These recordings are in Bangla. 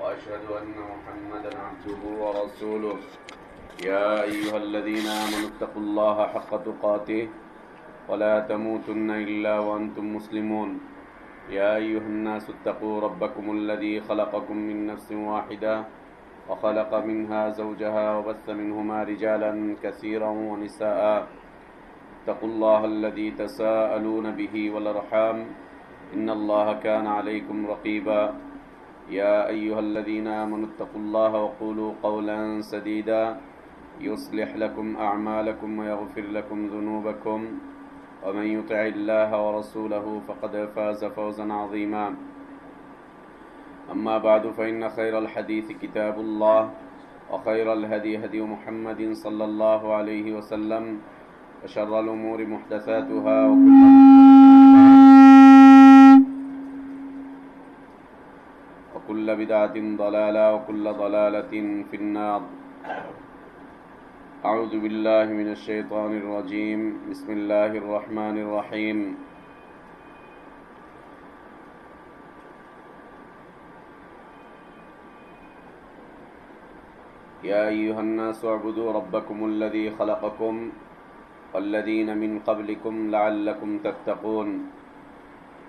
وأشهد أن محمدا عبده ورسوله يا أيها الذين آمنوا اتقوا الله حق تقاته ولا تموتن إلا وأنتم مسلمون يا أيها الناس اتقوا ربكم الذي خلقكم من نفس واحدة وخلق منها زوجها وبث منهما رجالا كثيرا ونساء اتقوا الله الذي تساءلون به والأرحام إن الله كان عليكم رقيبا يا أيها الذين آمنوا اتقوا الله وقولوا قولا سديدا يصلح لكم أعمالكم ويغفر لكم ذنوبكم ومن يطع الله ورسوله فقد فاز فوزا عظيما أما بعد فإن خير الحديث كتاب الله وخير الهدي هدي محمد صلى الله عليه وسلم وشر الأمور محدثاتها وكل بدعة ضلالة وكل ضلالة في النار أعوذ بالله من الشيطان الرجيم بسم الله الرحمن الرحيم يا أيها الناس اعبدوا ربكم الذي خلقكم والذين من قبلكم لعلكم تتقون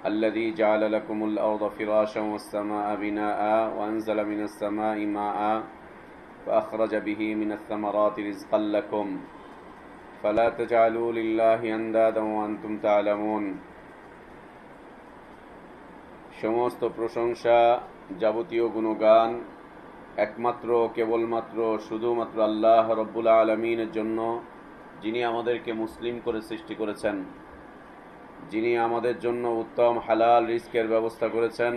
الذي جعل لكم الأرض فراشا والسماء بناء وأنزل من السماء ماء فأخرج به من الثمرات رزقا لكم فلا تجعلوا لله أندادا وأنتم تعلمون সমস্ত প্রশংসা যাবতীয় গুণগান একমাত্র কেবলমাত্র শুধুমাত্র আল্লাহ রব্বুল আলামিনের জন্য, যিনি আমাদেরকে মুসলিম করে সৃষ্টি করেছেন, যিনি আমাদের জন্য উত্তম হালাল রিজকের ব্যবস্থা করেছেন,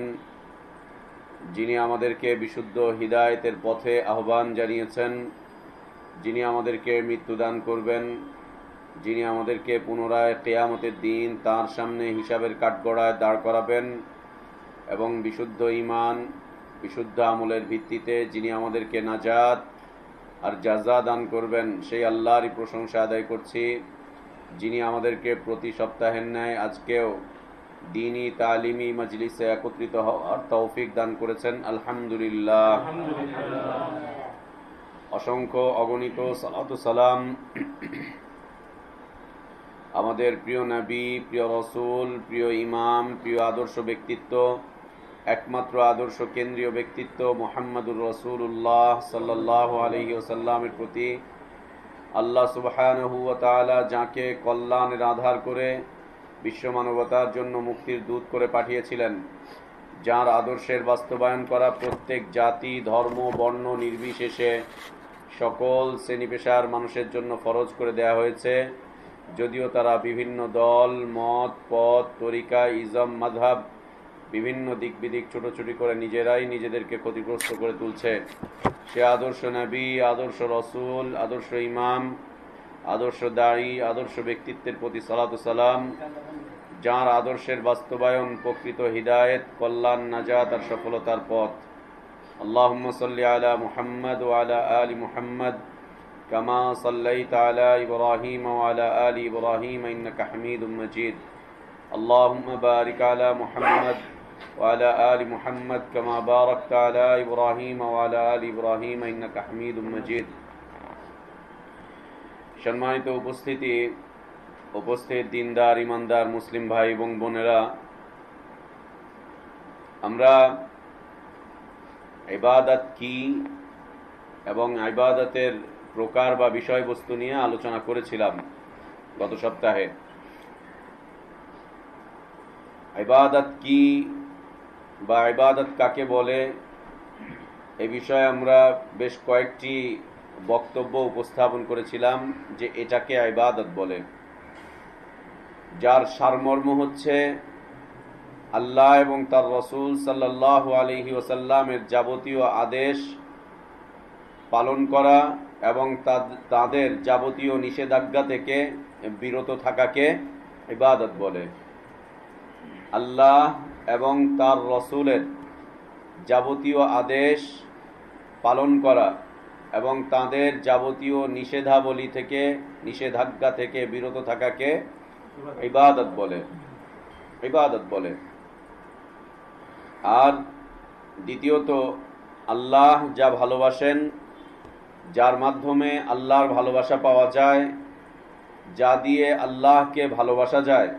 যিনি আমাদেরকে বিশুদ্ধ হিদায়েতের পথে আহ্বান জানিয়েছেন, যিনি আমাদেরকে মৃত্যুদান করবেন, যিনি আমাদেরকে পুনরায় কিয়ামতের দিন তার সামনে হিসাবের কাঠগড়ায় দাঁড় করাবেন এবং বিশুদ্ধ ঈমান বিশুদ্ধ আমলের ভিত্তিতে যিনি আমাদেরকে নাজাত আর জাযা দান করবেন, সেই আল্লাহরই প্রশংসা আদায় করছি, যিনি আমাদেরকে প্রতি সপ্তাহের ন্যায় আজকেও দ্বীনি তালিমি মজলিসে একত্রিত হওয়ার তৌফিক দান করেছেন। আলহামদুলিল্লাহ। অসংখ্য অগণিত সালাত ও সালাম আমাদের প্রিয় নবী, প্রিয় রসুল, প্রিয় ইমাম, প্রিয় আদর্শ ব্যক্তিত্ব, একমাত্র আদর্শ কেন্দ্রীয় ব্যক্তিত্ব মুহাম্মদুর রাসূলুল্লাহ সাল্লাল্লাহু আলাইহি ওয়াসাল্লামের প্রতি আল্লাহ সুবহানাহু ওয়া তাআলা যাকে কল্যাণের আধার করে বিশ্ব মানবতার জন্য মুক্তির দূত করে পাঠিয়েছিলেন, যার আদর্শের বাস্তবায়ন করা প্রত্যেক জাতি, ধর্ম, বর্ণ নির্বিশেষে সকল শ্রেণী পেশার মানুষের জন্য ফরজ করে দেয়া হয়েছে, যদিও তারা বিভিন্ন দল, মত, পথ, তরিকা, ইজম, মাযহাব, বিভিন্ন দিক বিদিক ছোটাছুটি করে নিজেরাই নিজেদেরকে ক্ষতিগ্রস্ত করে তুলছে। সে আদর্শ নবী, আদর্শ রসুল, আদর্শ ইমাম, আদর্শ দায়ী, আদর্শ ব্যক্তিত্বের প্রতি সালাত ও সালাম, যাঁর আদর্শের বাস্তবায়ন প্রকৃত হিদায়েত, কল্যাণ, নাজাত আর সফলতার পথ। আল্লাহুম্মা সাল্লি আলা মুহাম্মদ ওয়া আলা আলি মুহাম্মদ কামা সাল্লাইতা আলা ইব্রাহিম ওয়া আলা আলি ইব্রাহিম ইন্নাকা হামিদুম মাজিদ। আল্লাহুম্মা বারিক আলা মুহাম্মদ وعلى آل محمد كما باركت على إبراهيم وعلى آل إبراهيم إنك حميد مجيد। সম্মানিত উপস্থিত দিনদার ইমানদার মুসলিম ভাই এবং বোনেরা, আমরা ইবাদত কি এবং ইবাদতের প্রকার বা বিষয়বস্তু নিয়ে আলোচনা করেছিলাম গত সপ্তাহে। ইবাদত কি বা ইবাদত কাকে বলে, এ বিষয়ে আমরা বেশ কয়েকটি বক্তব্য উপস্থাপন করেছিলাম যে এটাকে ইবাদত বলে, যার সারমর্ম হচ্ছে আল্লাহ এবং তার রসুল সাল্লাল্লাহু আলাইহি ওয়াসাল্লামের যাবতীয় আদেশ পালন করা এবং তাদের যাবতীয় নিষেধাজ্ঞা থেকে বিরত থাকাকে ইবাদত বলে। আল্লাহ এবং তার রসুলের যাবতীয় আদেশ পালন করা এবং তাদের যাবতীয় নিষেধাবলী থেকে, নিষেধাজ্ঞা থেকে বিরত থাকাকে ইবাদত বলে। আর দ্বিতীয়ত আল্লাহ যা ভালোবাসেন, যার মাধ্যমে আল্লাহর ভালোবাসা পাওয়া যায়, যা দিয়ে আল্লাহকে ভালোবাসা যায়,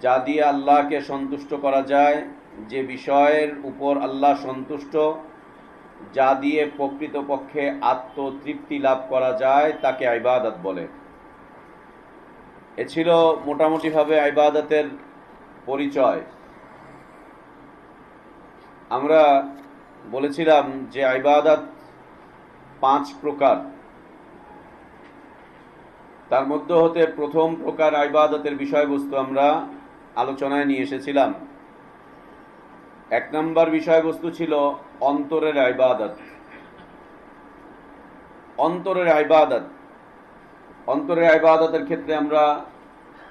যা দিয়ে আল্লাহকে সন্তুষ্ট করা যায়, যে বিষয়ের উপর আল্লাহ সন্তুষ্ট, যা দিয়ে প্রকৃতপক্ষে আত্মতৃপ্তি লাভ করা যায়, তাকে ইবাদত বলে। এ ছিল মোটামুটিভাবে ইবাদতের পরিচয়। আমরা বলেছিলাম যে ইবাদত 5 প্রকার। তার মধ্যে হতে প্রথম প্রকার ইবাদতের বিষয়বস্তু আমরা আলোচনায় নিয়ে এসেছিলাম। 1 নম্বর বিষয়বস্তু ছিল অন্তরের ইবাদত। অন্তরের ইবাদত, অন্তরের ইবাদতের ক্ষেত্রে আমরা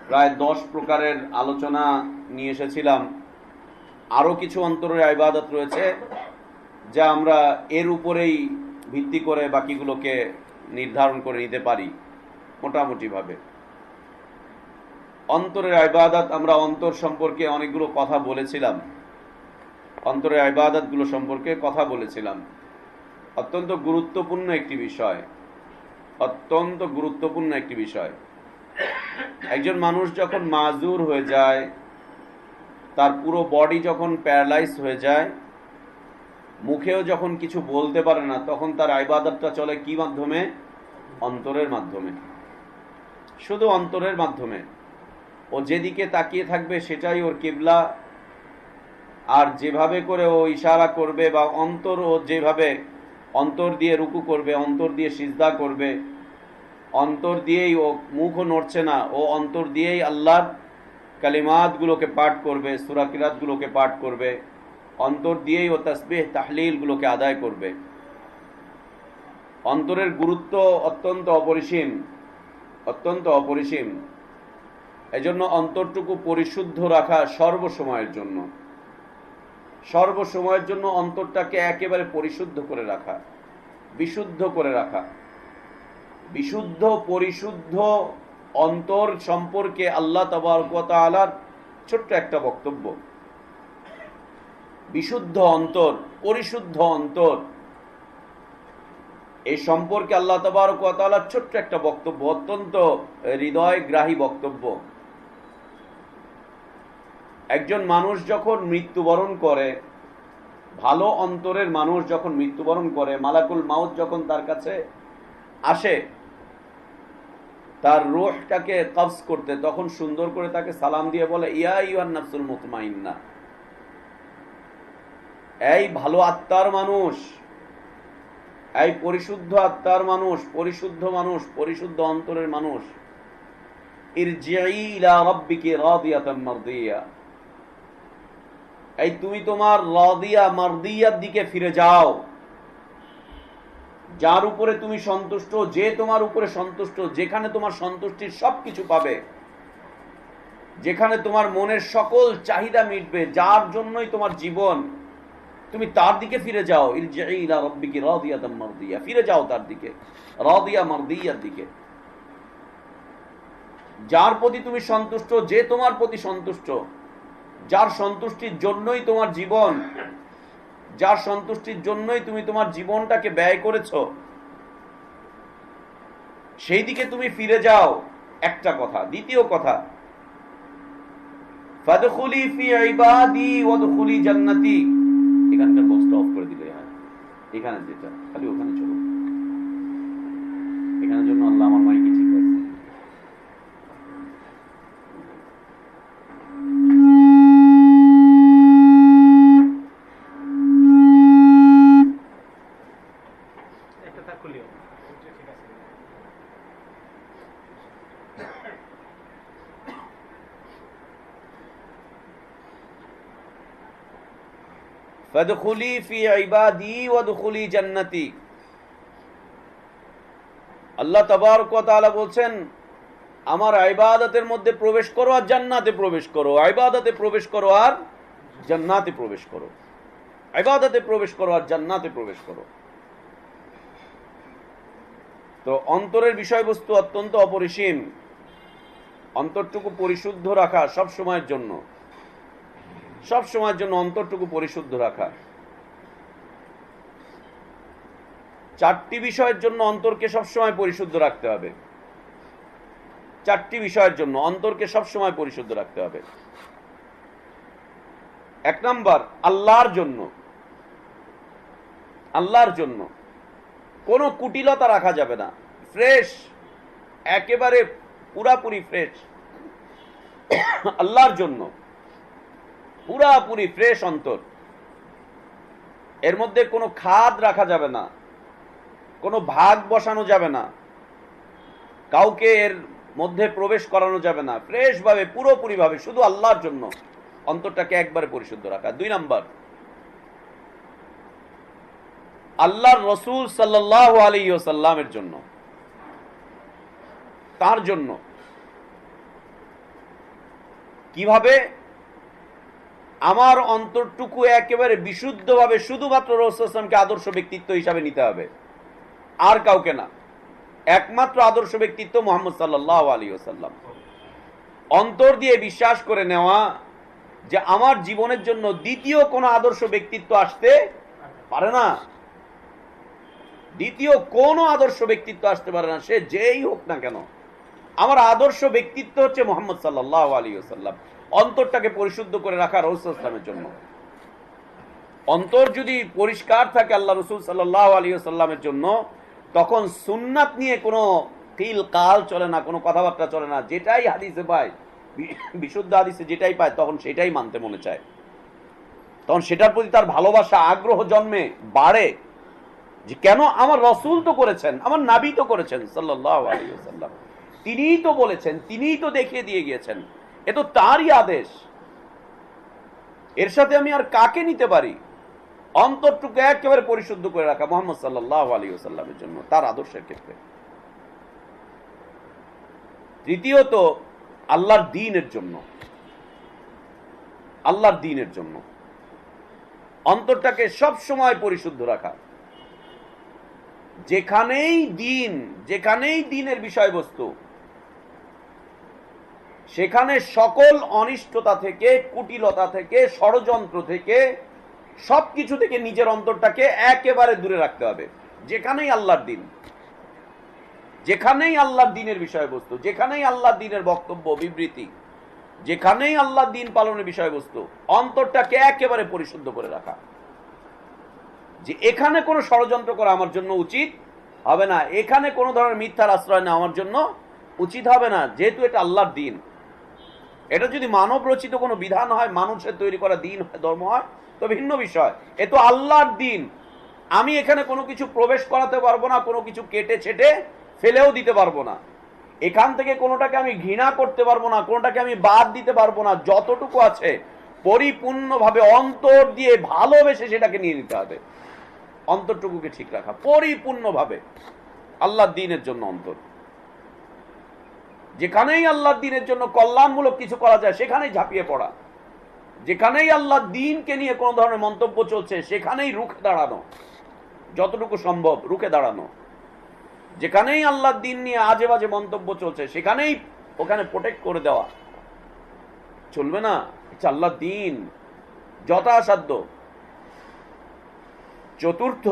প্রায় 10 প্রকারের আলোচনা নিয়ে এসেছিলাম। আরও কিছু অন্তরের ইবাদত রয়েছে যা আমরা এর উপরেই ভিত্তি করে বাকিগুলোকে নির্ধারণ করে নিতে পারি মোটামুটিভাবে। অন্তরের ইবাদত, আমরা অন্তর সম্পর্কে অনেকগুলো কথা বলেছিলাম, অন্তরের ইবাদতগুলো সম্পর্কে কথা বলেছিলাম। অত্যন্ত গুরুত্বপূর্ণ একটি বিষয়, অত্যন্ত গুরুত্বপূর্ণ একটি বিষয়। একজন মানুষ যখন মাজুর হয়ে যায়, তার পুরো বডি যখন প্যারালাইজ হয়ে যায়, মুখেও যখন কিছু বলতে পারে না, তখন তার ইবাদতটা চলে কি মাধ্যমে? অন্তরের মাধ্যমে, শুধু অন্তরের মাধ্যমে। ও যেদিকে তাকিয়ে থাকবে সেটাই ওর কিবলা, আর যেভাবে করে ও ইশারা করবে বা অন্তর, ও যেভাবে অন্তর দিয়ে রুকু করবে, অন্তর দিয়ে সিজদা করবে, অন্তর দিয়েই ও, মুখও নড়ছে না, ও অন্তর দিয়েই আল্লাহর কালিমাতগুলোকে পাঠ করবে, সূরা কিরাতগুলোকে পাঠ করবে, অন্তর দিয়েই ও তাসবিহ তাহলিলগুলোকে আদায় করবে। অন্তরের গুরুত্ব অত্যন্ত অপরিসীম, অত্যন্ত অপরিসীম। এজন্য অন্তরটুকু পরিশুদ্ধ রাখা সর্বসময়ের জন্য, সর্বসময়ের জন্য অন্তরটাকে একেবারে পরিশুদ্ধ করে রাখা, বিশুদ্ধ করে রাখা। বিশুদ্ধ পরিশুদ্ধ অন্তর সম্পর্কে আল্লাহ তাবারক ওয়া তাআলার ছোট্ট একটা বক্তব্য। বিশুদ্ধ অন্তর, পরিশুদ্ধ অন্তর, এই সম্পর্কে আল্লাহ তাবারক ওয়া তাআলার ছোট্ট একটা বক্তব্য, অত্যন্ত হৃদয়গ্রাহী বক্তব্য। একজন মানুষ যখন মৃত্যুবরণ করে, ভালো অন্তরের মানুষ যখন মৃত্যুবরণ করে, মালাকুল মাউত যখন তার কাছে আসে তার রূহটাকে কবজ করতে, তখন সুন্দর করে তাকে সালাম দিয়ে বলে, ইয়া আইয়ুহান নাফসুল মুতমাইন্না, এই ভালো আত্মার মানুষ, এই পরিশুদ্ধ আত্মার মানুষ, পরিশুদ্ধ মানুষ, পরিশুদ্ধ অন্তরের মানুষ, ইরজিই ইলা রাব্বিকি রাদিয়াতাম মারদিয়া, এই তুমি তোমার রাদিয়া মারদিয়ার দিকে ফিরে যাও। যার উপরে তুমি সন্তুষ্ট, যে তোমার উপরে সন্তুষ্ট, যেখানে তোমার সন্তুষ্টির সবকিছু পাবে, যেখানে তোমার মনের সকল চাহিদা মিটবে, যার জন্যই তোমার জীবন, তুমি তার দিকে ফিরে যাও। ইরজিই ইলা রাব্বিকি রাদিয়াতাম মারদিয়া, ফিরে যাও তার দিকে, রাদিয়া মারদিয়ার দিকে। যার প্রতি তুমি সন্তুষ্ট, যে তোমার প্রতি সন্তুষ্ট, যার সন্তুষ্টির জন্যই তোমার জীবন, যার সন্তুষ্টির জন্যই তুমি তোমার জীবনটাকে ব্যয় করেছো, সেই দিকে তুমি ফিরে যাও। একটা কথা। দ্বিতীয় কথা, ফাদখুলি ফি ইবাদি ওয়াদখুলি জান্নাতি। এখানকার বক্সটা অফ করে দিলে হয়, এখানে যেটা খালি ওখানে চলো, এখানের জন্য আল্লাহ আমার মাইকে ঠিক আছে। ফাদখুলি ফি ইবাদি ওয়াদখুলি জান্নাতি। আল্লাহ তাবারক ওয়া তাআলা বলছেন, আমার ইবাদতের মধ্যে প্রবেশ করো আর জান্নাতে প্রবেশ করো, ইবাদতে প্রবেশ করো আর জান্নাতে প্রবেশ করো, ইবাদতে প্রবেশ করো আর জান্নাতে প্রবেশ করো। তো অন্তরের বিষয়বস্তু অত্যন্ত অপরিসীম। অন্তরটুকু পরিশুদ্ধ রাখা সব সময়ের জন্য, সব সময়ের জন্য অন্তরটুকু পরিশুদ্ধ রাখা। চারটি বিষয়ের জন্য অন্তরকে সবসময় পরিশুদ্ধ রাখতে হবে। চারটি বিষয়ের জন্য অন্তরকে সবসময় পরিশুদ্ধ রাখতে হবে। এক নাম্বার, আল্লাহর জন্য। আল্লাহর জন্য কোনো কুটিলতা রাখা যাবে না, ফ্রেশ, একেবারে পুরাপুরি ফ্রেশ আল্লাহর জন্য, পুরাপুরি ফ্রেশ অন্তর। এর মধ্যে কোনো খাদ রাখা যাবে না, কোনো ভাগ বসানো যাবে না, কাউকে এর মধ্যে প্রবেশ করানো যাবে না। ফ্রেশ ভাবে, পুরোপুরি ভাবে শুধু আল্লাহর জন্য অন্তরটাকে একবারে পরিশুদ্ধ রাখা। দুই নাম্বার, আল্লাহর রসুল সাল্লাল্লাহু আলাইহি ওয়াসাল্লামের জন্য, তার জন্য। কিভাবে? আমার অন্তরটুকু একেবারে বিশুদ্ধভাবে শুধুমাত্র রাসূলুল্লাহ সাল্লাল্লাহু আলাইহি ওয়াসাল্লামকে আদর্শ ব্যক্তিত্ব হিসাবে নিতে হবে, আর কাউকে না। একমাত্র আদর্শ ব্যক্তিত্ব মুহাম্মদ সাল্লাল্লাহু আলাইহি ওয়াসাল্লাম। অন্তর দিয়ে বিশ্বাস করে নেওয়া যে আমার জীবনের জন্য দ্বিতীয় কোনো আদর্শ ব্যক্তিত্ব আসতে পারে না, দ্বিতীয় কোনো আদর্শ ব্যক্তিত্ব আসতে পারে না, সে যেই হোক না কেন। আমার আদর্শ ব্যক্তিত্ব হচ্ছে মুহাম্মদ সাল্লাল্লাহু আলাইহি ওয়াসাল্লাম। অন্তরটাকে পরিশুদ্ধ করে রাখা রাসূলুল্লাহ সাল্লাল্লাহু আলাইহি ওয়াসাল্লামের জন্য। অন্তর যদি পরিষ্কার থাকে আল্লাহ রাসূল সাল্লাল্লাহু আলাইহি ওয়াসাল্লামের জন্য, তখন সুন্নাত নিয়ে কোনো কিল কাল চলে না, কোনো কথাবার্তা চলে না। যেটাই হাদিসে পায়, বিশুদ্ধ হাদিসে যেটাই পায়, তখন সেটাই মানতে মনে চায়, তখন সেটার প্রতি তার ভালোবাসা, আগ্রহ জন্মে, বাড়ে। যে কেন? আমার রাসূল তো করেছেন, আমার নবী তো করেছেন সাল্লাল্লাহু আলাইহি ওয়াসাল্লাম, তিনিই তো বলেছেন, তিনিই তো দেখিয়ে দিয়ে গিয়েছেন, এ তো তারই আদেশ। এর সাথে আমি আর কাকে নিতে পারি? অন্তরটুকু একেবারে পরিশুদ্ধ করে রাখা মুহাম্মদ সাল্লাল্লাহু আলাইহি ওয়াসাল্লামের জন্য, তার আদর্শের ক্ষেত্রে। তৃতীয়ত, আল্লাহর দ্বীনের জন্য। আল্লাহর দ্বীনের জন্য অন্তরটাকে সব সময় পরিশুদ্ধ রাখা। যেখানেই দ্বীনের বিষয়বস্তু, সেখানে সকল অনিষ্টতা থেকে, কুটিলতা থেকে, ষড়যন্ত্র থেকে, সবকিছু থেকে নিজের অন্তরটাকে একেবারে দূরে রাখতে হবে। যেখানেই আল্লাহর দ্বীন, যেখানেই আল্লাহর দ্বীনের বিষয়বস্তু, যেখানেই আল্লাহর দ্বীনের বক্তব্য, বিবৃতি, যেখানেই আল্লাহর দ্বীন পালনের বিষয়বস্তু, অন্তরটাকে একেবারে পরিশুদ্ধ করে রাখা। যে এখানে কোনো ষড়যন্ত্র করা আমার জন্য উচিত হবে না, এখানে কোনো ধরনের মিথ্যার আশ্রয় নেওয়া আমার জন্য উচিত হবে না, যেহেতু এটা আল্লাহর দ্বীন। এটা যদি মানব রচিত কোনো বিধান হয়, মানুষের তৈরি করা দ্বীন হয়, ধর্ম হয়, তো ভিন্ন বিষয়। এ তো আল্লাহর দ্বীন। আমি এখানে কোনো কিছু প্রবেশ করাতে পারবো না, কোনো কিছু কেটে ছেটে ফেলেও দিতে পারবো না। এখান থেকে কোনোটাকে আমি ঘৃণা করতে পারবো না, কোনোটাকে আমি বাদ দিতে পারবো না। যতটুকু আছে পরিপূর্ণভাবে অন্তর দিয়ে ভালোবেসে সেটাকে নিয়ে নিতে হবে। অন্তরটুকুকে ঠিক রাখা পরিপূর্ণভাবে আল্লাহর দ্বীনের জন্য অন্তর। যেখানেই আল্লাহর দ্বীনের জন্য কল্যাণমূলক কিছু করা যায় সেখানেই ঝাঁপিয়ে পড়া। যেখানেই আল্লাহর দ্বীনকে নিয়ে কোনো ধরনের মন্তব্য চলছে সেখানেই রুখে দাঁড়ানো, যতটুকু সম্ভব রুখে দাঁড়ানো। যেখানেই আল্লাহর দ্বীন নিয়ে আজে বাজে মন্তব্য চলছে সেখানেই ওখানে প্রোটেক্ট করে দেওয়া চলবে না। এটা আল্লাহর দ্বীন, যথাসাধ্য। চতুর্থ,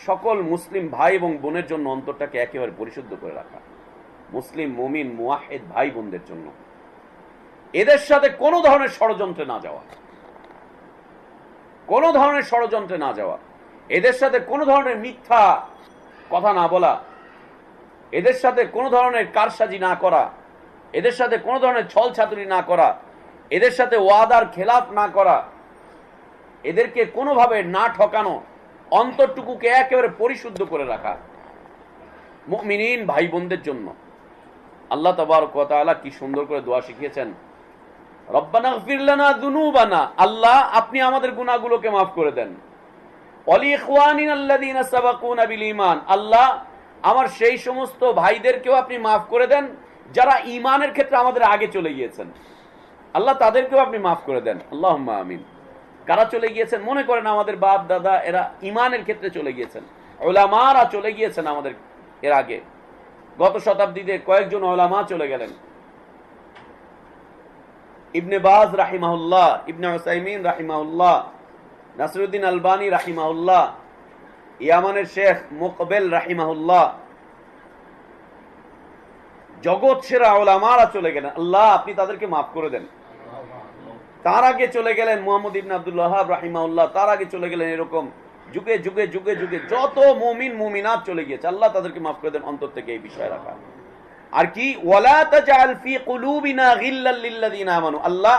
সকল মুসলিম ভাই এবং বোনের জন্য অন্তরটাকে একেবারে পরিশুদ্ধ করে রাখা। মুসলিম মুমিন মুওয়াহিদ ভাই বোনদের জন্য এদের সাথে কোনো ধরনের ষড়যন্ত্রে না যাওয়া, কোনো ধরনের ষড়যন্ত্রে না যাওয়া, এদের সাথে কোনো ধরনের মিথ্যা কথা না বলা, এদের সাথে কোনো ধরনের কারসাজি না করা, এদের সাথে কোনো ধরনের ছল ছাতুরি না করা, এদের সাথে ওয়াদার খেলাফ না করা, এদেরকে কোনোভাবে না ঠকানো, অন্তরটুকুকে একেবারে পরিশুদ্ধ করে রাখা মুমিনিন ভাই বোনদের জন্য। আল্লাহ তাবারক ওয়া তাআলা কি সুন্দর করে দোয়া শিখিয়েছেন, রব্বানা গফির লানা যুনুবানা, আল্লাহ আপনি আমাদের গুনাহগুলোকে মাফ করে দেন। ওয়ালি ইখওয়ানিনা আল্লাযীনা সাবাকুনা বিল ঈমান, আল্লাহ আমার সেই সমস্ত ভাইদেরকেও আপনি মাফ করে দেন যারা ঈমানের ক্ষেত্রে আমাদের আগে চলে গিয়েছেন, আল্লাহ তাদেরকেও আপনি মাফ করে দেন। আল্লাহুম্মা আমিন। কারা চলে গিয়েছেন? মনে করেন আমাদের বাপ দাদা এরা ঈমানের ক্ষেত্রে চলে গিয়েছেন, উলামারা চলে গিয়েছেন আমাদের এর আগে। গত শতাব্দীতে কয়েকজন উলামা চলে গেলেন, ইবনে বাজ রাহিমাহুল্লাহ, ইবনে উসাইমিন রাহিমাহুল্লাহ, নাসিরউদ্দিন আলবানী রাহিমাহুল্লাহ, ইয়ামানের শেখ মুকবেল রাহিমাহুল্লাহ, জগৎ সেরা উলামারা চলে গেলেন, আল্লাহ আপনি তাদেরকে মাফ করে দেন। তার আগে চলে গেলেন মুহাম্মদ ইবনে আব্দুল ওয়াহাব রাহিমাহুল্লাহ, তার আগে চলে গেলেন এরকম যুগে যুগে যুগে যুগে যত মুমিন মুমিনাত চলে গিয়েছে, আল্লাহ তাদেরকে মাফ করে দেন। অন্তর থেকে এই বিষয় রাখা। আর কি, ওয়ালা তাজআল ফি কুলুবিনা গিল্লাল লিল্লাযিনা আমানু, আল্লাহ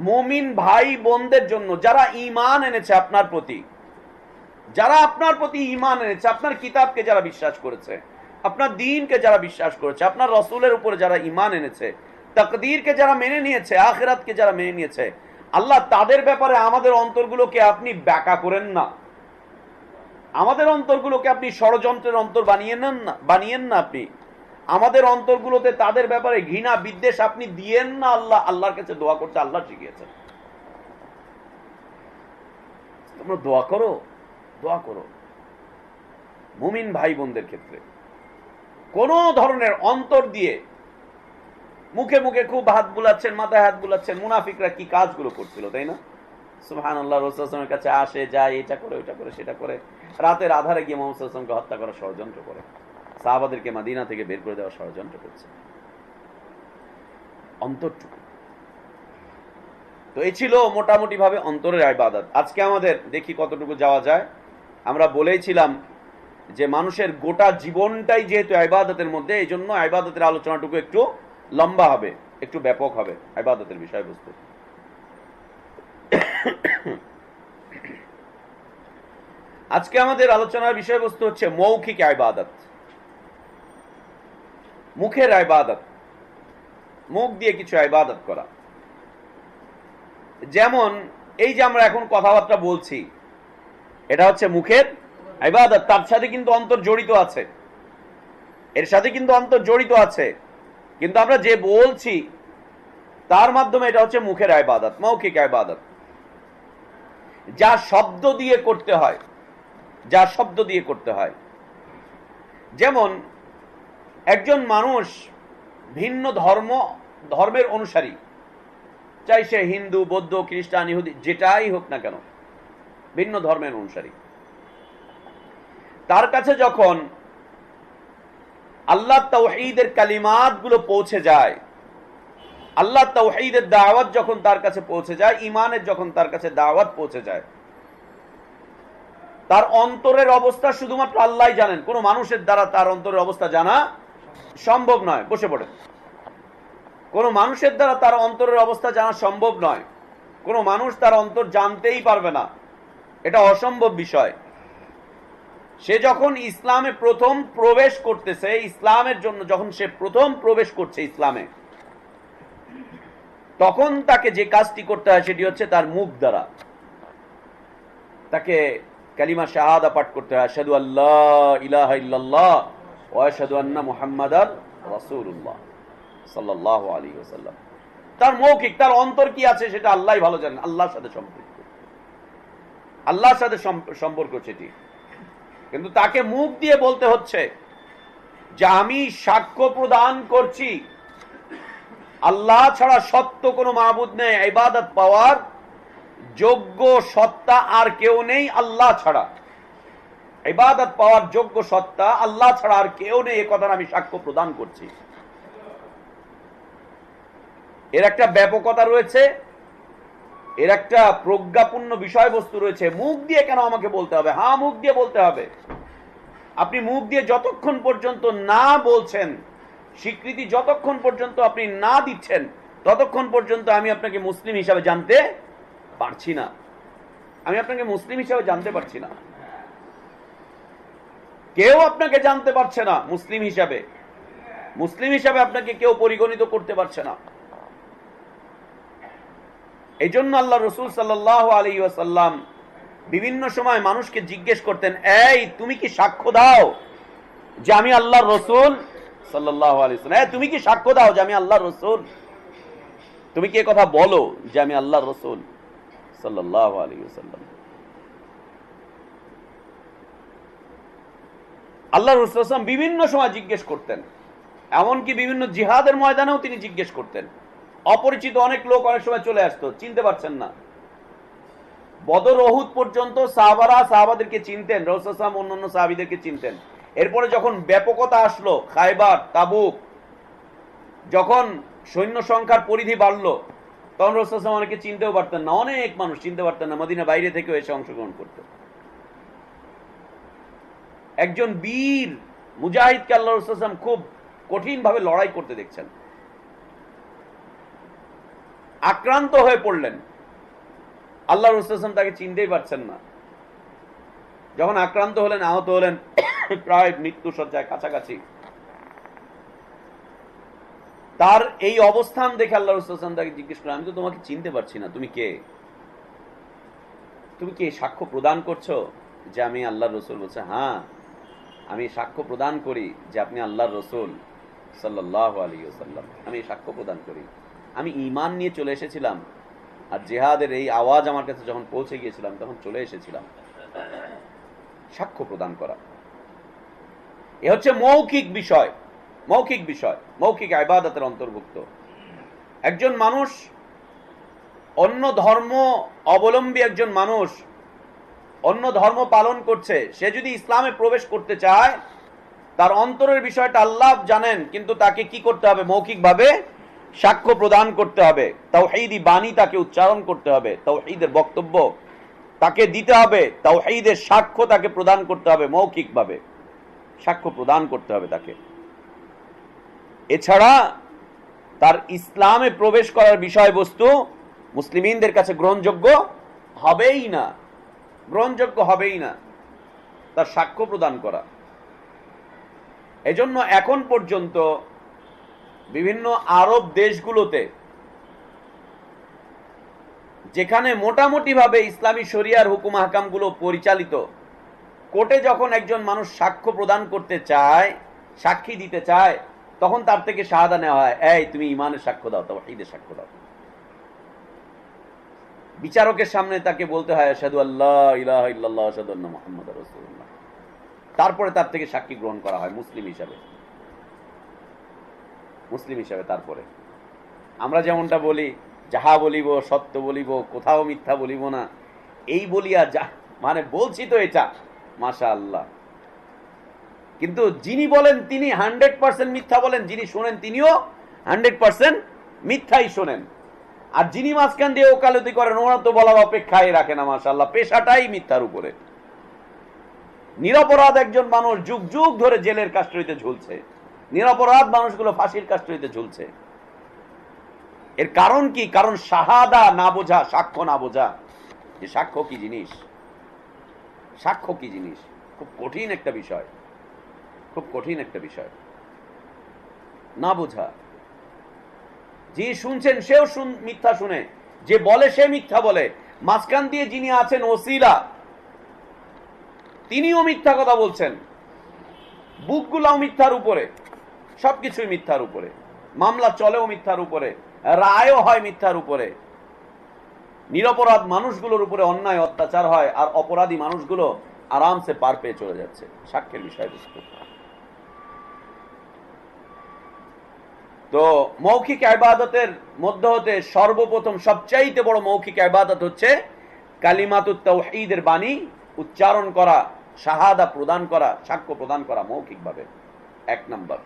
মুমিন ভাই বোনদের জন্য যারা ঈমান এনেছে আপনার প্রতি, যারা আপনার প্রতি ঈমান এনেছে, আপনার কিতাবকে যারা বিশ্বাস করেছে, আপনার দ্বীনকে যারা বিশ্বাস করেছে, আপনার রাসূলের উপরে যারা ঈমান এনেছে, তাকদীরকে যারা মেনে নিয়েছে, আখিরাতকে যারা মেনে নিয়েছে, আল্লাহ তাদের ব্যাপারে আমাদের অন্তরগুলোকে আপনি ব্যাকা করেন না, আমাদের অন্তরগুলোকে আপনি ষড়যন্ত্রের অন্তর বানিয়েন না আপনি আমাদের অন্তরগুলোতে তাদের ব্যাপারে ঘৃণা বিদ্বেষ আপনি দিয়েন না। আল্লাহর কাছে দোয়া করতে আল্লাহ শিখিয়েছেন। তোমরা দোয়া করো মুমিন ভাই বোনদের ক্ষেত্রে। কোন ধরনের অন্তর দিয়ে মুখে মুখে খুব হাত বুলাচ্ছেন, মাথায় হাত বুলাচ্ছেন, মুনাফিকরা কি কাজগুলো করছিল, তাই না? সুবহানাল্লাহ, রাসূল সাল্লাল্লাহু আলাইহি ওয়াসাল্লামের কাছে আসে যায়, এটা করে ওইটা করে সেটা করে, রাতের আধারে গিয়ে মুহাম্মদ সাল্লাল্লাহু আলাইহি ওয়াসাল্লামকে হত্যা করার ষড়যন্ত্র করে, সাহাবাদেরকে মদিনা থেকে বের করে দেওয়ার ষড়যন্ত্র করছে। অন্তরটুকু তো এই ছিল মোটামুটি ভাবে অন্তরের ইবাদত। আজকে আমাদের দেখি কতটুকু যাওয়া যায়। আমরা বলেইছিলাম যে মানুষের গোটা জীবনটাই যেহেতু ইবাদতের মধ্যে, এই জন্য ইবাদতের আলোচনাটুকু একটু লম্বা হবে, একটু ব্যাপক হবে ইবাদতের বিষয়বস্তু। আজকে আমাদের আলোচনার বিষয়বস্তু হচ্ছে মৌখিক ইবাদত, মুখের ইবাদত, মুখ দিয়ে কিছু ইবাদত করা। যেমন এই যে আমরা এখন কথাবার্তা বলছি, এটা হচ্ছে মুখের ইবাদত, তার সাথে কিন্তু অন্তর জড়িত আছে, এর সাথে কিন্তু অন্তর জড়িত আছে, কিন্তু আমরা যে বলছি তার মাধ্যমে এটা হচ্ছে মুখের ইবাদত, মৌখিক ইবাদত, যা শব্দ দিয়ে করতে হয়, যা শব্দ দিয়ে করতে হয়। যেমন একজন মানুষ ভিন্ন ধর্মের অনুসারী, চাই সে হিন্দু, বৌদ্ধ, খ্রিস্টান, ইহুদি, যেটাই হোক না কেন, ভিন্ন ধর্মের অনুসারী, তার কাছে যখন আল্লাহ তাওহীদের কালিমাত গুলো পৌঁছে যায়, আল্লাহ তাওহীদের দাওয়াত যখন তার কাছে পৌঁছে যায়, ঈমানের যখন তার কাছে দাওয়াত পৌঁছে যায়, তার অন্তরের অবস্থা শুধুমাত্র আল্লাহই জানেন। কোন মানুষের দ্বারা তার অন্তরের অবস্থা জানা সম্ভব নয়। বসে পড়ে, কোন মানুষের দ্বারা তার অন্তরের অবস্থা জানা সম্ভব নয়। কোন মানুষ তার অন্তর জানতেই পারবে না, এটা অসম্ভব বিষয়। সে যখন ইসলামে প্রথম প্রবেশ করতেছে, ইসলামের জন্য যখন সে প্রথম প্রবেশ করছে ইসলামে, তখন তাকে যে কাজটি করতে হয় সেটি হচ্ছে তার মুখ দ্বারা তাকে কালিমা শাহাদা পাঠ করতে হয়, আশহাদু আল্লা ইলাহা ইল্লাল্লাহ ওয়া আশহাদু আন্না মুহাম্মাদার রাসূলুল্লাহ সাল্লাল্লাহু আলাইহি ওয়াসাল্লাম। তার মৌখিক, তার অন্তর কি আছে সেটা আল্লাহই ভালো জানেন। আল্লাহর সাথে সম্পর্ক, আল্লাহর সাথে সম্পর্ক সেটি, কিন্তু তাকে মুখ দিয়ে বলতে হচ্ছে যে আমি সাক্ষ্য প্রদান করছি আল্লাহ ছাড়া সত্য কোনো মাবুদ নেই, ইবাদত পাওয়ার যোগ্য সত্তা আর কেউ নেই আল্লাহ ছাড়া, ইবাদত পাওয়ার যোগ্য সত্তা আল্লাহ ছাড়া আর কেউ নেই, এ কথার আমি সাক্ষ্য প্রদান করছি। এর একটা ব্যাপকতা রয়েছে, এর একটা প্রজ্ঞাপূর্ণ বিষয়বস্তু রয়েছে। মুখ দিয়ে কেন আমাকে বলতে হবে? হ্যাঁ, মুখ দিয়ে বলতে হবে। আপনি মুখ দিয়ে যতক্ষণ পর্যন্ত না বলছেন, স্বীকৃতি যতক্ষণ পর্যন্ত আপনি না দিচ্ছেন, ততক্ষণ পর্যন্ত আমি আপনাকে মুসলিম হিসাবে জানতে পারছি না, আমি আপনাকে মুসলিম হিসাবে জানতে পারছি না। কেউ আপনাকে জানতে পারছে না মুসলিম হিসাবে, মুসলিম হিসাবে আপনাকে কেউ পরিগণিত করতে পারছে না। এই জন্য আল্লাহ রাসূল সাল্লাল্লাহু আলাইহি ওয়াসাল্লাম বিভিন্ন সময় মানুষকে জিজ্ঞেস করতেন, এই তুমি কি সাক্ষ্য দাও যে আমি আল্লাহর রাসূল সাল্লাল্লাহু আলাইহি ওয়াসাল্লাম, তুমি কি সাক্ষ্য দাও যে আমি আল্লাহর রাসূল? তুমি কি কথা বলো যে আমি আল্লাহর রাসূল সাল্লাল্লাহু আলাইহি ওয়াসাল্লাম? আল্লাহর রাসূল সাল্লাল্লাহু আলাইহি ওয়াসাল্লাম বিভিন্ন সময় জিজ্ঞেস করতেন, এমনকি বিভিন্ন জিহাদের ময়দানেও তিনি জিজ্ঞেস করতেন। অপরিচিত অনেক লোক অনেক সময় চলে আসতো, চিনতে পারছেন না, বদর ওহুদ পর্যন্ত সাহাবারা সাহাবাদেরকে চিনতেন, রাসূল সাল্লাল্লাহু আলাইহি ওয়াসাল্লাম অন্যান্য সাহাবীদেরকে চিনতেন। এরপরে যখন ব্যাপকতা আসলো, খায়বার, তাবুক, যখন সৈন্য সংখ্যার পরিধি বাড়লো, তখন রাসূল সাল্লাল্লাহু আলাইহি ওয়াসাল্লাম অনেকে চিনতেও পারতেন না, অনেক মানুষ চিনতে পারতেন না, মদিনা বাইরে থেকেও এসে অংশগ্রহণ করতেন। একজন বীর মুজাহিদকে আল্লাহ রাসূল সাল্লাল্লাহু আলাইহি ওয়াসাল্লাম খুব কঠিনভাবে লড়াই করতে দেখছেন, আক্রান্ত হয়ে পড়লেন, আল্লাহ রাসূল সাল্লাল্লাহু আলাইহি ওয়াসাল্লাম তাকে চিনতেই পারছেন না। যখন আক্রান্ত হলেন, আহত হলেন, প্রায় মৃত্যু শয্যায় কাছাকাছি, তার এই অবস্থান দেখে আল্লাহ রাসূল সাল্লাল্লাহু আলাইহি ওয়াসাল্লাম তাকে জিজ্ঞেস করলেন, আমি তো তোমাকে চিনতে পারছি না, তুমি কে? তুমি কি সাক্ষ্য প্রদান করছো যে আমি আল্লাহর রাসূল? বলছে, হ্যাঁ, আমি সাক্ষ্য প্রদান করি যে আপনি আল্লাহর রাসূল সাল্লাল্লাহু আলাইহি ওয়াসাল্লাম। আমি সাক্ষ্য প্রদান করি। আমি ঈমান নিয়ে চলে এসেছিলাম, আর জিহাদের এই আওয়াজ আমার কাছে যখন পৌঁছে গিয়েছিলাম তখন চলে এসেছিলাম। সাক্ষ্য প্রদান করা এ হচ্ছে মৌখিক বিষয়, মৌখিক বিষয়, মৌখিক ইবাদতের অন্তর্ভুক্ত। একজন মানুষ, অন্য ধর্ম অবলম্বী একজন মানুষ অন্য ধর্ম পালন করছে, সে যদি ইসলামে প্রবেশ করতে চায়, তার অন্তরের বিষয়টা আল্লাহ জানেন, কিন্তু তাকে কি করতে হবে? মৌখিকভাবে সাক্ষ্য প্রদান করতে হবে, তাওহীদি বাণী তাকে উচ্চারণ করতে হবে, তাওহীদের বক্তব্য তাকে দিতে হবে, তাওহীদের সাক্ষ্য তাকে প্রদান করতে হবে, মৌখিকভাবে সাক্ষ্য প্রদান করতে হবে তাকে। এছাড়া তার ইসলামে প্রবেশ করার বিষয়বস্তু মুসলিমদের কাছে গ্রহণযোগ্য হবেই না, গ্রহণযোগ্য হবেই না তার সাক্ষ্য প্রদান করা। এজন্য এখন পর্যন্ত বিভিন্ন আরব দেশগুলোতে, যেখানে মোটামুটি ভাবে ইসলামী শরিয়ার হুকুম আহকামগুলো পরিচালিত, কোর্টে যখন একজন মানুষ সাক্ষ্য প্রদান করতে চায়, সাক্ষী দিতে চায়, তখন তার থেকে শাহাদা নেওয়া হয়, এই তুমি ঈমানের সাক্ষ্য দাও, তাওহীদের সাক্ষ্য দাও। বিচারকের সামনে তাকে বলতে হয় আশহাদু আল্লা ইলাহা ইল্লাল্লাহ ওয়া আশহাদু আন্না মুহাম্মাদার রাসূলুল্লাহ। তারপরে তার থেকে সাক্ষী গ্রহণ করা হয় মুসলিম হিসাবে, মুসলিম হিসাবে। তারপরে আমরা যেমনটা বলি, যাহা বলিব সত্য বলিব, কোথাও মিথ্যা বলিব না, এই বলিয়া যা মানে বলছি তো এটা মাশাআল্লাহ, কিন্তু যিনি বলেন তিনি 100% মিথ্যা বলেন, যিনি শোনেন তিনিও 100% মিথ্যাই শোনেন। আর যিনি মাঝখান দিয়ে ওকালতি করেন, ওরা তো বলার অপেক্ষায় রাখে না, মাশাআল্লাহ, পেশাটাই মিথ্যার উপরে। নিরপরাধ একজন মানুষ যুগ যুগ ধরে জেলের কাস্টডিতে ঝুলছে, নিরপরাধ মানুষগুলো ফাঁসির কাস্টডিতে ঝুলছে। এর কারণ কি? কারণ শাহাদা না বোঝা, সাক্ষ্য না বোঝা, যে সাক্ষ্য কি জিনিস, সাক্ষ্য কি জিনিস। খুব কঠিন একটা বিষয়, খুব কঠিন একটা বিষয়, না বোঝা। যে শুনছেন সেও মিথ্যা শুনে, যে বলে সে মিথ্যা বলে, মাঝখান দিয়ে যিনি আছেন ওসিলা, তিনিও মিথ্যা কথা বলছেন, বুকগুলাও মিথ্যার উপরে, সবকিছুই মিথ্যার উপরে, মামলা চলেও মিথ্যার উপরে, রায়ও হয় মিথ্যার উপরে, নিরপরাধ মানুষগুলোর উপরে অন্যায় অত্যাচার হয়, আর অপরাধী মানুষগুলো আরামসে পার পেয়ে চলে যাচ্ছে। সাক্ষ্যের বিষয়বস্তু। তো মৌখিক ইবাদতের মধ্য হতে সর্বপ্রথম সবচাইতে বড় মৌখিক ইবাদত হচ্ছে কালিমাতুত তাওহীদের বাণী উচ্চারণ করা, শাহাদা প্রদান করা, সাক্ষ্য প্রদান করা মৌখিকভাবে। এক নাম্বার।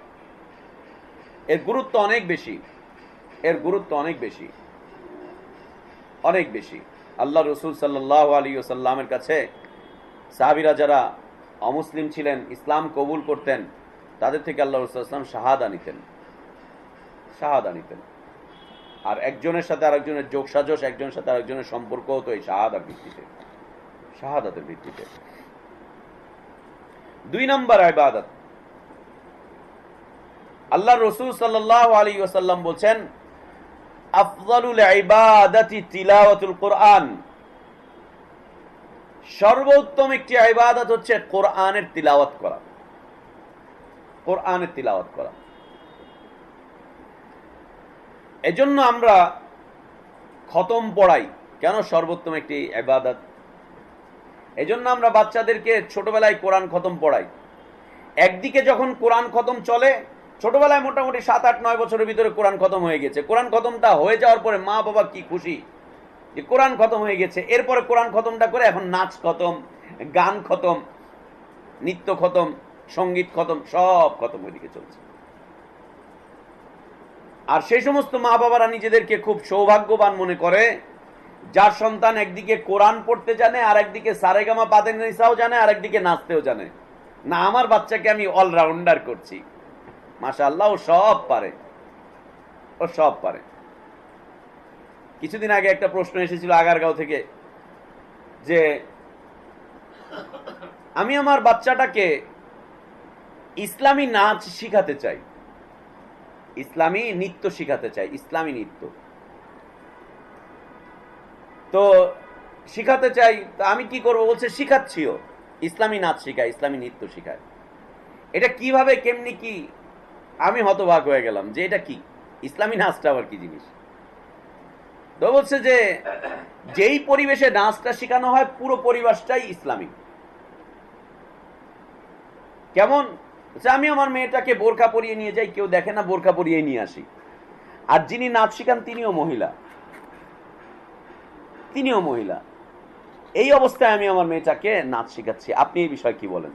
এর গুরুত্ব অনেক বেশি, এর গুরুত্ব অনেক বেশি, অনেক বেশি। আল্লাহ রাসূল সাল্লাল্লাহু আলাইহি ওয়াসাল্লামের কাছে সাহাবীরা যারা অমুসলিম ছিলেন, ইসলাম কবুল করতেন, তাদের থেকে আল্লাহ রাসূল সাল্লাল্লাহু আলাইহি ওয়াসাল্লাম শাহাদা নিতেন, শাহাদা নিতেন। আর একজনের সাথে আরেকজনের যোগসাজশ, একজনের সাথে আরেকজনের সম্পর্ক হতো এই শাহাদার ভিত্তিতে, শাহাদাতের ভিত্তিতে। দুই নম্বর ইবাদত, আল্লাহ রাসূল সাল্লাল্লাহু আলাইহি ওয়াসাল্লাম বলেন, আফযালুল ইবাদাতি তিলাওয়াতুল কুরআন, সর্বোত্তম একটি ইবাদত হচ্ছে কোরআনের তিলাওয়াত করা, কোরআনের তিলাওয়াত করা। এজন্য আমরা খতম পড়াই। কেন সর্বোত্তম একটি ইবাদত? এজন্য আমরা বাচ্চাদেরকে ছোটবেলায় কোরআন খতম পড়াই। একদিকে যখন কোরআন খতম চলে, ছোটবেলায় মোটামুটি 7, 8, 9 বছরের ভিতরে কোরআন খতম হয়ে গেছে, কোরআন খতমটা হয়ে যাওয়ার পরে মা বাবা কি খুশি, যে কোরআন খতম হয়ে গেছে, এরপরে কোরআন খতমটা করে এখন নাচ খতম, গান খতম, নৃত্য খতম, সঙ্গীত খতম, সব খতম ওইদিকে চলছে। আর সেই সমস্ত মা বাবারা নিজেদেরকে খুব সৌভাগ্যবান মনে করে যার সন্তান একদিকে কোরআন পড়তে জানে, আর একদিকে সারেগামা পাদেনিসাও জানে, আর একদিকে নাচতেও জানে। না, আমার বাচ্চাকে আমি অলরাউন্ডার করছি, মাশাআল্লাহ, ও সব পারে, ও সব পারে। কিছুদিন আগে একটা প্রশ্ন এসেছিল আগারগাঁও থেকে, যে আমি আমার বাচ্চাটাকে ইসলামী নাচ শিখাতে চাই, ইসলামী নৃত্য শিখাতে চাই, ইসলামী নৃত্য তো শিখাতে চাই, তা আমি কি করবো? বলছে শিখাচ্ছিও, ইসলামী নাচ শিখায়, ইসলামী নৃত্য শিখায়। এটা কিভাবে, কেমনি কি? আমি হতবাক হয়ে গেলাম যে এটা কি, ইসলামী নাচটা আবার কি জিনিস? তো বলছে যে যেই পরিবেশে নাচটা শেখানো হয় পুরো পরিবেশটাই ইসলামী। কেমন? আমি আমার মেয়েটাকে বোরকা পরিয়ে নিয়ে যাই, কেউ দেখে না, বোরকা পরিয়ে নিয়ে আসি, আর যিনি নাচ শিখান তিনিও মহিলা, তিনিও মহিলা। এই অবস্থায় আমি আমার মেয়েটাকে নাচ শিখাচ্ছি, আপনি এই বিষয়ে কি বলেন?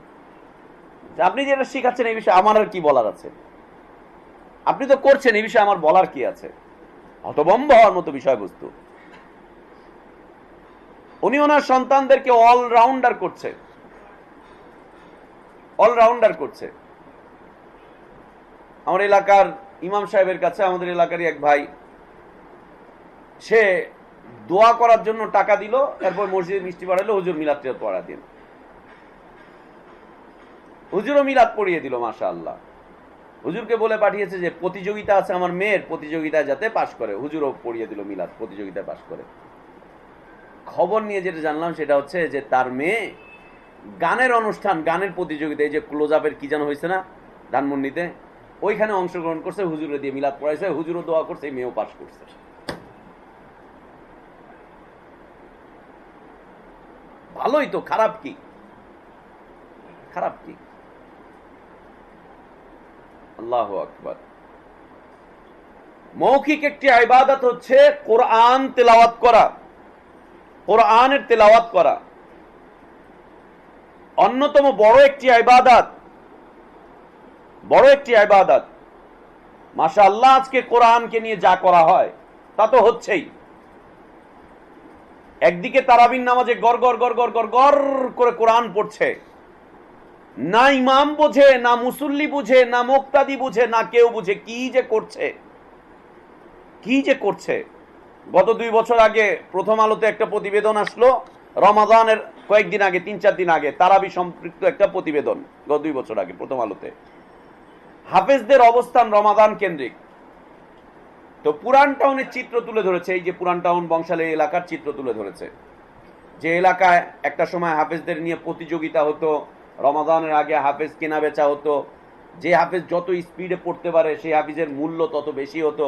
আপনি যেটা শিখাচ্ছেন এই বিষয়ে আমার আর কি বলার আছে? আপনি তো করছেন, এই বিষয়ে আমার বলার কি আছে? হতভম্ব হওয়ার মতো বিষয়বস্তু। উনি ওনার সন্তানদেরকে অলরাউন্ডার করছে, অলরাউন্ডার করছে। আমার এলাকার ইমাম সাহেবের কাছে আমাদের এলাকারই এক ভাই, সে দোয়া করার জন্য টাকা দিল, তারপর মসজিদে মিষ্টি পাঠালো, হুজুর মিলাদ পড়া দিন। হুজুরও মিলাদ পড়িয়ে দিল, মাশাআল্লাহ। হুজুরকে বলে পাঠিয়েছে যে প্রতিযোগিতা আছে আমার মেয়ের, প্রতিযোগিতায় যাতে পাশ করে। হুজুরও পড়িয়ে দিল মিলাদ, প্রতিযোগিতায় পাশ করে। খবর নিয়ে যেটা জানলাম সেটা হচ্ছে যে তার মেয়ে গানের অনুষ্ঠান, গানের প্রতিযোগিতায়, যে ক্লোজ আপের কি যেন হয়েছে না ধানমন্ডিতে, ওইখানে অংশগ্রহণ করছে, হুজুরে দিয়ে মিলাদ পড়াইছে, হুজুরও দোয়া করছে, মেয়েও পাশ করছে। ভালোই তো, খারাপ কি? খারাপ কি? আল্লাহু আকবার। মৌখিক একটি ইবাদত হচ্ছে কোরআন তেলাওয়াত করা, কোরআনের তেলাওয়াত করা অন্যতম বড় একটি ইবাদত, বড় একটি ইবাদত। মাশাআল্লাহ, আজকে কোরআনকে নিয়ে যা করা হয় তা তো হচ্ছেই। একদিকে তারাবির নামাজে গড় গড় গড় গড় গড় গড় করে কোরআন পড়ছে, না ইমাম বুঝে, না মুসল্লি বুঝে, না মুক্তাদি বুঝে, না কেউ বুঝে কি যে করছে, কি যে করছে। গত 2 বছর আগে প্রথম আলোতে একটা প্রতিবেদন আসলো, রমাদানের কয়েকদিন আগে, 3-4 দিন আগে, তারাবি সম্পৃক্ত একটা প্রতিবেদন, গত 2 বছর আগে প্রথম আলোতে, হাফেজদের অবস্থান রমাদান কেন্দ্রিক। তো পুরান টাউনের চিত্র তুলে ধরেছে, এই যে পুরান টাউন বংশালী এলাকার চিত্র তুলে ধরেছে, যে এলাকায় একটা সময় হাফেজদের নিয়ে প্রতিযোগিতা হতো, রমাদানের আগে হাফেজ কেনা বেচা হতো, যে হাফেজ যত স্পিডে পড়তে পারে সেই হাফিজের মূল্য তত বেশি হতো।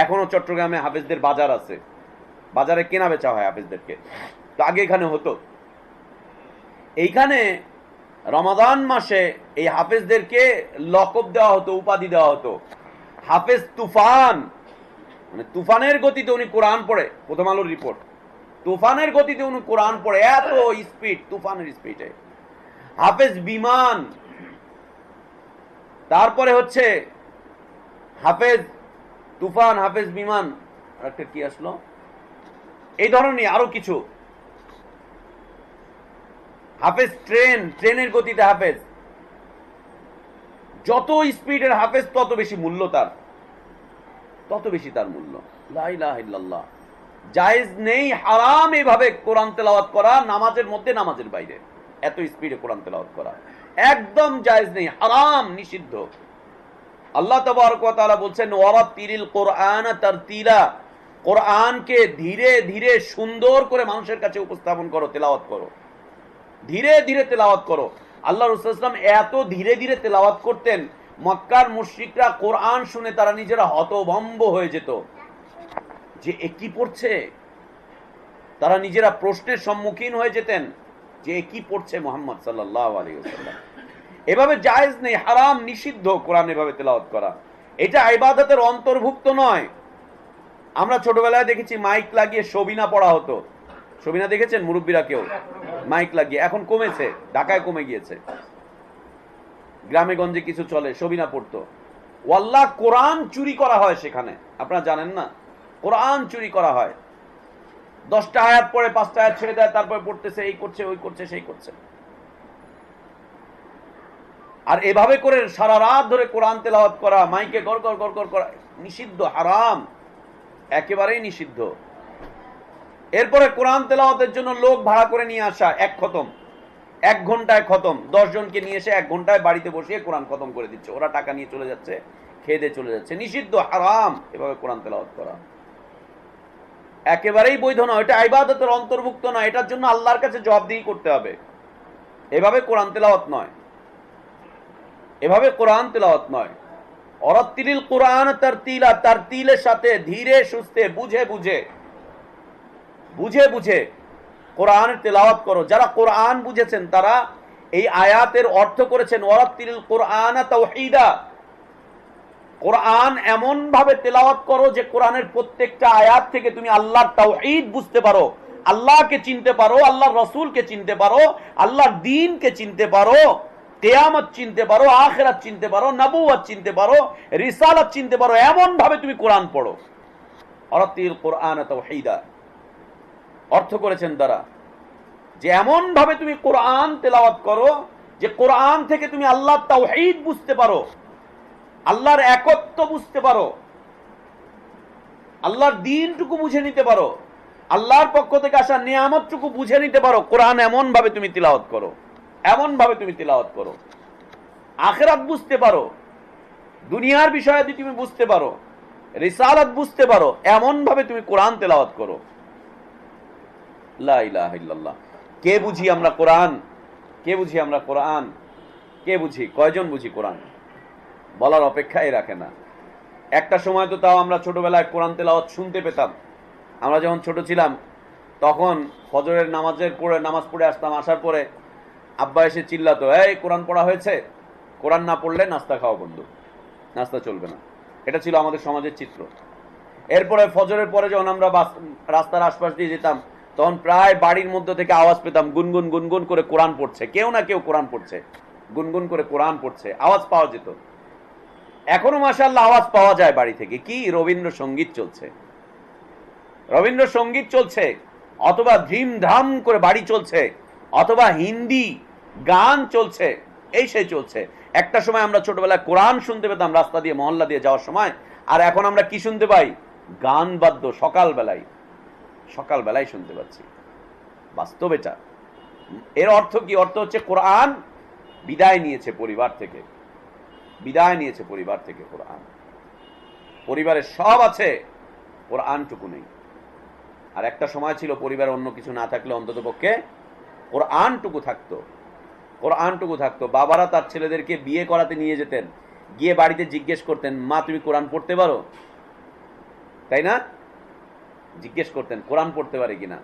এখনো চট্টগ্রামে হাফেজদের বাজার আছে, বাজারে কেনা বেচা হয় হাফেজদেরকে, তো আগে এখানে হতো। এইখানে রমাদান মাসে এই হাফেজদেরকে লকব দেওয়া হতো, উপাধি দেওয়া হতো, হাফেজ তুফান। মানে তুফানের গতিতে উনি কোরআন পড়ে, প্রথম আলোর রিপোর্ট, তুফানের গতিতে উনি কোরআন পড়ে, এত স্পিড, তুফানের স্পিডে। হাফেজ বিমান, তারপরে হচ্ছে হাফেজ তুফান, হাফেজ বিমান, একটা কি আসলো, এই ধরনের আরো কিছু। হাফেজ ট্রেন, ট্রেনের গতিতে হাফেজ, যত স্পিডের হাফেজ তত বেশি মূল্য তার, তত বেশি তার মূল্য। লা ইলাহা ইল্লাল্লাহ। জায়েজ নেই, হারাম এইভাবে কোরআন তেলাওয়াত করা, নামাজের মধ্যে নামাজের বাইরে এত স্পিডে কোরআন তেলাওয়াত করা একদম জায়েজ নেই, হারাম, নিষিদ্ধ। আল্লাহ তাবারক ওয়া তাআলা বলছেন ওয়ারাতিলিল কোরআন তারতিলা, কোরআনকে ধীরে ধীরে সুন্দর করে মানুষের কাছে উপস্থাপন করো, তেলাওয়াত করো, ধীরে ধীরে তেলাওয়াত করো। আল্লাহ রাসূল সাল্লাল্লাহু আলাইহি ওয়াসাল্লাম এত ধীরে ধীরে তেলাওয়াত করতেন, মক্কার মুশরিকরা কোরআন শুনে তারা নিজেরা হতভম্ব হয়ে যেত যে এ কি পড়ছে। তারা নিজেরা প্রশ্নের সম্মুখীন হয়ে যেতেন যে এ কি পড়ছে মুহাম্মদ সাল্লাল্লাহু আলাইহি ওয়াসাল্লাম। এভাবে জায়েজ নেই, হারাম, নিষিদ্ধ কোরআন এভাবে তেলাওয়াত করা। এটা ইবাদতের অন্তর্ভুক্ত নয়, আমরা ছোটবেলায় দেখেছি মাইক লাগিয়ে সবিনা পড়া হতো। সবিনা দেখেছেন মুরব্বীরা কেউ? মাইক লাগিয়ে, এখন কমেছে, ঢাকায় কমে গিয়েছে, গ্রামে গঞ্জে কিছু চলে, সবিনা পড়তো। ওয়াল্লাহ, কোরআন চুরি করা হয় সেখানে, আপনারা জানেন না? কোরআন চুরি করা হয়। 10টা আয়াত পড়ে 5টা আয়াত ছেড়ে দেয়, তারপরে পড়তেছে, এই করছে, ওই করছে, সেই করছে। আর এভাবে করে সারা রাত ধরে কোরআন তেলাওয়াত করা, মাইকে গড় গড় গড় গড় করা নিষিদ্ধ, হারাম, একেবারেই নিষিদ্ধ। এরপরে কোরআন তেলাওয়াতের জন্য লোক ভাড়া করে নিয়ে আসা, এক খতম, 1 ঘন্টায় খতম। 10 জনকে নিয়ে এসে 1 ঘন্টায় বাড়িতে বসিয়ে কোরআন খতম করে দিচ্ছে, ওরা টাকা নিয়ে চলে যাচ্ছে, খেয়ে দিয়ে চলে যাচ্ছে। নিষিদ্ধ, হারাম এভাবে কোরআন তেলাওয়াত করা, একেবারেই বৈধ নয়। এটা ইবাদতের অন্তর্ভুক্ত নয়, এটার জন্য আল্লাহর কাছে জবাবদিহি করতে হবে। এভাবে কোরআন তেলাওয়াত নয়, এভাবে কোরআন তেলাওয়াত নয়। অরাত্তিলিল কোরআন তারতিলা, তারতিলের সাথে ধীরে সুস্থে বুঝে বুঝে বুঝে বুঝে কোরআনের তেলাওয়াত করো। যারা কোরআন বুঝেছেন তারা এই আয়াতের অর্থ করেছেন ওয়ারাত্তিলিল কোরআন তাওহীদা, কোরআন এমন ভাবে তেলাওয়াত করো যে কোরআনের প্রত্যেকটা আয়াত থেকে তুমি আল্লাহর তাওহীদ বুঝতে পারো, আল্লাহকে চিনতে পারো, আল্লাহর রাসূলকে চিনতে পারো, আল্লাহর দ্বীনকে চিনতে পারো, কিয়ামত চিনতে পারো, আখিরাত চিনতে পারো, নবুয়ত চিনতে পারো, রিসালাত চিনতে পারো। এমন ভাবে তুমি কোরআন পড়ো। ওয়ারাত্তিলিল কোরআন তাওহীদা অর্থ করেছেন তারা যে এমন ভাবে তুমি কোরআন তেলাওয়াত করো যে কোরআন থেকে তুমি আল্লাহর তাওহীদ বুঝতে পারো, আল্লাহর একত্ব বুঝতে পারো, আল্লাহর দ্বীনটুকু বুঝে নিতে পারো, আল্লাহর পক্ষ থেকে আসা নিয়ামতটুকু বুঝে নিতে পারো। কোরআন এমন ভাবে তুমি তিলাওয়াত করো, এমন ভাবে তুমি তিলাওয়াত করো। আখিরাত বুঝতে পারো, দুনিয়ার বিষয়াদি তুমি বুঝতে পারো, রিসালাত বুঝতে পারো, এমন ভাবে তুমি কোরআন তেলাওয়াত করো। লা ইলাহা ইল্লাল্লাহ। কে বুঝি আমরা কোরআন? কে বুঝি আমরা কোরআন? কে বুঝি? কয়জন বুঝি কোরআন? বলার অপেক্ষাই রাখে না। একটা সময় তো তাও আমরা ছোটবেলায় কোরআন তেলাওয়াত শুনতে পেতাম। আমরা যখন ছোট ছিলাম তখন ফজরের নামাজ পড়ে আসতাম, আসার পরে আব্বা এসে চিল্লাতো, এই কোরআন পড়া হয়েছে, কোরআন না পড়লে নাস্তা খাওয়া বন্ধ, নাস্তা চলবে না। এটা ছিল আমাদের সমাজের চিত্র। এরপরে ফজরের পরে যখন আমরা রাস্তার আশপাশ দিয়ে যেতাম তখন প্রায় বাড়ির মধ্যে থেকে আওয়াজ পেতাম, গুনগুন গুনগুন করে কোরআন পড়ছে, কেউ না কেউ কোরআন পড়ছে, গুনগুন করে কোরআন পড়ছে, আওয়াজ পাওয়া যেত। এখনো মাশাআল্লাহ আওয়াজ পাওয়া যায় বাড়ি থেকে। কি? রবীন্দ্রসঙ্গীত চলছে, রবীন্দ্রসঙ্গীত চলছে, অথবা ধিমধাম করে বাড়ি চলছে, অথবা হিন্দি গান চলছে, এই সেই চলছে। একটা সময় আমরা ছোটবেলায় কোরআন শুনতে পেতাম রাস্তা দিয়ে, মহল্লা দিয়ে যাওয়ার সময়, আর এখন আমরা কি শুনতে পাই? গান বাদ্য সকালবেলায় শুনতে পাচ্ছি। বাস্তব এটা। এর অর্থ কি? অর্থ হচ্ছে কোরআন বিদায় নিয়েছে পরিবার থেকে, বিদায় নিয়েছে পরিবার থেকে। কোরআন পরিবারে সব আছে, কোরআনটুকু নেই। আর একটা সময় ছিল পরিবারে অন্য কিছু না থাকলে অন্তত পক্ষে কোরআনটুকু থাকতো, কোরআনটুকু থাকতো। বাবারা তার ছেলেদেরকে বিয়ে করাতে নিয়ে যেতেন, গিয়ে বাড়িতে জিজ্ঞেস করতেন, মা তুমি কোরআন পড়তে পারো? তাই না? জিজ্ঞেস করতেন কোরআন পড়তে পারে কিনা।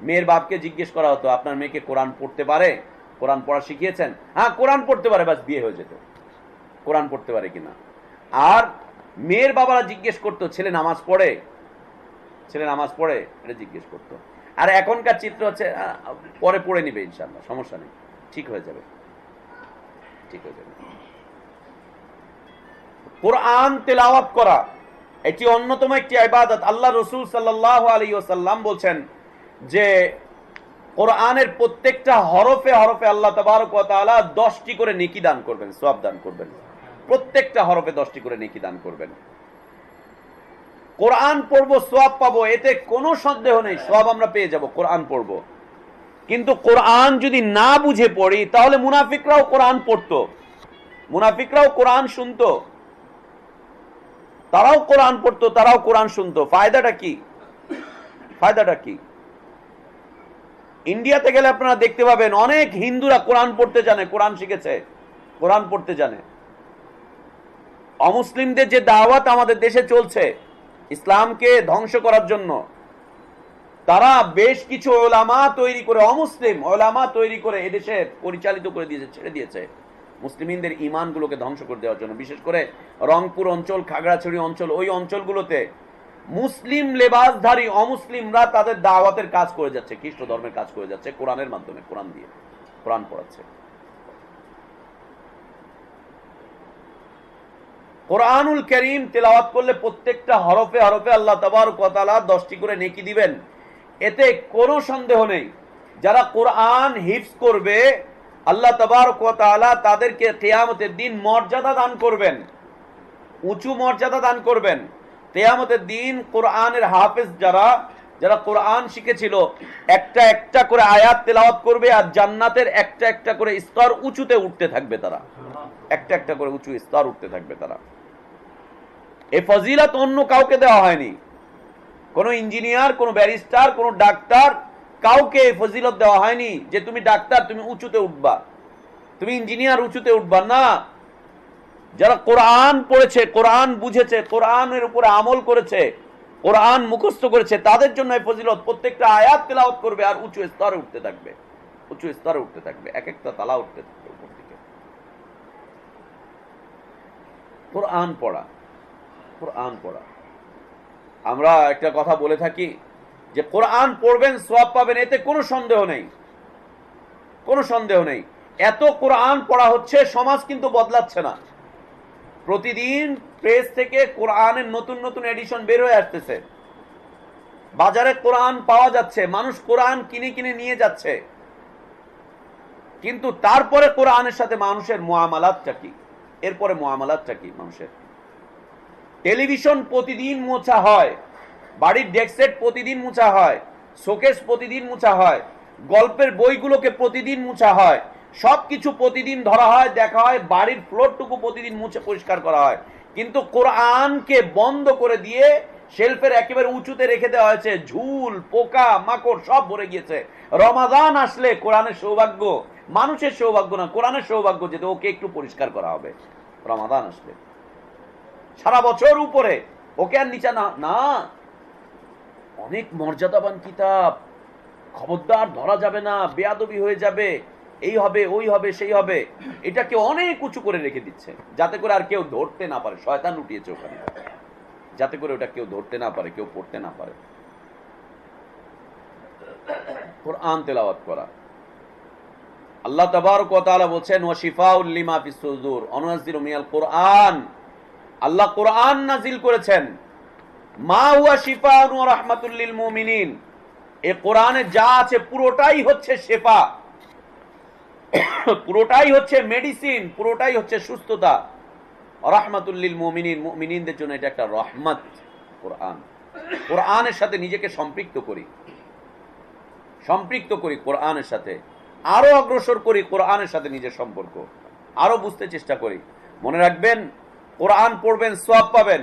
মেয়ের বাপকে জিজ্ঞেস করা হতো, আপনার মেয়েকে কোরআন পড়তে পারে, কোরআন পড়া শিখিয়েছেন? হ্যাঁ কোরআন পড়তে পারে, ব্যাস বিয়ে হয়ে যেত। কোরআন পড়তে পারে কিনা। আর মেয়ের বাবারা জিজ্ঞেস করতো, ছেলে নামাজ পড়ে? ছেলে নামাজ পড়ে, এটা জিজ্ঞেস করতো। আর এখনকার চিত্র হচ্ছে, পরে পড়ে নিবে ইনশাআল্লাহ, সমস্যা নেই, ঠিক হয়ে যাবে, ঠিক হয়ে যাবে। কোরআন তেলাওয়াত করা এটি অন্যতম একটি ইবাদত। আল্লাহ রাসূল সাল্লাল্লাহু আলাইহি ওয়াসাল্লাম বলছেন যে কোরআনের প্রত্যেকটা হরফে হরফে আল্লাহ তাবারক ওয়া তাআলা 10টি করে নেকি দান করবেন, সওয়াব দান করবেন। প্রত্যেকটা হরফে 10টি করে নেকি দান করবেন। কোরআন পড়বো, সওয়াব পাবো, এতে কোনো সন্দেহ নেই, সওয়াব আমরা পেয়ে যাব, কোরআন পড়বো। কিন্তু কোরআন যদি না বুঝে পড়ি তাহলে মুনাফিকরাও কোরআন পড়তো, মুনাফিকরাও কোরআন শুনতো, তারাও কোরআন পড়তো, তারাও কোরআন শুনতো। ফায়দাটা কি? ফায়দাটা কি? ইন্ডিয়াতে গেলে আপনারা দেখতে পাবেন অনেক হিন্দুরা কোরআন পড়তে জানে, কোরআন শিখেছে, কোরআন পড়তে জানে। অমুসলিমদের যে দাওয়াত আমাদের দেশে চলছে ইসলামকে ধ্বংস করার জন্য, তারা বেশ কিছু ওলামা তৈরি করে, অমুসলিম ওলামা তৈরি করে এদেশে পরিচালিত করে দিয়েছে, ছেড়ে দিয়েছে মুসলিমদের ইমানগুলোকে ধ্বংস করে দেওয়ার জন্য। বিশেষ করে রংপুর অঞ্চল, খাগড়াছড়ি অঞ্চল, ওই অঞ্চলগুলোতে মুসলিম লেবাসধারী অমুসলিমরা তাদের দাওয়াতের কাজ করে যাচ্ছে, খ্রিস্ট ধর্মের কাজ করে যাচ্ছে কোরআনের মাধ্যমে, কোরআন দিয়ে কোরআন পড়াচ্ছে। কোরআনুল কারীম তেলাওয়াত করলে প্রত্যেকটা হরফে হরফে আল্লাহ তাবারক ওয়া তাআলা 10টি করে নেকি দিবেন, এতে কোনো সন্দেহ নেই। যারা কোরআন হিফজ করবে আল্লাহ তাবারক ওয়া তাআলা তাদেরকে কিয়ামতের দিন মর্যাদা দান করবেন, উঁচু মর্যাদা দান করবেন। কিয়ামতের দিন কোরআনের হাফেজ যারা যারা কোরআন শিখেছিল একটা একটা করে আয়াত তেলাওয়াত করবে, আর জান্নাতের একটা একটা করে স্তর উঁচুতে উঠতে থাকবে তারা, একটা একটা করে উঁচু স্তর উঠতে থাকবে তারা। এই ফজিলত অন্য কাউকে দেওয়া হয়নি, কোন ইঞ্জিনিয়ার, কোন ব্যারিস্টার, কোন ডাক্তার, কাউকে এই ফজিলত দেওয়া হয়নি যে তুমি ডাক্তার তুমি উঁচুতে উঠবা, তুমি ইঞ্জিনিয়ার উঁচুতে উঠবা না। যারা কোরআন পড়েছে, কোরআন বুঝেছে, কোরআনের উপরে আমল করেছে, কোরআন মুখস্থ করেছে, তাদের জন্য এই ফজিলত। প্রত্যেকটা আয়াত তেলাওয়াত করবে আর উঁচু স্তরে উঠতে থাকবে, উঁচু স্তরে উঠতে থাকবে, এক একটা তালা উঠতে থাকবে উপর দিকে। কোরআন পড়া, কোরআন পড়া। আমরা একটা কথা বলে থাকি যে কোরআন পড়বেন সওয়াব পাবেন, এতে কোনো সন্দেহ নেই, কোনো সন্দেহ নেই। এত কোরআন পড়া হচ্ছে, সমাজ কিন্তু বদলাচ্ছে না। প্রতিদিন প্রেস থেকে কোরআনের নতুন নতুন এডিশন বের হয়ে আসতেছে, বাজারে কোরআন পাওয়া যাচ্ছে, মানুষ কোরআন কিনে কিনে নিয়ে যাচ্ছে, কিন্তু তারপরে কোরআনের সাথে মানুষের মুআমালাতটা কি? এরপরে মুআমালাতটা কি মানুষের? টেলিভিশন প্রতিদিন মোছা হয়, বাড়ির ডেস্ক সেট প্রতিদিন মোছা হয়, শোকেস প্রতিদিন মোছা হয়, গল্পের বইগুলোকে প্রতিদিন মোছা হয়, সবকিছু প্রতিদিন ধরা হয়, দেখা হয়, বাড়ির ফ্লোরটুকু প্রতিদিন মুছে পরিষ্কার করা হয়। কিন্তু কোরআনকে বন্ধ করে দিয়ে শেলফের একেবারে উঁচুতে রেখে দেওয়া হয়েছে, ঝুল পোকা মাকড় সব ভরে গিয়েছে। রমাদান আসলে কোরআনের সৌভাগ্য, মানুষের সৌভাগ্য না, কোরআনের সৌভাগ্য যে ওকে একটু পরিষ্কার করা হবে। রমাদান আসলে সারা বছর উপরে, ওকে আর নিচে না না, অনেক মর্যাদাবান কিতাব, খবরদার ধরা যাবে না, বেয়াদবি হয়ে যাবে, এই হবে ওই হবে সেই হবে, এটাকে অনেক উঁচু করে রেখে দিচ্ছে যাতে করে আর কেউ ধরতে না পারে। শয়তান উঠিয়েছে ওখানে, যাতে করে ওটা কেউ ধরতে না পারে, কেউ পড়তে না পারে। কোরআন তেলাওয়াত করা। আল্লাহ তাবারক ওয়া তাআলা বলেন ওয়া শিফাউল লিমা ফিস সুদুর ওয়া নুনাজ্জিলু মিনাল কোরআন। আল্লাহ কোরআন নাজিল করেছেন, মা হুয়া শিফাউন ওয়া রাহমাতুল লিল মুমিনিন। এই কোরআনে যা আছে পুরোটাই হচ্ছে শিফা, পুরোটাই হচ্ছে মেডিসিন, পুরোটাই হচ্ছে সুস্থতা। রাহমাতুল লিল মুমিনিন, মুমিনদের জন্য এটা একটা রহমত। কোরআন, কোরআনের সাথে নিজেকে সম্পৃক্ত করি, সম্পৃক্ত করি কোরআনের সাথে, আরো অগ্রসর করি কোরআনের সাথে নিজের সম্পর্ক, আরো বুঝতে চেষ্টা করি। মনে রাখবেন, কোরআন পড়বেন সওয়াব পাবেন,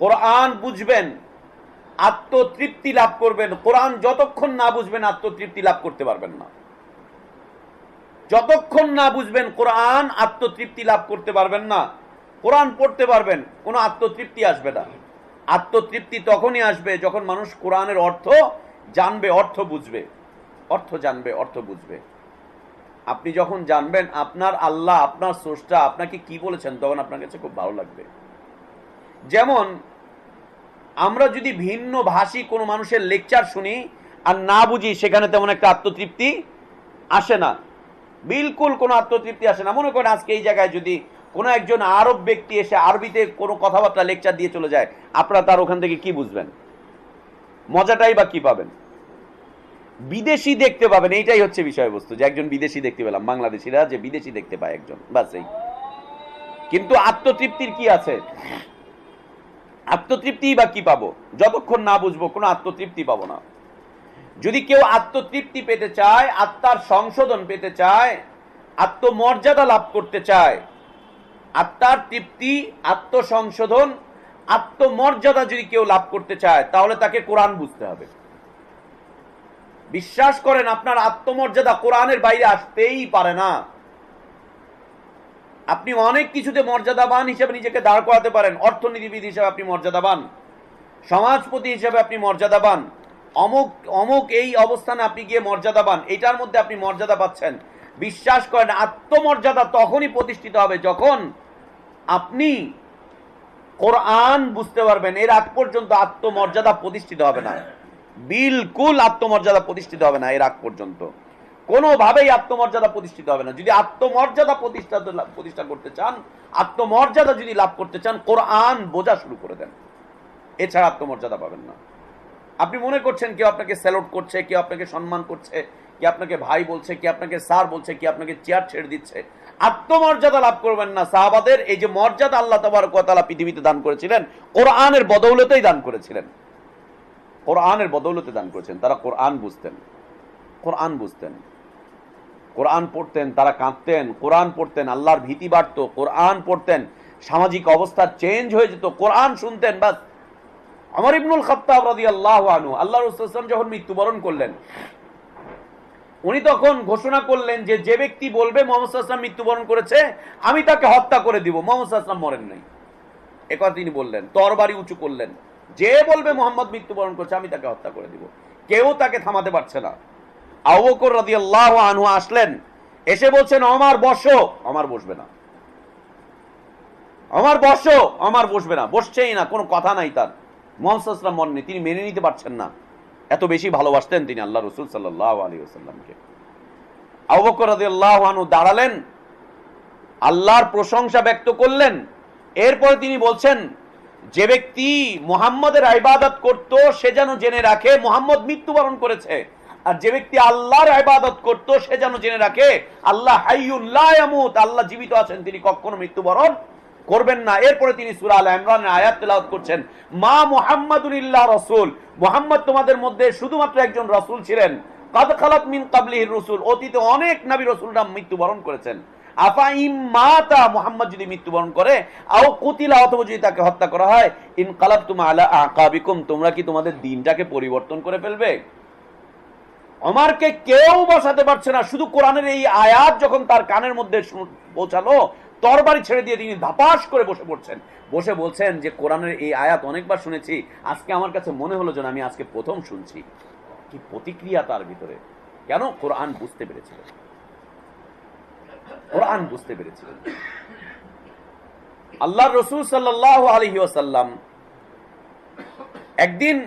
কোরআন বুঝবেন আত্মতৃপ্তি লাভ করবেন। কোরআন যতক্ষণ না বুঝবেন আত্মতৃপ্তি লাভ করতে পারবেন না। যতক্ষণ না বুঝবেন কোরআন আত্মতৃপ্তি লাভ করতে পারবেন না। কোরআন পড়তে পারবেন, কোনো আত্মতৃপ্তি আসবে না। আত্মতৃপ্তি তখনই আসবে যখন মানুষ কোরআনের অর্থ জানবে, অর্থ বুঝবে, অর্থ জানবে, অর্থ বুঝবে। আপনি যখন জানবেন আপনার আল্লাহ, আপনার স্রষ্টা আপনাকে কি বলেছেন, তখন আপনার কাছে খুব ভালো লাগবে। যেমন আমরা যদি ভিন্ন ভাষী কোনো মানুষের লেকচার শুনি আর না বুঝি, সেখানে তেমন একটা আত্মতৃপ্তি আসে না, বিলকুল কোনো আত্মতৃপ্তি আসে না। মনে করেন আজকে এই জায়গায় যদি কোনো একজন আরব ব্যক্তি এসে আরবিতে কোনো কথাবার্তা লেকচার দিয়ে চলে যায়, আপনারা তার ওখান থেকে কি বুঝবেন? মজাটাই বা কি পাবেন? বিদেশি দেখতে পাবেন, এইটাই হচ্ছে বিষয়বস্তু, যে একজন বিদেশি দেখতে পেলাম, বাংলাদেশিরা যে বিদেশি দেখতে পায় একজন, বাস এই। কিন্তু আত্মতৃপ্তির কি আছে? আত্মতৃপ্তি বা কি পাবো? যতক্ষণ না বুঝবো কোনো আত্মতৃপ্তি পাবো না। যদি কেউ আত্মতৃপ্তি পেতে চায়, আত্মার সংশোধন পেতে চায়, আত্মমর্যাদা লাভ করতে চায়, আত্মার তৃপ্তি, আত্মসংশোধন, আত্মমর্যাদা যদি কেউ লাভ করতে চায়, তাহলে তাকে কোরআন বুঝতে হবে। বিশ্বাস করেন, আপনার আত্মমর্যাদা কোরআনের বাইরে আসতেই পারে না। আপনি অনেক কিছুতে মর্যাদাবান হিসেবে নিজেকে দাঁড় করাতে পারেন, অর্থনীতিবিদ হিসেবে আপনি মর্যাদাবান, সমাজপতি হিসেবে আপনি মর্যাদাবান, অমুক অমুক এই অবস্থানে আপনি গিয়ে মর্যাদাবান, এটার মধ্যে আপনি মর্যাদা পাচ্ছেন। বিশ্বাস করেন, আত্মমর্যাদা তখনই প্রতিষ্ঠিত হবে যখন আপনি কোরআন বুঝতে পারবেন, এর আগ পর্যন্ত আত্মমর্যাদা প্রতিষ্ঠিত হবে না। বিলকুল আত্মমর্যাদা প্রতিষ্ঠিত হবে না এর আগ পর্যন্ত, কোনোভাবেই আত্মমর্যাদা প্রতিষ্ঠিত হবে না। যদি আত্মমর্যাদা প্রতিষ্ঠা করতে চান, আত্মমর্যাদা যদি লাভ করতে চান, কোরআন বোঝা শুরু করে দেন, এছাড়া আত্মমর্যাদা পাবেন না। আপনি মনে করছেন কেউ আপনাকে স্যালুট করছে, কেউ আপনাকে সম্মান করছে, কে আপনাকে ভাই বলছে, কে আপনাকে স্যার বলছে, কে আপনাকে চেয়ার ছেড়ে দিচ্ছে, আত্মমর্যাদা লাভ করবেন না। সাহাবাদের এই যে মর্যাদা আল্লাহ তাবারক ওয়া তাআলা পৃথিবীতে দান করেছিলেন, কোরআনের বদৌলতেই দান করেছিলেন, কোরআনের বদৌলতে দান করেছেন। তারা কোরআন বুঝতেন, কোরআন বুঝতেন, কোরআন পড়তেন, তারা কাঁদতেন, কোরআন পড়তেন, আল্লাহর ভীতি বাড়তো, কোরআন পড়তেন, সামাজিক অবস্থা চেঞ্জ হয়ে যেত, কোরআন শুনতেন। বাস ওমর ইবনুল খাত্তাব রাদিয়াল্লাহু আনহু, আল্লাহর রাসূল সাল্লাল্লাহু আলাইহি ওয়াসাল্লাম যখন মৃত্যুবরণ করলেন, উনি তখন ঘোষণা করলেন যে যে ব্যক্তি বলবে মুহাম্মদ সাল্লাল্লাহু আলাইহি ওয়াসাল্লাম মৃত্যুবরণ করেছে, আমি তাকে হত্যা করে দিব। মুহাম্মদ সাল্লাল্লাহু আলাইহি ওয়াসাল্লাম মরেন নাই, একথা তিনি বললেন, তরবারি উঁচু করলেন, যে বলবে মুহাম্মদ মৃত্যুবরণ করেছে আমি তাকে হত্যা করে দিব। কেউ তাকে থামাতে পারছে না। আবু বকর রাদিয়াল্লাহু আনহু আসলেন, এসে বলছেন ওমর বসো, ওমর বসবে না, ওমর বসো, ওমর বসবে না, বসছেই না, কোনো কথা নাই তার। মুহাম্মদ সাল্লাল্লাহু আলাইহি ওয়াসাল্লাম মরেননি, তিনি মেনে নিতে পারছেন না, এত বেশি ভালোবাসতেন তিনি আল্লাহ রাসূল সাল্লাল্লাহু আলাইহি ওয়াসাল্লামকে। আবু বকর রাদিয়াল্লাহু আনহু দাঁড়ালেন, আল্লাহর প্রশংসা ব্যক্ত করলেন, এরপরে তিনি বলছেন যে ব্যক্তি মুহাম্মদের ইবাদত করত সে যেন জেনে রাখে মুহাম্মদ মৃত্যুবরণ করেছে, আর যে ব্যক্তি আল্লাহর ইবাদত করত সে যেন জেনে রাখে আল্লাহ হাইয়ুল লা ইয়ামুত, আল্লাহ জীবিত আছেন, তিনি কখনো মৃত্যুবরণ করবেন না। এরপরে তিনি সূরা আল ইমরানের আয়াত তেলাওয়াত করছেন, মা মুহাম্মাদুন ইল্লা রাসূল, মুহাম্মদ তোমাদের মধ্যে শুধুমাত্র একজন রাসূল ছিলেন, কাদ খালাত মিন ক্বাবলিহির রাসূল, অতীতে অনেক নবী রাসূলরা মৃত্যুবরণ করেছেন। আফা ইম্মাতা, মুহাম্মদ যদি মৃত্যুবরণ করে, আও কুতিলা, অথবা যদি তাকে হত্যা করা হয়, ইনকালাবতুম আলা আকাবিকুম, তোমরা কি তোমাদের দ্বীনটাকে পরিবর্তন করে ফেলবে? ওমরকে কেউ বসাতে পারছে না। শুধু কোরআনের এই আয়াত যখন তার কানের মধ্যে পৌঁছালো, তরবারি ছেড়ে দিয়ে তিনি ধাপাস করে বসে পড়ছেন, বসে বলছেন যে কোরআনের এই আয়াত অনেকবার শুনেছি, আজকে আমার কাছে মনে হলো যেন আমি আজকে প্রথম শুনছি। কি প্রতিক্রিয়া তার ভিতরে! কেন? কোরআন বুঝতে পেরেছিলেন, কোরআন বুঝতে পেরেছিলেন। আল্লাহর রাসূল সাল্লাল্লাহু আলাইহি ওয়াসাল্লাম একদিন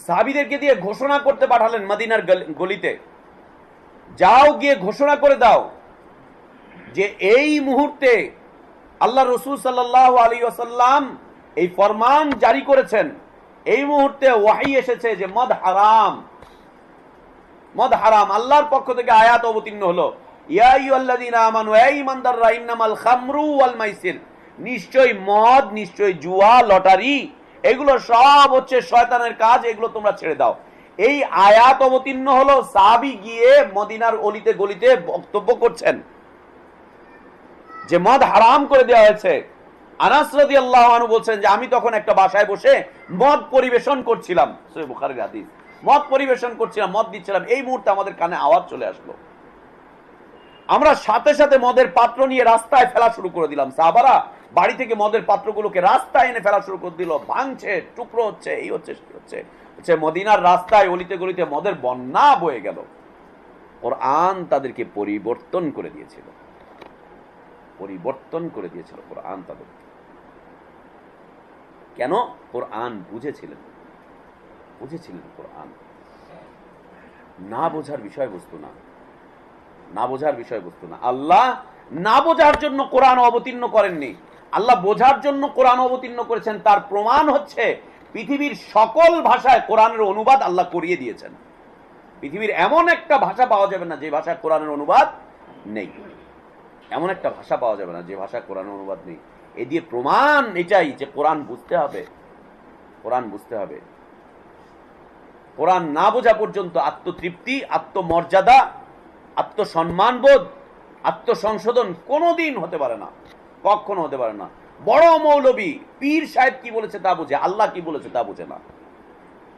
সাহাবীদেরকে দিয়ে ঘোষণা করতে পাঠালেন মদিনার গলিতে, যাও গিয়ে ঘোষণা করে দাও যে এই মুহূর্তে আল্লাহ রাসূল সাল্লাল্লাহু আলাইহি ওয়াসাল্লাম এই ফরমান জারি করেছেন, এই মুহূর্তে ওয়াহী এসেছে যে মদ হারাম, মদ হারাম। আল্লাহর পক্ষ থেকে আয়াত অবতীর্ণ হলো, ইয়া আইয়ুহাল্লাযীনা আমানু, হে ঈমানদাররা, ইন্নামাল খামরু ওয়াল মাইসির, নিশ্চয় মদ, নিশ্চয় জুয়া, লটারি, এগুলো সব হচ্ছে শয়তানের কাজ, এগুলো তোমরা ছেড়ে দাও। এই আয়াত অবতীর্ণ হলো, সাহাবী গিয়ে মদিনার অলিতে গলিতে বক্তব্য করছেন যে মদ হারাম করে দেওয়া হয়েছে। আনাস রাদিয়াল্লাহু আনহু বলছেন যে আমি তখন একটা বাসায় বসে মদ পরিবেশন করছিলাম, সহিহ বুখারীর হাদিস, মদ পরিবেশন করছিলাম, মদ দিচ্ছিলাম, এই মুহূর্তে আমাদের কানে আওয়াজ চলে আসলো, আমরা সাথে সাথে মদের পাত্র নিয়ে রাস্তায় ফেলা শুরু করে দিলাম। সাহাবারা বাড়ি থেকে মদের পাত্রগুলোকে রাস্তায় এনে ফেলা শুরু করে দিল, ভাঙছে, টুকরো হচ্ছে, এই হচ্ছে, সেই হচ্ছে। মদিনার রাস্তায় অলিতে গলিতে মদের বন্যা বয়ে গেল। কোরআন তাদেরকে পরিবর্তন করে দিয়েছিল, পরিবর্তন করে দিয়েছিল কোরআন তাদেরকে। কেন? কোরআন বুঝেছিলেন, বুঝেছিলেন কোরআন। না বোঝার বিষয়বস্তু না, না বোঝার বিষয়বস্তু না। আল্লাহ না বোঝার জন্য কোরআন অবতীর্ণ করেননি, আল্লাহ বোঝার জন্য কোরআন অবতীর্ণ করেছেন। তার প্রমাণ হচ্ছে পৃথিবীর সকল ভাষায় কোরআনের অনুবাদ আল্লাহ করিয়ে দিয়েছেন। পৃথিবীর এমন একটা ভাষা পাওয়া যাবে না যে ভাষায় কোরআনের অনুবাদ নেই, এমন একটা ভাষা পাওয়া যাবে না যে ভাষায় কোরআনের অনুবাদ নেই। এ দিয়ে প্রমাণ এটাই যে কোরআন বুঝতে হবে, কোরআন বুঝতে হবে। কোরআন না বোঝা পর্যন্ত আত্মতৃপ্তি, আত্মমর্যাদা, আত্মসম্মানবোধ, আত্মসংশোধন কোনোদিন হতে পারে না, কখনো হতে পারে না। বড় মৌলবী পীর সাহেব কি বলেছে তা বুঝে, আল্লাহ কি বলেছে তা বুঝে না।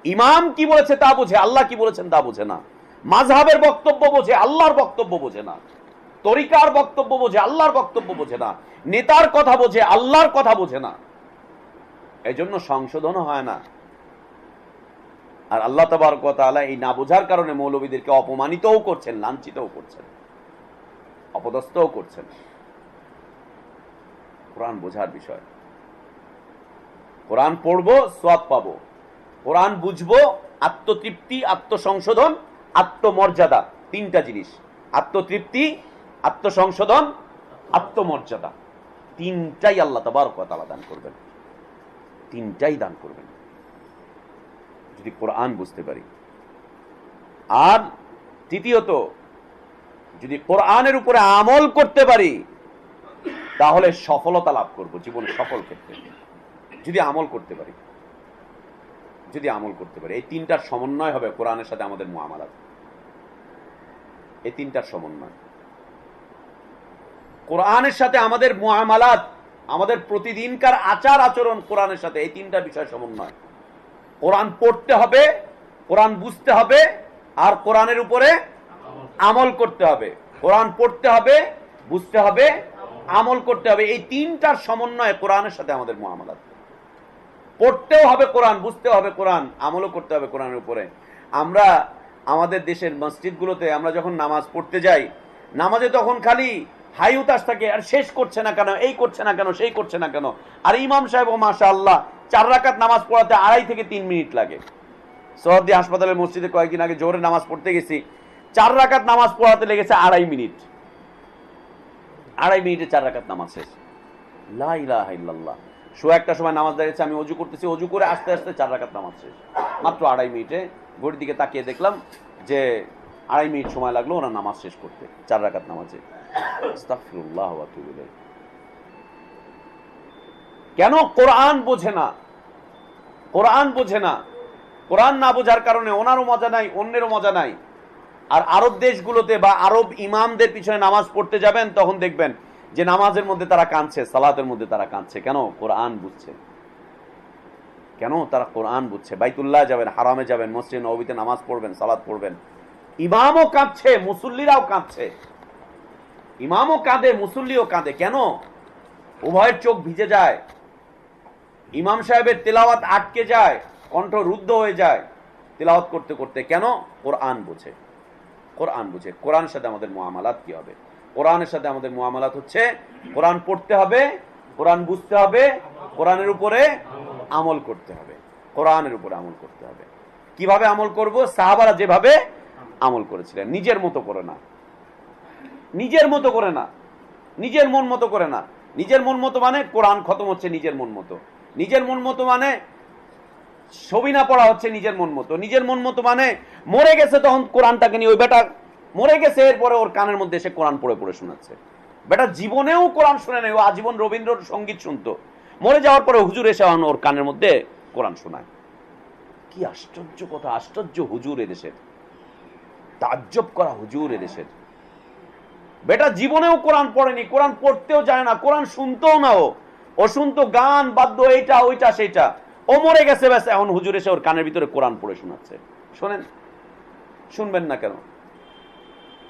ইমাম কি বলেছে তা বুঝে, আল্লাহ কি বলেছেন তা বুঝে না। মাযহাবের বক্তব্য বোঝে, আল্লাহর বক্তব্য বোঝে না। তরিকার বক্তব্য বোঝে, আল্লাহর বক্তব্য বোঝে না। নেতার কথা বোঝে, আল্লাহর কথা বোঝে না। এজন্য সংশোধন হয় না। আর আল্লাহ তাবারক ওয়া তাআলা এই না বোঝার কারণে মৌলবীদেরকে অপমানিতও করছেন, লাঞ্ছিতও করছেন, অপদস্থও করছেন। কোরআন বোঝার বিষয়। কোরআন পড়বো, সওয়াব পাবো। কোরআন বুঝবো, আত্মতৃপ্তি, আত্মসংশোধন, আত্মমর্যাদা। তিনটা জিনিস, আত্মতৃপ্তি, আত্মসংশোধন, আত্মমর্যাদা। তিনটাই আল্লাহ তাবারক ওয়া তাআলা দান করবেন, তিনটাই দান করবেন যদি কোরআন বুঝতে পারি। আর তৃতীয়ত, যদি কোরআনের উপরে আমল করতে পারি তাহলে সফলতা লাভ করব জীবনে সকল ক্ষেত্রে। যদি আমল করতে পারি, যদি আমল করতে পারি, এই তিনটার সমন্বয় হবে কোরআনের সাথে আমাদের মুআমালাত। এই তিনটার সমন্বয়, কোরআনের সাথে আমাদের মুআমালাত, আমাদের প্রতিদিনকার আচার আচরণ কোরআনের সাথে, এই তিনটা বিষয় সমন্বয়। কোরআন পড়তে হবে, কোরআন বুঝতে হবে, আর কোরআনের উপরে আমল করতে হবে। কোরআন পড়তে হবে, বুঝতে হবে, আমল করতে হবে। এই তিনটার সমন্বয়ে কোরআনের সাথে আমাদের মুআমালাত। পড়তেও হবে কোরআন, বুঝতেও হবে কোরআন, আমলও করতে হবে কোরআনের উপরে। আমরা আমাদের দেশের মসজিদগুলোতে আমরা যখন নামাজ পড়তে যাই, নামাজে তখন খালি হাই উতাস থাকে, আর শেষ করছে না কেন, এই করছে না কেন, সেই করছে না কেন। আর ইমাম সাহেব ও মাশাআল্লাহ 4 রাকাত নামাজ পড়াতে 2.5 থেকে 3 মিনিট লাগে। সোহরাওয়ার্দী হাসপাতালের মসজিদে কয়েকদিন আগে জোহরের নামাজ পড়তে গেছি, 4 রাকাত নামাজ পড়াতে লেগেছে 2.5 মিনিট। 2.5 মিনিটে 4 রাকাত নামাজ শেষ। লা ইলাহা ইল্লাল্লাহ। একটা সময় নামাজ দাঁড়িয়েছে, আমি অজু করতেছি, অজু করে আস্তে আস্তে 4 রাকাত নামাজ শেষ মাত্র 2.5 মিনিটে। ঘড়ির দিকে তাকিয়ে দেখলাম যে 2.5 মিনিট সময় লাগলো ওনার নামাজ শেষ করতে, 4 রাকাত নামাজে। আস্তাগফিরুল্লাহ ওয়া আতুবু ইলাইহি। কেন? কোরআন বোঝে না, কোরআন বোঝে না। কোরআন না বোঝার কারণে ওনারও মজা নাই, অন্যেরও মজা নাই। আর আরব দেশগুলোতে বা আরব ইমামদের পিছনে নামাজ পড়তে যাবেন, তখন দেখবেন যে নামাজের মধ্যে তারা কাঁদছে, সালাতের মধ্যে তারা কাঁদছে। কেন? কোরআন বুঝছে। কেন? তারা কোরআন বুঝছে। বাইতুল্লাহ যাবেন, হারামে যাবেন, মসজিদে নববীতে নামাজ পড়বেন, সালাত পড়বেন, ইমামও কাঁদছে, মুসল্লিরাও কাঁদছে। ইমামও কাঁদে, মুসল্লিও কাঁদে। কেন? উভয়ের চোখ ভিজে যায়, ইমাম সাহেবের তেলাওয়াত আটকে যায়, কণ্ঠ রুদ্ধ হয়ে যায় তেলাওয়াত করতে করতে। কেন? কোরআন বুঝে, কোরআন বুঝে। কোরআনের সাথে আমাদের মুআমালাত কি হবে? কোরআনের সাথে আমাদের মুআমালাত হচ্ছে কোরআন পড়তে হবে, কোরআন বুঝতে হবে, কোরআনের উপরে আমল করতে হবে, কোরআনের উপরে আমল করতে হবে। কিভাবে আমল করব? সাহাবারা যেভাবে আমল করেছিলেন, নিজের মতো করে না, নিজের মতো করে না, নিজের মন মতো করে না। নিজের মন মতো মানে কোরআন খতম হচ্ছে নিজের মন মতো, নিজের মন মতো মানে ছবি না পড়া হচ্ছে নিজের মন মতো, নিজের মন মতো মানে মরে গেছে তখন কোরআনটাকে নিয়ে, ওই বেটা মরে গেছে, এরপরে ওর কানের মধ্যে এসে কোরআন পড়ে পড়ে শোনাচ্ছে। বেটা জীবনেও কোরআন শুনে নেই, ও আজীবন রবীন্দ্র সঙ্গীত শুনতো, মরে যাওয়ার পরে হুজুর এসে ওর কানের মধ্যে কোরআন শোনায়। কি আশ্চর্য কথা! আশ্চর্য হুজুর এদেশের, তাজ্জব করা হুজুর এদেশের। বেটা জীবনেও কোরআন পড়েনি, কোরআন পড়তেও যায় না, কোরআন শুনতেও না। ও শুনতো গান, বাদ্য, এইটা ওইটা সেইটা। ও মরে গেছে, ব্যাস এখন হুজুর এসে ওর কানের ভিতরে কোরআন পড়ে শোনাচ্ছে। শোনেন, শুনবেন না কেন?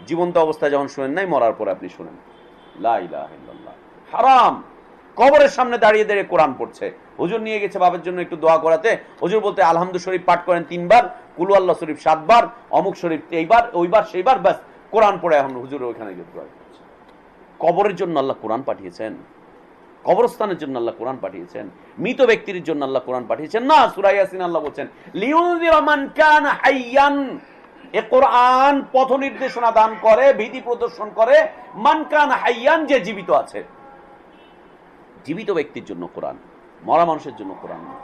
জীবন্ত অবস্থায় যখন শুনেন নাই, মরার পরে আপনি শুনেন। লা ইলাহা ইল্লাল্লাহ। হারাম। কবরের সামনে দাঁড়িয়ে দাঁড়িয়ে কোরআন পড়ছে। হুজুর নিয়ে গেছে বাবার জন্য একটু দোয়া করাতে, হুজুর বলতে আলহামদু শরীফ পাঠ করেন 3 বার, কুলু আল্লাহ শরীফ 7 বার, অমুক শরীফ এইবার, ওইবার সেইবার, ব্যাস কোরআন পড়ে এখন হুজুর ওইখানে গিয়ে দোয়া করছে। কবরের জন্য আল্লাহ কোরআন পাঠিয়েছেন, কবরস্থানের জন্য আল্লাহ কোরআন পাঠিয়েছেন, মৃত ব্যক্তির জন্য আল্লাহ কোরআন পাঠিয়েছেন না? সূরা ইয়াসিন আল্লাহ বলেন লিউযিরা মান কানা হাইয়ান। এ কোরআন পথ নির্দেশনা দান করে, ভীতি প্রদর্শন করে মান কানা হাইয়ান, যে জীবিত আছে। জীবিত ব্যক্তির জন্য কোরআন, মরা মানুষের জন্য কোরআন নয়।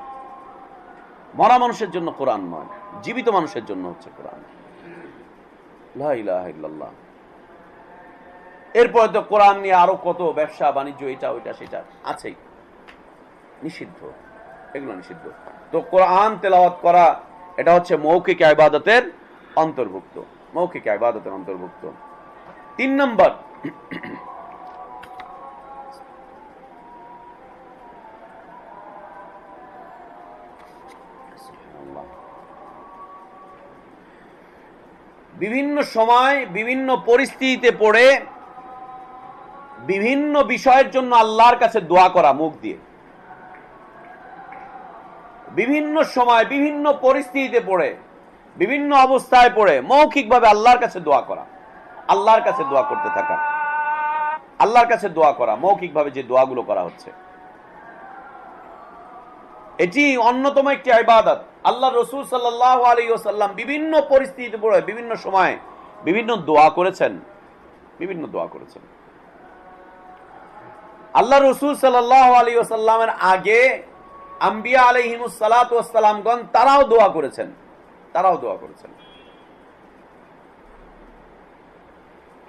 মরা মানুষের জন্য কোরআন নয়, জীবিত মানুষের জন্য হচ্ছে কোরআন। লা ইলাহা ইল্লাল্লাহ। এরপরে তো কোরআন নিয়ে আরো কত ব্যবসা বাণিজ্য, এটা ওইটা সেটা আছেই, নিষিদ্ধ, এগুলো নিষিদ্ধ। তো কোরআন তেলাওয়াত করা এটা হচ্ছে মৌখিক ইবাদতের অন্তর্ভুক্ত, মৌখিক ইবাদতের অন্তর্ভুক্ত। 3 নম্বর, বিভিন্ন সময় বিভিন্ন পরিস্থিতিতে পড়ে বিভিন্ন বিষয়ের জন্য আল্লাহর কাছে দোয়া করা, মুখ দিয়ে। বিভিন্ন সময় বিভিন্ন পরিস্থিতিতে পড়ে, বিভিন্ন অবস্থায় পড়ে মৌখিকভাবে আল্লাহর কাছে দোয়া করা, আল্লাহর কাছে দোয়া করতে থাকা, আল্লাহর কাছে দোয়া করা, মৌখিকভাবে যে দোয়াগুলো করা হচ্ছে, এটি অন্যতম একটি ইবাদত। আল্লাহ রসুল সাল্লাল্লাহু আলাইহি ওয়াসাল্লাম বিভিন্ন পরিস্থিতিতে পড়ে বিভিন্ন সময় বিভিন্ন দোয়া করেছেন, বিভিন্ন দোয়া করেছেন। আল্লাহ রসুল সাল্লাল্লাহু আলাইহি ওয়াসাল্লামের আগে আম্বিয়া আলাইহিমুস সালাতু ওয়াস সালামগণ তারাও দোয়া করেছেন, তারাও দোয়া করেছেন।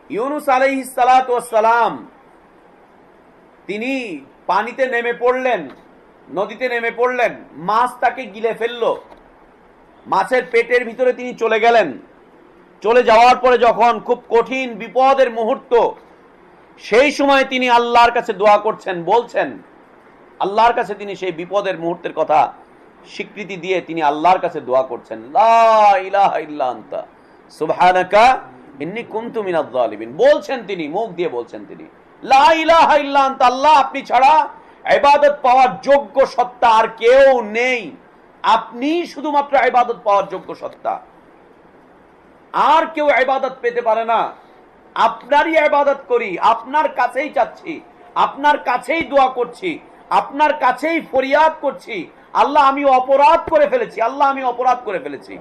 ইউনুস আলাইহিস সালাতু ওয়াস সালাম তিনি পানিতে নেমে পড়লেন, নদীতে নেমে পড়লেন, মাছ তাকে গিলে ফেলল, মাছের পেটের ভিতরে তিনি চলে গেলেন। চলে যাওয়ার পরে যখন খুব কঠিন বিপদের মুহূর্ত, সেই সময় তিনি আল্লাহর কাছে দোয়া করছেন, বলছেন আল্লাহর কাছে তিনি সেই বিপদের মুহূর্তের কথা স্বীকৃতি দিয়ে তিনি আল্লাহর কাছে দোয়া করছেন, লা ইলাহা ইল্লা আনতা সুবহানাকা ইন্নী কুনতু মিনাজ জালিমিন। বলছেন তিনি, মুখ দিয়ে বলছেন তিনি, লা ইলাহা ইল্লা আনতা, আল্লাহ আপনি ছাড়া ইবাদত পাওয়ার যোগ্য সত্তা আর কেউ নেই, আপনি শুধুমাত্র ইবাদত পাওয়ার যোগ্য সত্তা, আর কেউ ইবাদত পেতে পারে না। আপনারই ইবাদত করি, আপনার কাছেই চাচ্ছি, আপনার কাছেই দোয়া করছি, আপনার কাছেই ফরিয়াদ করছি। আল্লাহ আমি অপরাধ করে ফেলেছি, আল্লাহ আমি অপরাধ করে ফেলেছি।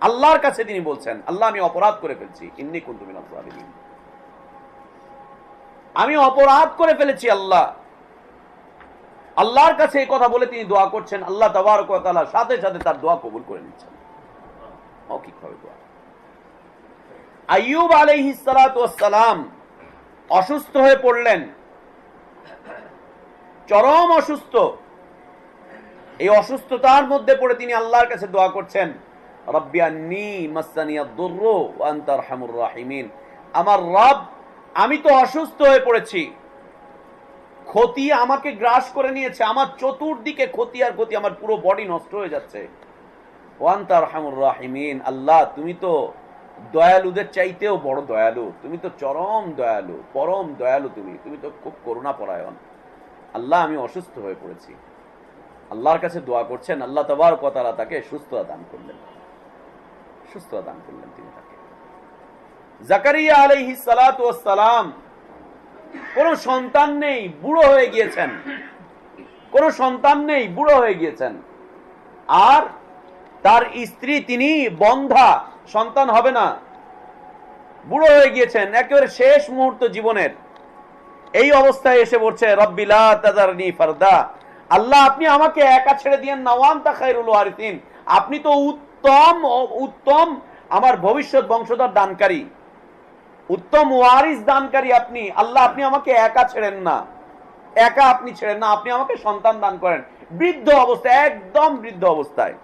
আল্লাহর কাছে তিনি বলছেন, আল্লাহ আমি অপরাধ করে ফেলেছি, ইন্নী কুনতু মিনাজ জালিমিন, আমি অপরাধ করে ফেলেছি আল্লাহ। আল্লাহর কাছে এই কথা বলে তিনি দোয়া করছেন, আল্লাহ তাবারক ওয়া তাআলা সাথে সাথে তার দোয়া কবুল করে নিচ্ছেন, মৌখিকভাবে দোয়া। আইয়ুব আলাইহিস সালাতু ওয়াস সালাম অসুস্থ হয়ে পড়লেন, চরম অসুস্থ। এই অসুস্থতার মধ্যে পড়ে তিনি আল্লাহর কাছে দোয়া করছেন, রব্বি আন্নী মাসসানিয়াদ দুররু ওয়া আনতা আরহামুর রাহিমিন, আমার রব আমি তো অসুস্থ হয়ে পড়েছি, ক্ষতি আমাকে গ্রাস করে নিয়েছে, আমার চতুর্দিকে ক্ষতি আর ক্ষতি, আমার পুরো বডি নষ্ট হয়ে যাচ্ছে। ওয়া আনতা আরহামুর রাহিমিন, আল্লাহ তুমি তো দয়ালুদের চাইতেও বড় দয়ালু, তুমি তো চরম দয়ালু, পরম দয়ালু, তুমি তো খুব করুণা পরায়ণ। আল্লাহ আমি অসুস্থ হয়ে পড়েছি। আল্লাহর কাছে দোয়া করছেন, আল্লাহ তাবারক ওয়া তাআলা তাকে সুস্থতা দান করলেন, সুস্থতা দান করলেন তিনি তাকে। জাকারিয়া আলাইহিস সালাতু ওয়াস সালাম কোন সন্তান নেই, বুড়ো হয়ে গিয়েছেন, কোন সন্তান নেই, বুড়ো হয়ে গিয়েছেন। আর তার স্ত্রী তিনি বন্ধা, সন্তান হবে না, বুড়ো হয়ে গিয়েছেন, একেবারে শেষ মুহূর্ত জীবনের। এই অবস্থায় এসে বলছে, রব্বি লা তাযারনি ফারদা, আল্লাহ আপনি আমাকে একা ছেড়ে দিয়েন না, ওয়া আনতা খায়রুল ওয়ারিসিন, আপনি তো উত্তম উত্তম আমার ভবিষ্যৎ বংশধর দানকারী, উত্তম ওয়ারিস দানকারী আপনি। আল্লাহ আপনি আমাকে একা ছেড়েন না, একা আপনি ছেড়েন না, আপনি আমাকে সন্তান দান করেন। বৃদ্ধ অবস্থায়, একদম বৃদ্ধ অবস্থায়।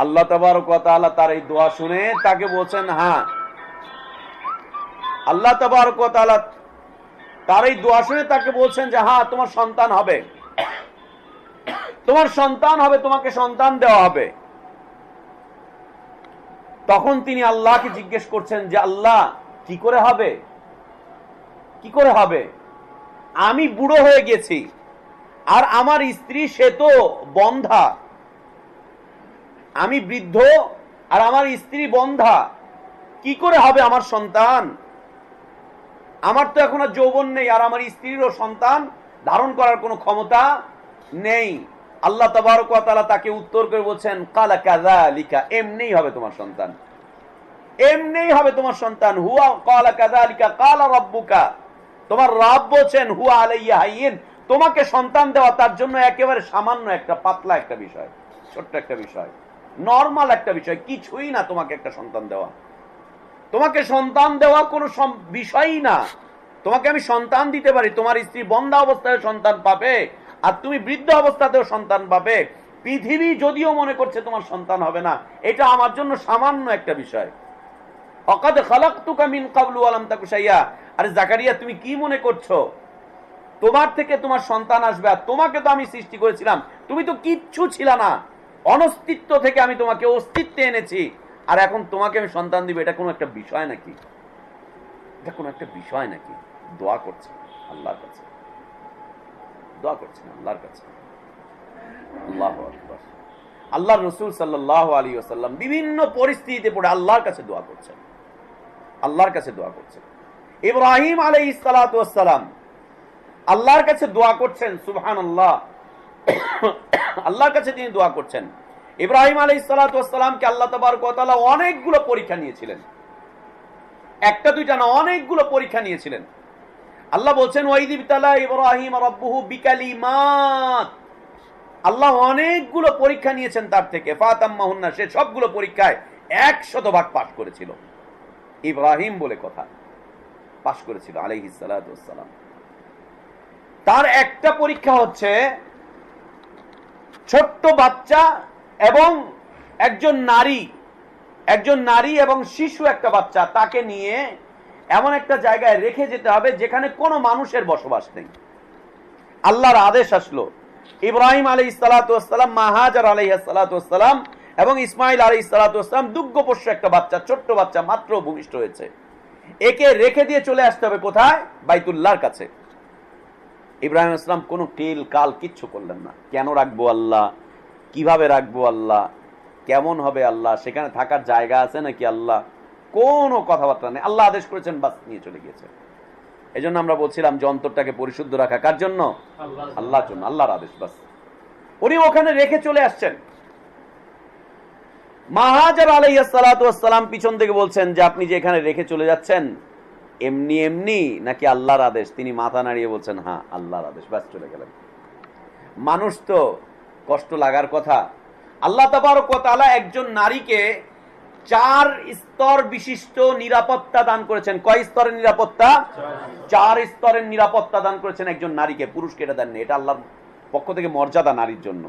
আল্লাহ তাবারক ওয়া তাআলা তার এই দোয়া শুনে তাকে বলছেন, হ্যাঁ, আল্লাহ তাবারক ওয়া তাআলা তার এই দোয়া শুনে তাকে বলছেন যে হ্যাঁ তোমার সন্তান হবে, তোমার সন্তান হবে, তোমাকে সন্তান দেওয়া হবে। তখন তিনি আল্লাহকে জিজ্ঞেস করছেন যে আল্লাহ কি করে হবে, কি করে হবে, আমি বুড়ো হয়ে গেছি, আর আমার স্ত্রী সে তো বন্ধা, আমি বৃদ্ধ আর আমার স্ত্রী বন্ধা, কি করে হবে আমার সন্তান? আমার তো এখন আর যৌবন নেই, আর আমার স্ত্রীরও সন্তান ধারণ করার কোনো ক্ষমতা নেই। আল্লাহ তাবারক ওয়া তাআলা তাকে উত্তর করে বলছেন, কালা কাযালিকা, এমনিই হবে তোমার সন্তান, এমনিই হবে তোমার সন্তান। হুয়া কালা কাযালিকা কালা রাব্বুকা, তোমার রব বলছেন হুয়া আলাইয়া হাইয়িন, তোমাকে সন্তান দেওয়া তার জন্য একেবারে সামান্য একটা পাতলা একটা বিষয়, ছোট্ট একটা বিষয়, নরমাল একটা বিষয়, কিছুই না তোমাকে একটা সন্তান দেওয়া। তোমাকে সন্তান দেওয়া কোনো বিষয়ই না, তোমাকে আমি সন্তান দিতে পারি, তোমার স্ত্রী বন্ধা অবস্থায় সন্তান পাবে, আর তুমি বৃদ্ধ অবস্থাতেও সন্তান পাবে। পৃথিবী যদিও মনে করছে তোমার সন্তান হবে না, এটা আমার জন্য সামান্য একটা বিষয়। অকাদ খালাকতুকা মিন ক্বাবলু ওয়া লাম তাকু শাইয়্যা, আরে জাকারিয়া তুমি কি মনে করছো তোমার থেকে তোমার সন্তান আসবে? আর তোমাকে তো আমি সৃষ্টি করেছিলাম, তুমি তো কিচ্ছু ছিল না, অনস্তিত্ব থেকে আমি তোমাকে অস্তিত্বে এনেছি, আর এখন তোমাকে আমি সন্তান দিব, এটা কোনো একটা বিষয় নাকি? এটা কোনো একটা বিষয় নাকি? দোয়া করছে আল্লাহর কাছে, দোয়া করছেন আল্লাহর কাছে। আল্লাহু আকবার। আল্লাহর রাসূল সাল্লাল্লাহু আলাইহি ওয়াসাল্লাম বিভিন্ন পরিস্থিতিতে পড়ে আল্লাহর কাছে দোয়া করছেন, আল্লাহর কাছে দোয়া করছেন। ইব্রাহিম আলাইহিস সালাতু ওয়াস সালাম আল্লাহর কাছে দোয়া করছেন, সুবহানাল্লাহ, আল্লাহর কাছে তিনি দোয়া করছেন। ইব্রাহিম আলাইহিস সালাতু ওয়াস সালামকে আল্লাহ তাবারক ওয়া তাআলা অনেকগুলো পরীক্ষা নিয়েছিলেন, একটা দুইটা না, অনেকগুলো পরীক্ষা নিয়েছিলেন। আল্লাহ বলছেন ওয়াইদ ইবতালা ইব্রাহিম রাব্বুহু বিকালিমাত, আল্লাহ অনেকগুলো পরীক্ষা নিয়েছেন তার থেকে, ফাতাম্মাহুন্না, সে সবগুলো পরীক্ষায় 100% পাস করেছিল। ইব্রাহিম বলে কথা, পাস করেছিল আলাইহিস সালাতু ওয়াস সালাম। তার একটা পরীক্ষা হচ্ছে ছোট্ট বাচ্চা এবং একজন নারী এবং শিশু, একটা বাচ্চা, তাকে নিয়ে এমন একটা জায়গায় রেখে যেতে হবে যেখানে কোনো মানুষের বসবাস নেই। আল্লাহর আদেশ আসলো, ইব্রাহিম আলাইহিস সালাতু ওয়াস সালাম, মা হাজার আলাইহিস সালাতু ওয়াস সালাম এবং ইসমাইল আলাইহিস সালাতু ওয়াস সালাম দুগ্ধপোষ্য একটা বাচ্চা, ছোট্ট বাচ্চা, মাত্র ভূমিষ্ঠ হয়েছে। একে রেখে দিয়ে চলে আসতে হবে কোথায়? বাইতুল্লাহর কাছে। ইব্রাহিম ইসলাম কোনো টেল কাল কিচ্ছু করলেন না। কেন রাখবো আল্লাহ, কিভাবে রাখবো আল্লাহ, কেমন হবে আল্লাহ, সেখানে থাকার জায়গা আছে নাকি আল্লাহ, কোনো কথাবার্তা নেই। আল্লাহ আদেশ করেছেন, বাস নিয়ে চলে গিয়েছে। এই জন্য আমরা বলছিলাম যে অন্তরটাকে পরিশুদ্ধ রাখা কার জন্য? আল্লাহর জন্য, আল্লাহর আদেশ, বাস। উনি ওখানে রেখে চলে আসছেন। মা হাজার আলাইহিস সালাতু ওয়াস সালাম পিছন থেকে বলছেন যে আপনি যে এখানে রেখে চলে যাচ্ছেন এমনি এমনি নাকি আল্লাহর আদেশ? তিনি মাথা নাড়িয়ে বলছেন হ্যাঁ আল্লাহর আদেশ, ব্যাস চলে গেলেন। মানুষ তো কষ্ট লাগার কথা। আল্লাহ তাবারক ওয়া তাআলা একজন নারীকে 4 স্তর বিশিষ্ট নিরাপত্তা দান করেছেন। কয় স্তরের নিরাপত্তা? 4 স্তরের নিরাপত্তা দান করেছেন একজন নারীকে, পুরুষকে এটা দেননি। এটা আল্লাহর পক্ষ থেকে মর্যাদা নারীর জন্য।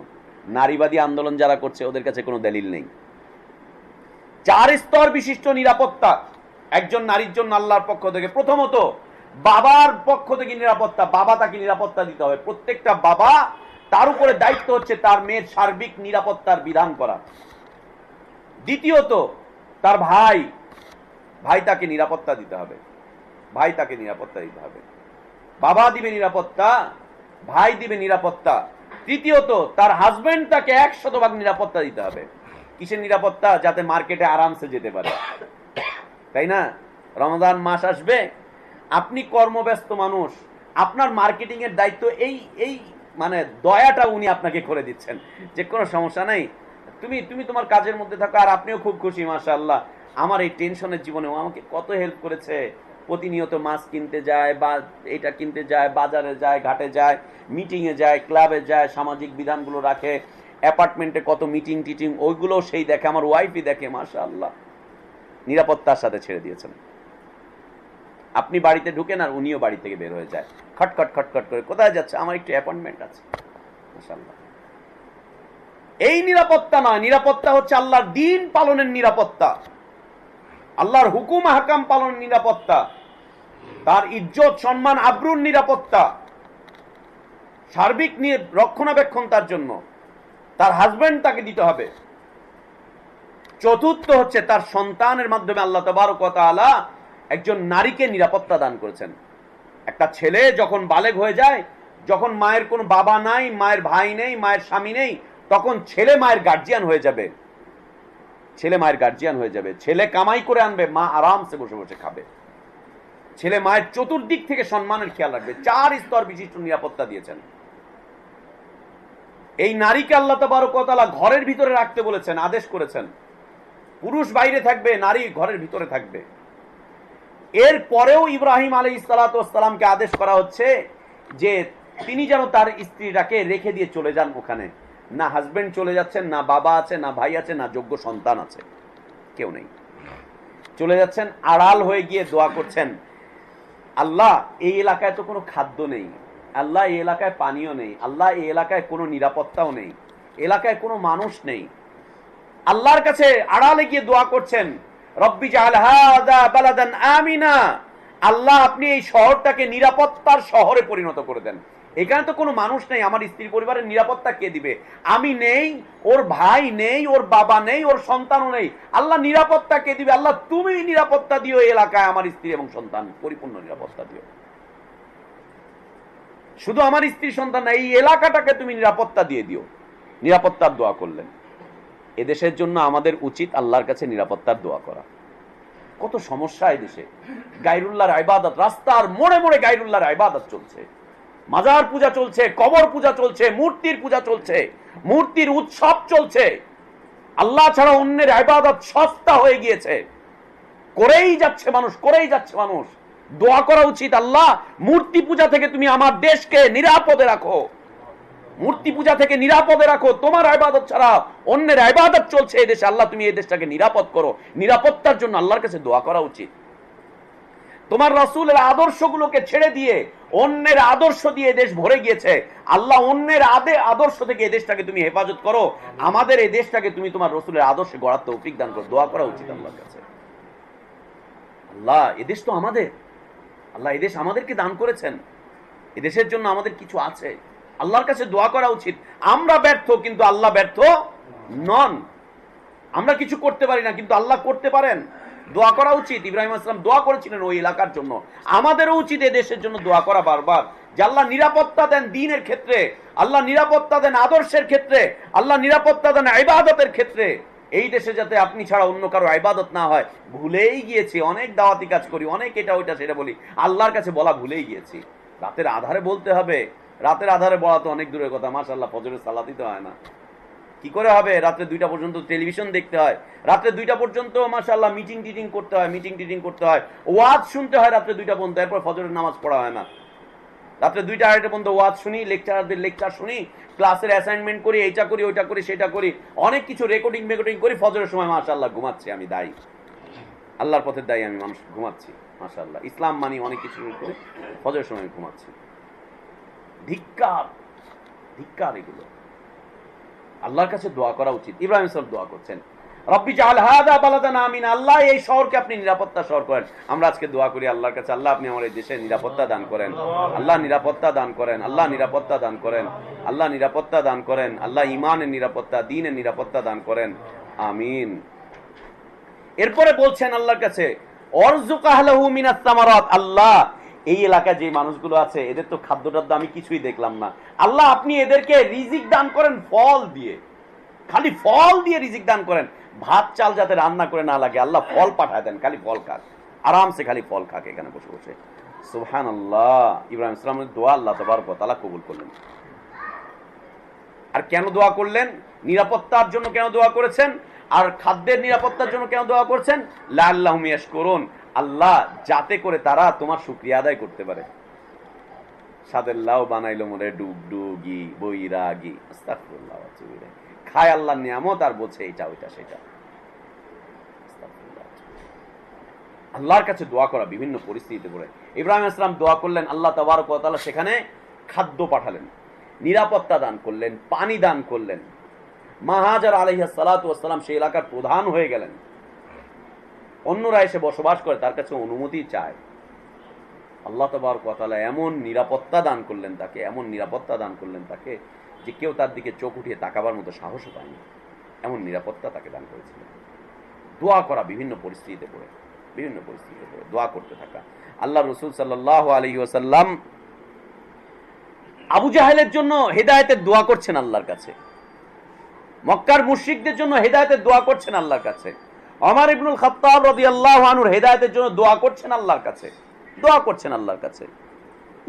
নারীবাদী আন্দোলন যারা করছে ওদের কাছে কোনো দলিল নেই। 4 স্তর বিশিষ্ট নিরাপত্তা একজন নারীর জন্য আল্লাহর পক্ষ থেকে। প্রথমত বাবার পক্ষ থেকে নিরাপত্তা, বাবা তাকে নিরাপত্তা দিতে হবে। প্রত্যেকটা বাবা, তার উপরে দায়িত্ব হচ্ছে তার মেয়ের সার্বিক নিরাপত্তার বিধান করা। দ্বিতীয়ত তার ভাই তাকে নিরাপত্তা দিতে হবে, বাবা দিবে নিরাপত্তা, ভাই দিবে নিরাপত্তা। তৃতীয়ত তার হাজবেন্ড তাকে 100% নিরাপত্তা দিতে হবে। কিসের নিরাপত্তা? যাতে মার্কেটে আরামসে যেতে পারে, তাই না? রমজান মাস আসবে, আপনি কর্মব্যস্ত মানুষ, আপনার মার্কেটিং এর দায়িত্ব এই মানে দয়াটা উনি আপনাকে করে দিচ্ছেন যে কোনো সমস্যা নাই, তুমি তোমার কাজের মধ্যে থাকো। আর আপনিও খুব খুশি, মাশাআল্লাহ, আমার এই টেনশনের জীবনে আমাকে কত হেল্প করেছে। প্রতিনিয়ত মাছ কিনতে যায়, বা এটা কিনতে যায়, বাজারে যায়, ঘাটে যায়, মিটিংয়ে যায়, ক্লাবে যায়, সামাজিক বিধানগুলো রাখে, অ্যাপার্টমেন্টে কত মিটিং টিটিং, ওইগুলো সেই দেখে, আমার ওয়াইফই দেখে, মাশাআল্লাহ। নিরাপত্তার সাথে ছেড়ে দিয়েছেন। আপনি বাড়িতে ঢুকেন আর উনিও বাড়ি থেকে বের হয়ে যায়, খটখট খটখট করে। কোথায় যাচ্ছে? আমার একটু অ্যাপয়েন্টমেন্ট আছে, মাশাআল্লাহ। এই নিরাপত্তা নয়, নিরাপত্তা হচ্ছে আল্লাহর দ্বীন পালনের নিরাপত্তা, আল্লাহর হুকুম হাকাম পালনের নিরাপত্তা, তার ইজ্জত সম্মান আবরুর নিরাপত্তা, সার্বিক রক্ষণাবেক্ষণ তার জন্য তার হাজবেন্ড তাকে দিতে হবে। চতুর্থ হচ্ছে তার সন্তানের মাধ্যমে আল্লাহ তাবারক ওয়া তাআলা একজন নারীকে নিরাপত্তা দান করেছেন। একটা ছেলে যখন বালেগ হয়ে যায়, যখন মায়ের কোনো বাবা নাই, মায়ের ভাই নেই, মায়ের স্বামী নেই, তখন ছেলে মায়ের গার্জিয়ান হয়ে যাবে, ছেলে কামাই করে আনবে, মা আরামসে বসে বসে খাবে। ছেলে মায়ের চতুর্দিক থেকে সম্মানের খেয়াল রাখবে। 4 স্তর বিশিষ্ট নিরাপত্তা দিয়েছেন। এই নারীকে আল্লাহ তাবারক ওয়া তাআলা ঘরের ভিতরে রাখতে বলেছেন, আদেশ করেছেন। পুরুষ বাইরে থাকবে, নারী ঘরের ভিতরে থাকবে। এর পরেও ইব্রাহিম আলাইহিস সালাতু ওয়াস সালামকে আদেশ করা হচ্ছে যে তিনি যেন তার স্ত্রীটাকে রেখে দিয়ে চলে যান ওখানে। না হাজবেন্ড চলে যাচ্ছেন, না বাবা আছে, না ভাই আছে, না যোগ্য সন্তান আছে, কেউ নেই। চলে যাচ্ছেন, আড়াল হয়ে গিয়ে দোয়া করছেন, আল্লাহ এই এলাকায় তো কোনো খাদ্য নেই, আল্লাহ এই এলাকায় পানীয় নেই, আল্লাহ এই এলাকায় কোনো নিরাপত্তাও নেই, এলাকায় কোনো মানুষ নেই। আল্লাহর কাছে আড়ালে গিয়ে দোয়া করছেন, রব্বি জাআল হাযা বালাদান আমিনা, আল্লাহ আপনি এই শহরটাকে নিরাপত্তার শহরে পরিণত করে দেন। এখানে তো কোনো মানুষ নেই, আমার স্ত্রী পরিবারের নিরাপত্তা কে দিবে? আমি নেই, ওর ভাই নেই, ওর বাবা নেই, ওর সন্তানও নেই, আল্লাহ নিরাপত্তা কে দিবে? আল্লাহ তুমি নিরাপত্তা দিও এই এলাকায়, আমার স্ত্রী এবং সন্তান পরিপূর্ণ নিরাপত্তা দিও। শুধু আমার স্ত্রী সন্তান না, এই এলাকাটাকে তুমি নিরাপত্তা দিয়ে দিও। নিরাপত্তার দোয়া করলেন। এদেশের জন্য আমাদের উচিত আল্লাহর কাছে নিরাপত্তার দোয়া করা। কত সমস্যা এদেশে, গায়রুল্লাহর ইবাদত, রাস্তার মোড়ে মোড়ে গায়রুল্লাহর ইবাদত চলছে। মাজার পূজা চলছে, কবর পূজা চলছে, মূর্তির পূজা চলছে, মূর্তির উৎসব চলছে। আল্লাহ ছাড়া অন্যের ইবাদত সস্তা হয়ে গিয়েছে, করেই যাচ্ছে মানুষ। দোয়া করা উচিত, আল্লাহ মূর্তি পূজা থেকে তুমি আমার দেশকে নিরাপদে রাখো, মূর্তি পূজা থেকে নিরাপদে রাখো। তোমার ইবাদত ছাড়া অন্যের ইবাদত চলছে এই দেশে, আল্লাহ তুমি এই দেশটাকে নিরাপদ করো। নিরাপত্তার জন্য আল্লাহর কাছে দোয়া করা উচিত। তোমার রাসূলের আদর্শগুলোকে ছেড়ে দিয়ে অন্যের আদর্শ দিয়ে দেশ ভরে গিয়েছে, আল্লাহ অন্যের আদর্শ থেকে এই দেশটাকে তুমি হেফাজত করো। আমাদের এই দেশটাকে তুমি তোমার রাসূলের আদর্শে গড়ার তৌফিক দান করো। দোয়া করা উচিত আল্লাহর কাছে। আল্লাহ এদেশ তো আমাদের, আল্লাহ এদেশ আমাদেরকে দান করেছেন, এদেশের জন্য আমাদের কিছু আছে, আল্লাহর কাছে দোয়া করা উচিত। আমরা ব্যর্থ, কিন্তু আল্লাহ ব্যর্থ নন। আমরা কিছু করতে পারি না, কিন্তু আল্লাহ করতে পারেন। দোয়া করা উচিত। ইব্রাহিম আলাইহিস সালাম দোয়া করেছিলেন ওই এলাকার জন্য, আমাদেরও উচিত এই দেশের জন্য দোয়া করা বারবার, যে আল্লাহ নিরাপত্তা দেন দ্বীনের ক্ষেত্রে, আল্লাহ নিরাপত্তা দেন আদর্শের ক্ষেত্রে, আল্লাহ নিরাপত্তা দেন ইবাদতের ক্ষেত্রে। এই দেশে যাতে আপনি ছাড়া অন্য কারো ইবাদত না হয়। ভুলেই গিয়েছি, অনেক দাওয়াতি কাজ করি, অনেক এটা ওইটা সেটা বলি, আল্লাহর কাছে বলা ভুলেই গিয়েছি। রাতের আধারে বলতে হবে, রাতের আধারে বলা তো অনেক দূরের কথা, মাশাআল্লাহ ফজরের সালাতই তো হয় না, কি করে হবে? রাত্রে 2টা পর্যন্ত টেলিভিশন দেখতে হয়, রাত্রে 2টা পর্যন্ত মাশাআল্লাহ মিটিং করতে হয়, ওয়াজ শুনতে হয় রাত্রে 2টা পর্যন্ত, এরপর ফজরের নামাজ পড়া হয় না। রাত্রে 2টা 2:30 পর্যন্ত ওয়াজ শুনি, লেকচারারদের লেকচার শুনি, ক্লাসের অ্যাসাইনমেন্ট করি, এইটা করি ওইটা করি সেটা করি, অনেক কিছু রেকর্ডিং করি। ফজরের সময় মাশাআল্লাহ ঘুমাচ্ছি, আমি দায়ী, আল্লাহর পথের দায়ী আমি, মানুষ ঘুমাচ্ছি। মাশাআল্লাহ ইসলাম মানি অনেক কিছু করে, ফজরের সময় আমি ঘুমাচ্ছি। ধিক্কার, এগুলো। আল্লাহর কাছে দোয়া করা উচিত। ইব্রাহিম সাহেব দোয়া করছেন, রব্বি জাআল হাযা বালাদান আমিনা, আল্লাহ এই শহরকে আপনি নিরাপত্তা শহর করেন। আমরা আজকে দোয়া করি আল্লাহর কাছে, আল্লাহ আপনি আমার এই দেশে নিরাপত্তা দান করেন, আল্লাহ নিরাপত্তা দান করেন, আল্লাহ নিরাপত্তা দান করেন, আল্লাহ নিরাপত্তা দান করেন, আল্লাহ ঈমানের নিরাপত্তা, দ্বীনের নিরাপত্তা দান করেন, আমিন। এরপরে বলছেন আল্লাহর কাছে, অরযুক আহলাহু মিনাস সামারাত, আল্লাহ এই এলাকায় যে মানুষগুলো আছে এদের তো খাদ্যটাদ্য আমি কিছুই দেখলাম না, আল্লাহ আপনি এদেরকে রিজিক দান করেন ফল দিয়ে, খালি ফল দিয়ে রিজিক দান করেন, ভাত চাল যাতে রান্না করে না লাগে, আল্লাহ ফল পাঠায় দেন, খালি ফল খাক, আরামসে খালি ফল খাক এখানে বসে বসে। সুবহানাল্লাহ। ইব্রাহিম ইসলামের দোয়া আল্লাহ তাবারক ওয়া তাআলা কবুল করলেন। আর কেন দোয়া করলেন? নিরাপত্তার জন্য কেন দোয়া করেছেন? আর খাদ্যের নিরাপত্তার জন্য কেন দোয়া করছেন? লাআল্লাহুম ইয়াশকুরুন, আল্লাহ যাতে করে তারা তোমার শুকরিয়া আদায় করতে পারে। সাদের লাউ বানাইলো মনে ডুগডুগি বৈরাগী, আস্তাগফিরুল্লাহ ওয়া আতুবু ইলাইহি, খায় আল্লাহর নিয়ামত আর বলছে এটা ওইটা সেটা। আল্লাহর কাছে দোয়া করা বিভিন্ন পরিস্থিতিতে পড়ে। ইব্রাহিম আলাইহিস সালাম দোয়া করলেন, আল্লাহ তাবারক ওয়া তাআলা সেখানে খাদ্য পাঠালেন, নিরাপত্তা দান করলেন, পানি দান করলেন। মা হাজার আলাইহিস সালাতু ওয়াস সালাম সেই এলাকার প্রধান হয়ে গেলেন। অন্যরা এসে বসবাস করে, তার কাছে অনুমতি চায়। আল্লাহ তাবারক ওয়া তাআলা এমন নিরাপত্তা দান করলেন তাকে, এমন নিরাপত্তা দান করলেন তাকে যে কেউ তার দিকে চোখ উঠিয়ে তাকাবার মতো সাহসও পায়নি, এমন নিরাপত্তা তাকে দান করেছিলেন। দোয়া করা বিভিন্ন পরিস্থিতিতে পড়ে, দোয়া করতে থাকা। আল্লাহ রাসূল সাল্লাল্লাহু আলাইহি ওয়াসাল্লাম আবু জাহেলের জন্য হেদায়েতের দোয়া করছেন আল্লাহর কাছে, মক্কার মুশরিকদের জন্য হেদায়েতের দোয়া করছেন আল্লাহর কাছে, ওমর ইবনুল খাত্তাব রাদিয়াল্লাহু আনহুর হেদায়েতের জন্য দোয়া করছেন আল্লাহর কাছে,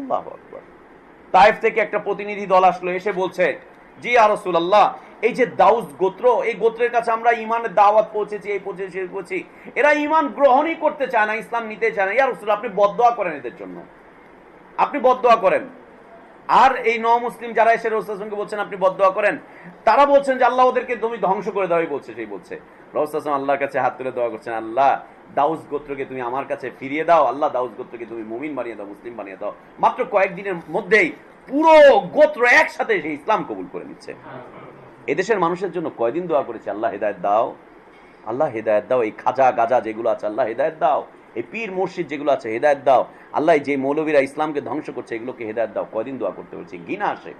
আল্লাহু আকবার। তায়েফ থেকে একটা প্রতিনিধি দল আসলো, এসে বলছে, জি ইয়া রাসূলুল্লাহ, এই যে দাউস গোত্র, এই গোত্রের কাছে আমরা ঈমানের দাওয়াত পৌঁছেছি, এই পৌঁছেছি, এরা ঈমান গ্রহণই করতে চায় না, ইসলাম নিতে চায় না। ইয়া রাসূলুল্লাহ, আপনি বদদোয়া করেন এদের জন্য, আপনি বদদোয়া করেন। আর এই মুসলিম যারা এসে রাসূলকে বলছেন আপনি বদদোয়া করেন, তারা বলছেন যে আল্লাহ ওদেরকে তুমি ধ্বংস করে দাও, বলছে রাসূল আল্লাহর কাছে হাত তুলে দোয়া করছেন, আল্লাহ দাউস গোত্রকে তুমি আমার কাছে ফিরিয়ে দাও, আল্লাহ দাউস গোত্রকে তুমি মুমিন বানিয়ে দাও, মুসলিম বানিয়ে দাও। মাত্র কয়েকদিনের মধ্যেই পুরো গোত্র একসাথে সেই ইসলাম কবুল করে নিচ্ছে। এদেশের মানুষের জন্য কয়দিন দোয়া করেছে, আল্লাহ হেদায়েত দাও, আল্লাহ হেদায়েত দাও, এই খাজা গাজা যেগুলো আছে আল্লাহ হেদায়েত দাও, এই পীর মুর্শিদ যেগুলো আছে হেদায়েত দাও, আল্লাহ যে মৌলবীরা ইসলামকে ধ্বংস করছে এগুলোকে হেদায়েত দাও। কয়দিন দোয়া করতে পেরেছি, ঘৃণা আসে,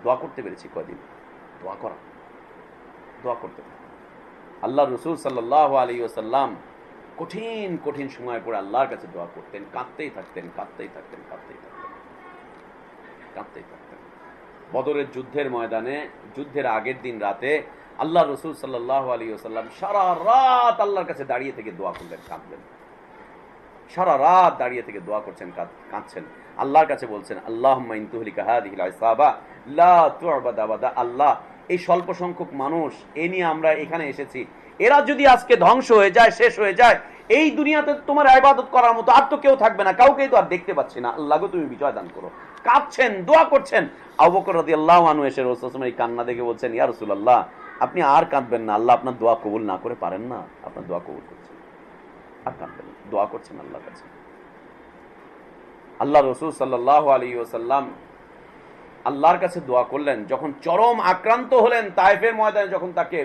দোয়া করতে পেরেছি কয়দিন। দোয়া করতে আল্লাহ রাসূল সাল্লাল্লাহু আলাইহি ওয়াসাল্লাম কঠিন কঠিন সময় পরে আল্লাহর কাছে দোয়া করতেন, কাঁদতেই থাকতেন। বদরের যুদ্ধের ময়দানে, যুদ্ধের আগের দিন রাতে আল্লাহ রাসূল সাল্লাল্লাহু আলাইহি ওয়াসাল্লাম সারা রাত আল্লাহর কাছে দাঁড়িয়ে থেকে দোয়া করলেন, কাঁদলেন। সারা রাত দাঁড়িয়ে থেকে দোয়া করছেন, কাঁদছেন, আল্লাহর কাছে বলছেন আল্লাহুম্মা ইন তুহলিকা হাযিহিল ইসাবা লা তু'বাদ আবাদা। আল্লাহ, এই স্বল্প সংখ্যক মানুষ এ নিয়ে আমরা এখানে এসেছি, এরা যদি আজকে ধ্বংস হয়ে যায়, শেষ হয়ে যায়, এই দুনিয়াতে তোমার ইবাদত করার মতো আর তো কেউ থাকবে না, কাউকেই তো আর দেখতে পাচ্ছি না, আল্লাহ গো তুমি বিজয় দান করো। কাঁদছেন, দোয়া করছেন। আবু বকর রাদিয়াল্লাহু আনহু এসে রাসূল সাল্লাল্লাহু আলাইহি ওয়াসাল্লামের এই কান্না দেখে বলছেন, ইয়া রাসূলুল্লাহ, আপনি আর কাঁদবেন না, আল্লাহ আপনার দোয়া কবুল না করে পারেন না, আপনার দোয়া কবুল করছেন, আর কাঁদবেন না। দোয়া করছেন আল্লাহর কাছে। আল্লাহ রাসূল সাল্লাল্লাহু আলাইহি ওয়াসাল্লাম আল্লাহর কাছে দোয়া করলেন, যখন চরম আক্রান্ত হলেন, তায়েফের ময়দানে যখন তাকে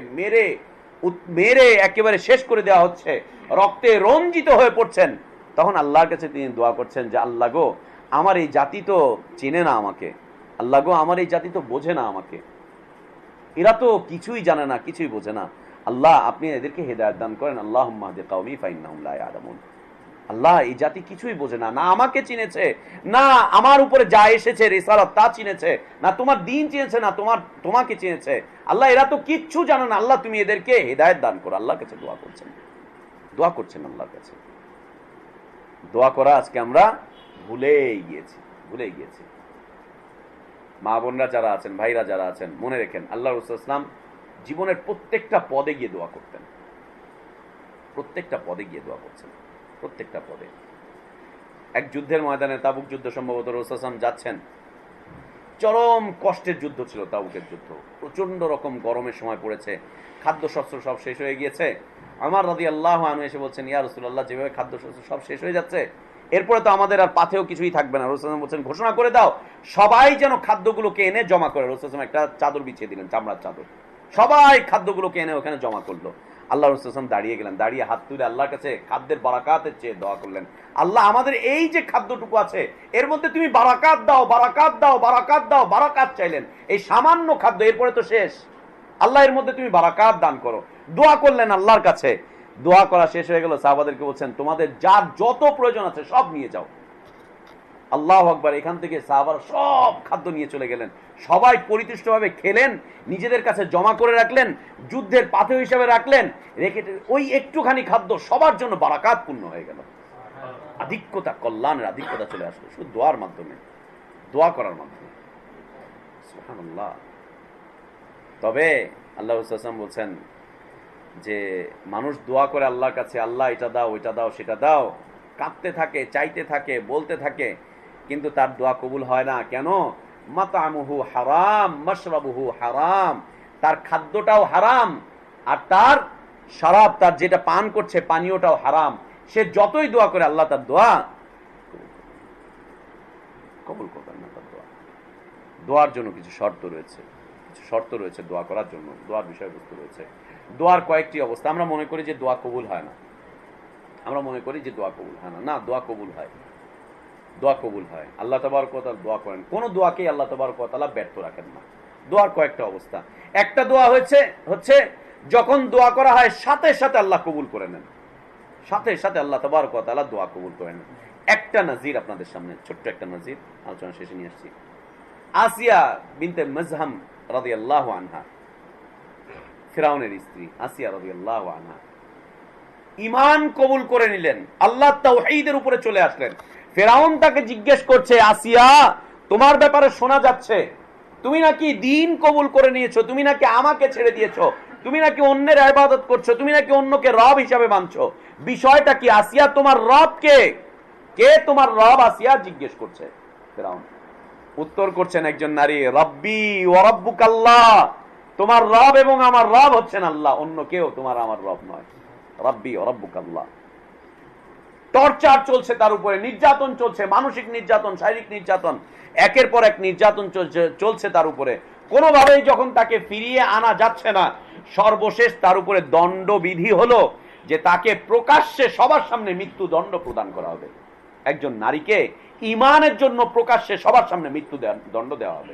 মেরে একেবারে শেষ করে দেওয়া হচ্ছে, রক্তে রঞ্জিত হয়ে পড়ছেন, তখন আল্লাহর কাছে তিনি দোয়া করছেন যে আল্লাহ গো, আমার এই জাতি তো চেনে না আমাকে, আল্লাহ গো, আমার এই জাতি তো বোঝে না আমাকে, এরা তো কিছুই জানে না, কিছুই বোঝে না, আল্লাহ আপনি এদেরকে হেদায়েত দান করেন। আল্লাহুম্মা হদি কওমি ফাইন্নাহুম লা ইয়ালামুন। আল্লাহ, এই জাতি কিছুই বোঝে না, না আমাকে চিনেছে, না আমার উপরে যা এসেছে রিসালাত তা চিনেছে, না তোমার দ্বীন চিনেছে, না তোমাকে চিনেছে, আল্লাহ এরা তো কিচ্ছু জানে না, আল্লাহ তুমি এদেরকে হেদায়েত দান করো। আল্লাহর কাছে দোয়া করছেন, দোয়া করছেন আল্লাহর কাছে। দোয়া করা আজকে আমরা ভুলেই গিয়েছি। মা বোনরা যারা আছেন, ভাইরা যারা আছেন, মনে রেখেন আল্লাহ রাসূল ইসলাম জীবনের প্রত্যেকটা পদে গিয়ে দোয়া করতেন, প্রত্যেকটা পদে গিয়ে দোয়া করছেন, প্রত্যেকটা পদে। এক যুদ্ধের ময়দানে, তাবুক যুদ্ধ সম্ভবত, রাসূল সাল্লাল্লাহু আলাইহি ওয়াসাল্লাম যাচ্ছেন, চরম কষ্টের যুদ্ধ ছিল তাবুকের যুদ্ধ, প্রচন্ড রকম গরমের সময় পড়েছে, খাদ্যশস্ত্র সব শেষ হয়ে গিয়েছে। ওমর রাদিয়াল্লাহু আনহু এসে বলছেন, ইয়া রাসূলুল্লাহ, যেভাবে খাদ্যশস্ত্র সব শেষ হয়ে যাচ্ছে, এরপরে তো আমাদের আর পাথেও কিছুই থাকবে না। রাসূল সাল্লাল্লাহু আলাইহি ওয়াসাল্লাম বলছেন, ঘোষণা করে দাও সবাই যেন খাদ্যগুলোকে এনে জমা করে। রাসূল সাল্লাল্লাহু আলাইহি ওয়াসাল্লাম একটা চাদর বিছিয়ে দিলেন, চামড়ার চাদর, সবাই খাদ্যগুলোকে এনে ওখানে জমা করলো। আল্লাহ রাসূল সাল্লাল্লাহু আলাইহি ওয়াসাল্লাম দাঁড়িয়ে গেলেন, দাঁড়িয়ে হাত তুলে আল্লাহর কাছে খাদ্যের বারাকাতের চেয়ে দোয়া করলেন, আল্লাহ আমাদের এই যে খাদ্যটুকু আছে এর মধ্যে তুমি বারাকাত দাও, বারাকাত দাও, বারাকাত দাও, বারাকাত চাইলেন। এই সামান্য খাদ্য, এরপরে তো শেষ, আল্লাহ এর মধ্যে তুমি বারাকাত দান করো। দোয়া করলেন আল্লাহর কাছে। দোয়া করা শেষ হয়ে গেল, সাহাবাদেরকে বলছেন, তোমাদের যার যত প্রয়োজন আছে সব নিয়ে যাও। আল্লাহু আকবার। এখান থেকে সাহাবারা সব খাদ্য নিয়ে চলে গেলেন, সবাই পরিতুষ্টভাবে খেলেন, নিজেদের কাছে জমা করে রাখলেন, যুদ্ধের পাথেয় হিসাবে রাখলেন, রেখে ওই একটুখানি খাদ্য সবার জন্য বারাকাত পূর্ণ হয়ে গেল। আধিক্যতা, কল্যাণের আধিক্যতা চলে আসলো শুধু দোয়ার মাধ্যমে, দোয়া করার মাধ্যমে। সুবহানাল্লাহ। তবে আল্লাহ রাসূল সাল্লাল্লাহু আলাইহি ওয়াসাল্লাম বলছেন যে মানুষ দোয়া করে আল্লাহর কাছে, আল্লাহ এটা দাও, ওইটা দাও, সেটা দাও, কাঁদতে থাকে, চাইতে থাকে, বলতে থাকে, কিন্তু তার দোয়া কবুল হয় না। কেন? মাতামুহু হারাম, মাশরাবুহু হারাম, তার খাদ্যটাও হারাম, আর তার শরাব, তার যেটা পান করছে পানীয়টাও হারাম। সে যতই দোয়া করে আল্লাহ তার দোয়া কবুল করবেন না। তার দোয়ার জন্য কিছু শর্ত রয়েছে, দোয়া করার জন্য দোয়ার বিষয়বস্তু রয়েছে। দোয়ার কয়েকটি অবস্থা। আমরা মনে করি যে দোয়া কবুল হয় না, না, দোয়া কবুল হয়, দোয়া কবুল হয়। আল্লাহ তাবারক ওয়া তাআলা দোয়া করেন, কোন দোয়াকেই আল্লাহ তাবারক ওয়া তাআলা ব্যর্থ রাখেন না। দোয়ার কয়েকটা অবস্থা। একটা দোয়া হচ্ছে যখন দোয়া করা হয় সাথে সাথে আল্লাহ কবুল করে নেন, সাথে সাথে আল্লাহ তাবারক ওয়া তাআলা দোয়া কবুল করে নেন। একটা নাজির আপনাদের সামনে, ছোট্ট একটা নাজির, আলোচনা শেষে নিয়ে আসছি। আসিয়া বিনতে মাজহাম রাদিয়াল্লাহু আনহা, ফিরাউনের স্ত্রী আসিয়া রাদিয়াল্লাহু আনহা, ঈমান কবুল করে নিলেন, আল্লাহ তাওহীদের উপরে চলে আসলেন। ফিরাউন তাকে জিজ্ঞেস করছে, আসিয়া, তোমার ব্যাপারে শোনা যাচ্ছে তুমি নাকি দ্বীন কবুল করে নিয়েছো, তুমি নাকি আমাকে ছেড়ে দিয়েছো, তুমি নাকি অন্যের ইবাদত করছো, তুমি নাকি অন্যকে রব হিসাবে মানছো, বিষয়টা কি? আসিয়া, তোমার রব কে? কে তোমার রব? আসিয়া জিজ্ঞেস করছে। ফিরাউন উত্তর করছেন একজন নারী, রব্বি ওয়া রাব্বুকাল্লাহ, তোমার রব এবং আমার রব হচ্ছেন আল্লাহ, অন্য কেউ তোমার আমার রব নয়। রব্বি ওয়া রাব্বুকাল্লাহ। টর্চার চলছে তার উপরে, নির্যাতন চলছে, মানসিক নির্যাতন, শারীরিক নির্যাতন, একের পর এক নির্যাতন চলছে তার উপরে। কোনোভাবেই যখন তাকে ফিরিয়ে আনা যাচ্ছে না, সর্বশেষ তার উপরে দণ্ডবিধি হলো যে তাকে প্রকাশ্যে সবার সামনে মৃত্যুদণ্ড প্রদান করা হবে। একজন নারীকে ঈমানের জন্য প্রকাশ্যে সবার সামনে মৃত্যুদণ্ড দেওয়া হবে।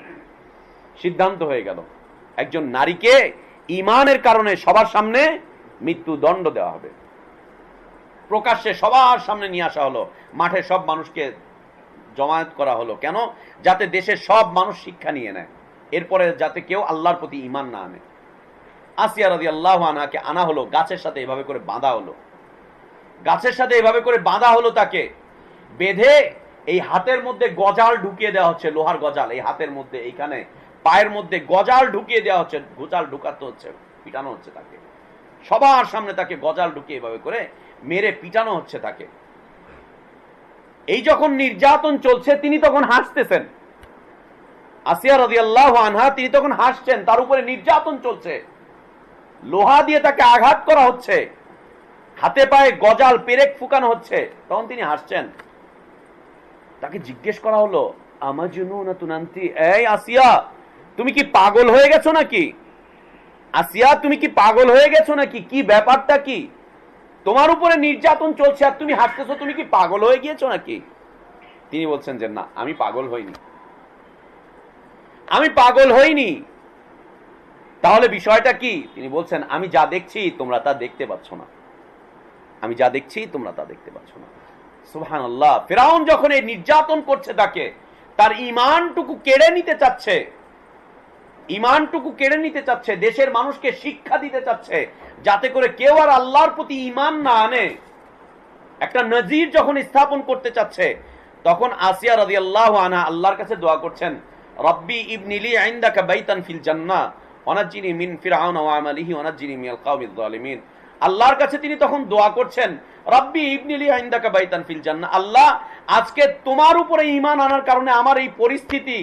সিদ্ধান্ত হয়ে গেল, একজন নারীকে ঈমানের কারণে সবার সামনে মৃত্যুদণ্ড দেওয়া হবে। প্রকাশ্যে সবার সামনে নিয়ে আসা হলো, মাঠে সব মানুষকে জমায়েত করা হলো। কেন? যাতে দেশের সব মানুষ শিক্ষা নিয়ে নেয়, এরপরে যাতে কেউ আল্লাহর প্রতি ঈমান না আনে। আসিয়া রাদিয়াল্লাহু আনহাকে আনা হলো, গাছের সাথে এভাবে করে বাঁধা হলো। গাছের সাথে এভাবে করে বাঁধা হলো তাকে, বেঁধে এই হাতের মধ্যে গজাল ঢুকিয়ে দেওয়া হচ্ছে, লোহার গজাল এই হাতের মধ্যে, এইখানে পায়ের মধ্যে গজাল ঢুকিয়ে দেওয়া হচ্ছে, গজাল ঢুকাতে হচ্ছে, পিটানো হচ্ছে তাকে, সবার সামনে তাকে গজাল ঢুকিয়ে এভাবে করে মেরে পিটানো হচ্ছে তাকে। এই যখন নির্যাতন চলছে তিনি তখন হাসতেছেন, আসিয়া রাদিয়াল্লাহু আনহা তিনি তখন হাসছেন, তার উপরে নির্যাতন চলছে, লোহা দিয়ে তাকে আঘাত করা হচ্ছে, হাতে পায়ে গজাল পেরেক ফুকানো হচ্ছে, তখন তিনি হাসছেন। তাকে জিজ্ঞেস করা হলো, আমাজনুনাতুন আনতি, এই আসিয়া তুমি কি পাগল হয়ে গেছো নাকি? আসিয়া তুমি কি পাগল হয়ে গেছো নাকি? কি ব্যাপারটা কি? তোমার উপরে নির্যাতন চলছে আর তুমি হাসতেছো, তুমি কি পাগল হয়ে গিয়েছো নাকি? তিনি বলছেন যে না, আমি পাগল হইনি, আমি পাগল হইনি। তাহলে বিষয়টা কি? তিনি বলছেন, আমি যা দেখছি তোমরা তা দেখতে পাচ্ছ না, আমি যা দেখছি তোমরা তা দেখতে পাচ্ছ না। সুবহানাল্লাহ। ফিরাউন যখন এই নির্যাতন করছে তাকে, তার ঈমানটুকু কেড়ে নিতে চাচ্ছে, ঈমানটুকু কেড়ে নিতে চাচ্ছে, দেশের মানুষকে শিক্ষা দিতে চাচ্ছে যাতে করে কেউ আর আল্লাহর প্রতি ঈমান না আনে, একটা নজির যখন স্থাপন করতে চাচ্ছে, তখন আসিয়া রাদিয়াল্লাহু আনহা আল্লাহর কাছে দোয়া করছেন, রব্বি ইবনি লি ইনদাকা বাইতান ফিল জান্নাহ ওয়ানাজ্জিনি মিন ফিরআউন ওয়া আমালিহি ওয়ানাজ্জিনি মিনাল কওমিজ জালিমিন। আল্লাহর কাছে তিনি তখন দোয়া করছেন, রব্বি ইবনি লি ইনদাকা বাইতান ফিল জান্নাহ, আল্লাহ আজকে তোমার উপরে ঈমান আনার কারণে আমার এই পরিস্থিতি,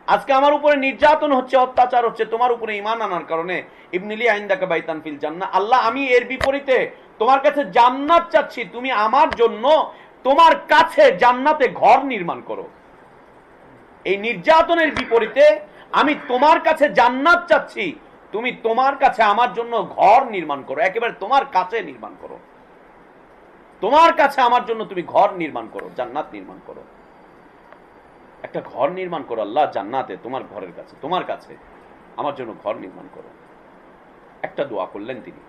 আজকে আমার উপরে নির্যাতন হচ্ছে, অত্যাচার হচ্ছে, তোমার উপরে ঈমান আনার কারণে, ইবনি লি ইনদাকা বাইতান ফিল জান্নাহ, আল্লাহ আমি এর বিপরীতে তোমার কাছে জান্নাত চাচ্ছি, তুমি আমার জন্য তোমার কাছে জান্নাতে ঘর নির্মাণ করো। এই নির্যাতনের বিপরীতে আমি তোমার কাছে জান্নাত চাচ্ছি, তুমি তোমার কাছে আমার জন্য ঘর নির্মাণ করো, একেবারে তোমার কাছে নির্মাণ করো, তোমার কাছে আমার জন্য তুমি ঘর নির্মাণ করো, জান্নাত নির্মাণ করো, একটা ঘর নির্মাণ করো আল্লাহ জান্নাতে, তোমার ঘরের কাছে, তোমার কাছে আমার জন্য ঘর নির্মাণ করো। একটা দোয়া করলেন তিনি।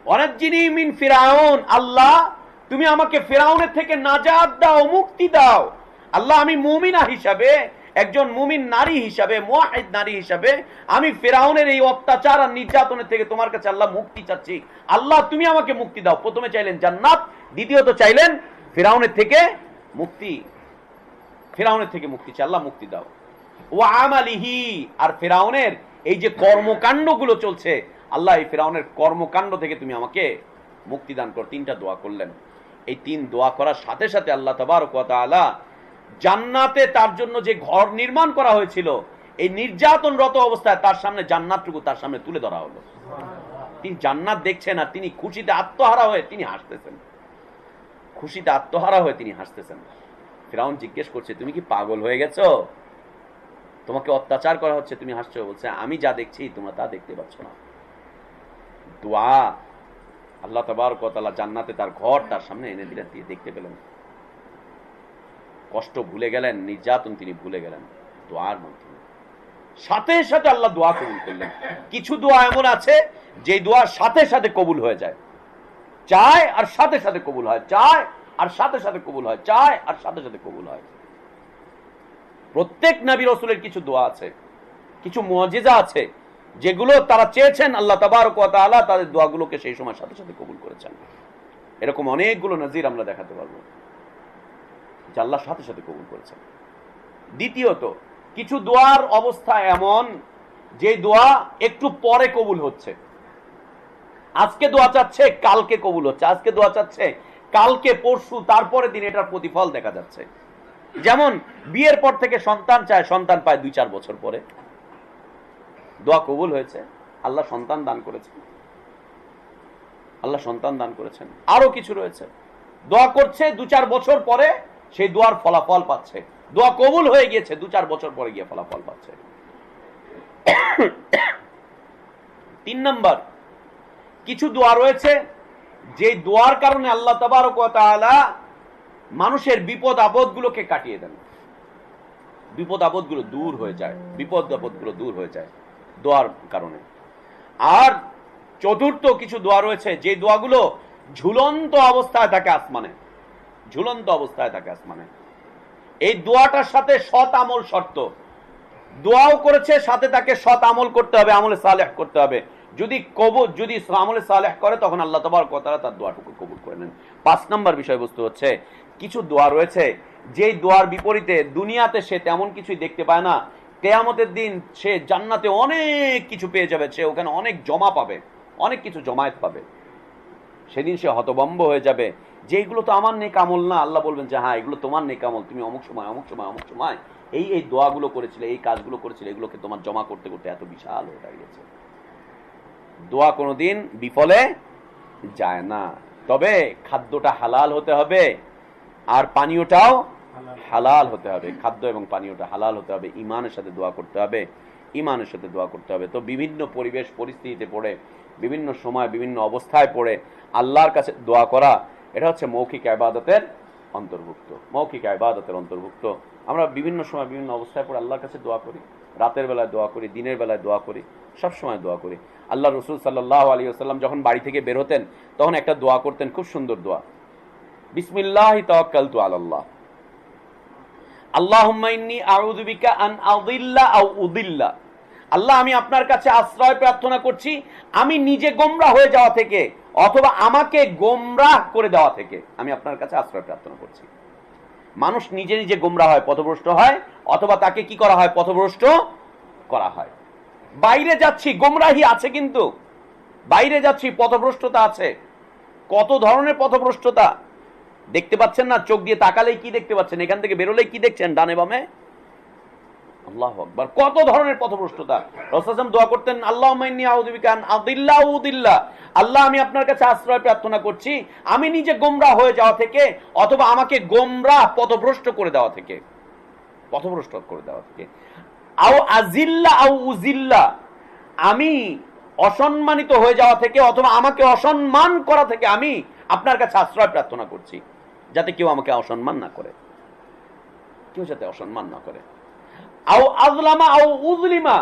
ওয়ানাজ্জিনি মিন ফিরাউন, আল্লাহ তুমি আমাকে ফিরাউনের থেকে নাজাত দাও, মুক্তি দাও। আল্লাহ আমি মুমিনা হিসাবে, একজন মুমিন নারী হিসাবে, মুওয়াহিদ নারী হিসাবে আমি ফিরাউনের এই অত্যাচার আর নির্যাতনের থেকে তোমার কাছে আল্লাহ মুক্তি চাচ্ছি, আল্লাহ তুমি আমাকে মুক্তি দাও। প্রথমে চাইলেন জান্নাত, দ্বিতীয়ত চাইলেন ফিরাউনের থেকে মুক্তি, ফিরাউনের থেকে মুক্তি চাই, আল্লাহ মুক্তি দাও। ওয়া আমালিহি, আর ফিরাউনের এই যে কর্মকাণ্ডগুলো চলছে, আল্লাহ এই ফিরাউনের কর্মকাণ্ড থেকে তুমি আমাকে মুক্তি দান করো। তিনটা দোয়া করলেন। এই তিন দোয়া করার সাথে সাথে আল্লাহ তাবারক ওয়া তাআলা জান্নাতে তার জন্য যে ঘর নির্মাণ করা হয়েছিল, এই নির্যাতনরত অবস্থায় তার সামনে জান্নাতটুকু তার সামনে তুলে ধরা হলো। তিনি জান্নাত দেখছেন আর তিনি খুশিতে আত্মহারা হয়ে তিনি হাসতেছেন, খুশিতে আত্মহারা হয়ে তিনি হাসতেছেন। ফিরাউন জিজ্ঞেস করছে, তুমি কি পাগল হয়ে গেছো? তোমাকে অত্যাচার করা হচ্ছে, তুমি হাসছো? বলছে, আমি যা দেখছি তোমরা তা দেখতে পাচ্ছ না। দোয়া, আল্লাহ তাবারক ওয়া তাআলা জান্নাতে তার ঘর তার সামনে এনে দিলেন, তিনি দেখতে পেলেন, কষ্ট ভুলে গেলেন, নির্যাতন তিনি ভুলে গেলেন দোয়ার মাধ্যমে। সাথে সাথে আল্লাহ দোয়া কবুল করলেন। কিছু দোয়া এমন আছে যে দোয়া সাথে সাথে কবুল হয়ে যায়, চায় আর সাথে সাথে কবুল হয়, চায় আর সাথে সাথে কবুল হয়, চায় আর সাথে সাথে কবুল হয়। প্রত্যেক নবী রাসূলের কিছু দোয়া আছে, কিছু মুআজিজা আছে যেগুলো তারা চেয়েছেন, আল্লাহ তাবারক ওয়া তাআলা তাদের দোয়াগুলোকে সেই সময় সাথে সাথে কবুল করেছেন। এরকম অনেকগুলো নজির আমরা দেখাতে পারবো যে আল্লাহ সাথে সাথে কবুল করেছেন। দ্বিতীয়ত, কিছু দোয়ার অবস্থা এমন যে দোয়া একটু পরে কবুল হচ্ছে, আজকে দোয়া চাচ্ছে কালকে কবুল হচ্ছে, আজকে দোয়া চাচ্ছে কালকে পরশু তারপরে দিন এটার প্রতিফল দেখা যাচ্ছে। যেমন বিয়ের পর থেকে সন্তান চায়, সন্তান পায় 2-4 বছর পরে, দোয়া কবুল হয়েছে, আল্লাহ সন্তান দান করেছেন, আল্লাহ সন্তান দান করেছেন। আরো কিছু রয়েছে, দোয়া করছে 2-4 বছর পরে সেই দোয়ার ফলাফল পাচ্ছে, দোয়া কবুল হয়ে গিয়েছে, 2-4 বছর পরে গিয়ে ফলাফল পাচ্ছে। 3 নম্বর, কিছু দোয়া রয়েছে যে দোয়ার কারণে আল্লাহ তাবারক ওয়া তাআলা মানুষের বিপদ আপদগুলোকে কাটিয়ে দেন, বিপদ আপদগুলো দূর হয়ে যায়, বিপদ আপদগুলো দূর হয়ে যায় দোয়ার কারণে। আর চতুর্থ, কিছু দোয়া রয়েছে যে দোয়াগুলো ঝুলন্ত অবস্থায় থাকে আসমানে, ঝুলন্ত অবস্থায় থাকে আসমানে। এই দোয়াটার সাথে সৎ আমল শর্ত, দোয়াও করেছে সাথে তাকে সৎ আমল করতে হবে, আমলে সালেহ করতে হবে। যদি আমলে সালেহ করে তখন আল্লাহ তাবারক ওয়া তাআলা তার দোয়াটুকু কবুল করে নেন। 5 নম্বর বিষয়বস্তু হচ্ছে, কিছু দোয়া রয়েছে যেই দোয়ার বিপরীতে দুনিয়াতে সে তেমন কিছুই দেখতে পায় না, কিয়ামতের দিন সে জান্নাতে অনেক কিছু পেয়ে যাবে, সে ওখানে অনেক জমা পাবে, অনেক কিছু জমায়েত পাবে, সেদিন সে হতভম্ব হয়ে যাবে যে এইগুলো তো আমার নেক আমল না। আল্লাহ বলবেন যে হ্যাঁ, এগুলো তোমার নেক আমল, তুমি অমুক সময় অমুক সময় অমুক সময় এই দোয়াগুলো করেছিলে, এই কাজগুলো করেছিলে, এগুলোকে তোমার জমা করতে করতে এত বিশাল হয়ে দাঁড়িয়েছে। দোয়া কোনোদিন বিফলে যায় না, তবে খাদ্যটা হালাল হতে হবে আর পানীয়টাও হালাল হতে হবে। খাদ্য এবং পানীয়টা হালাল হতে হবে, ইমানের সাথে দোয়া করতে হবে, ইমানের সাথে দোয়া করতে হবে। তো বিভিন্ন পরিবেশ পরিস্থিতিতে পড়ে, বিভিন্ন সময় বিভিন্ন অবস্থায় পড়ে আল্লাহর কাছে দোয়া করা, এটা হচ্ছে মৌখিক ইবাদতের অন্তর্ভুক্ত, মৌখিক ইবাদতের অন্তর্ভুক্ত। আমরা বিভিন্ন সময় বিভিন্ন অবস্থায় পড়ে আল্লাহর কাছে দোয়া করি, রাতের বেলায় দোয়া করি, দিনের বেলায় দোয়া করি, সব সময় দোয়া করি। আল্লাহ রাসূল সাল্লাল্লাহু আলাইহি ওয়াসাল্লাম যখন বাড়ি থেকে বের হতেন তখন একটা দোয়া করতেন, খুব সুন্দর দোয়া, বিসমিল্লাহি তাওয়াক্কালতু আলাল্লাহ, আল্লাহুম্মা ইন্নী আউযু বিকা আন আযিল্লা আও উযিল্লা। আল্লাহ, আমি আপনার কাছে আশ্রয় প্রার্থনা করছি আমি নিজে গোমরাহ হয়ে যাওয়া থেকে অথবা আমাকে গোমরাহ করে দেওয়া থেকে, আমি আপনার কাছে আশ্রয় প্রার্থনা করছি। মানুষ নিজে নিজে গোমরাহ হয়, পথভ্রষ্ট হয়, অথবা তাকে কি করা হয়, পথভ্রষ্ট করা হয়। বাইরে যাচ্ছি, গোমরাহি আছে, কিন্তু বাইরে যাচ্ছি, পথভ্রষ্টতা আছে। কত ধরনের পথভ্রষ্টতা দেখতে পাচ্ছেন না? চোখ দিয়ে তাকালেই কি দেখতে পাচ্ছেন, এখান থেকে বেরোলেই কি দেখছেন, ডানে বামে? আল্লাহু আকবার, কত ধরনের পথভ্রষ্টতা। রাসূল সাল্লাল্লাহু আলাইহি ওয়াসাল্লাম দোয়া করতেন, আল্লাহুম্মা ইন্নী আউযু বিকা আন আযিল্লা আও উযিল্লা, আল্লাহ, আমি আপনার কাছে আশ্রয় প্রার্থনা করছি আমি নিজে গোমরাহ হয়ে যাওয়া থেকে অথবা আমাকে গোমরাহ পথভ্রষ্ট করে দেওয়া থেকে, পথভ্রষ্ট করে দেওয়া থেকে। আও আজিল্লা আও উযিল্লা, আমি অসম্মানিত হয়ে যাওয়া থেকে অথবা আমাকে অসম্মান করা থেকে আমি আপনার কাছে আশ্রয় প্রার্থনা করছি, যাতে কেউ আমাকে অসম্মান না করে, কেউ যাতে অসম্মান না করে। আও আযলামা আও উযলিমা,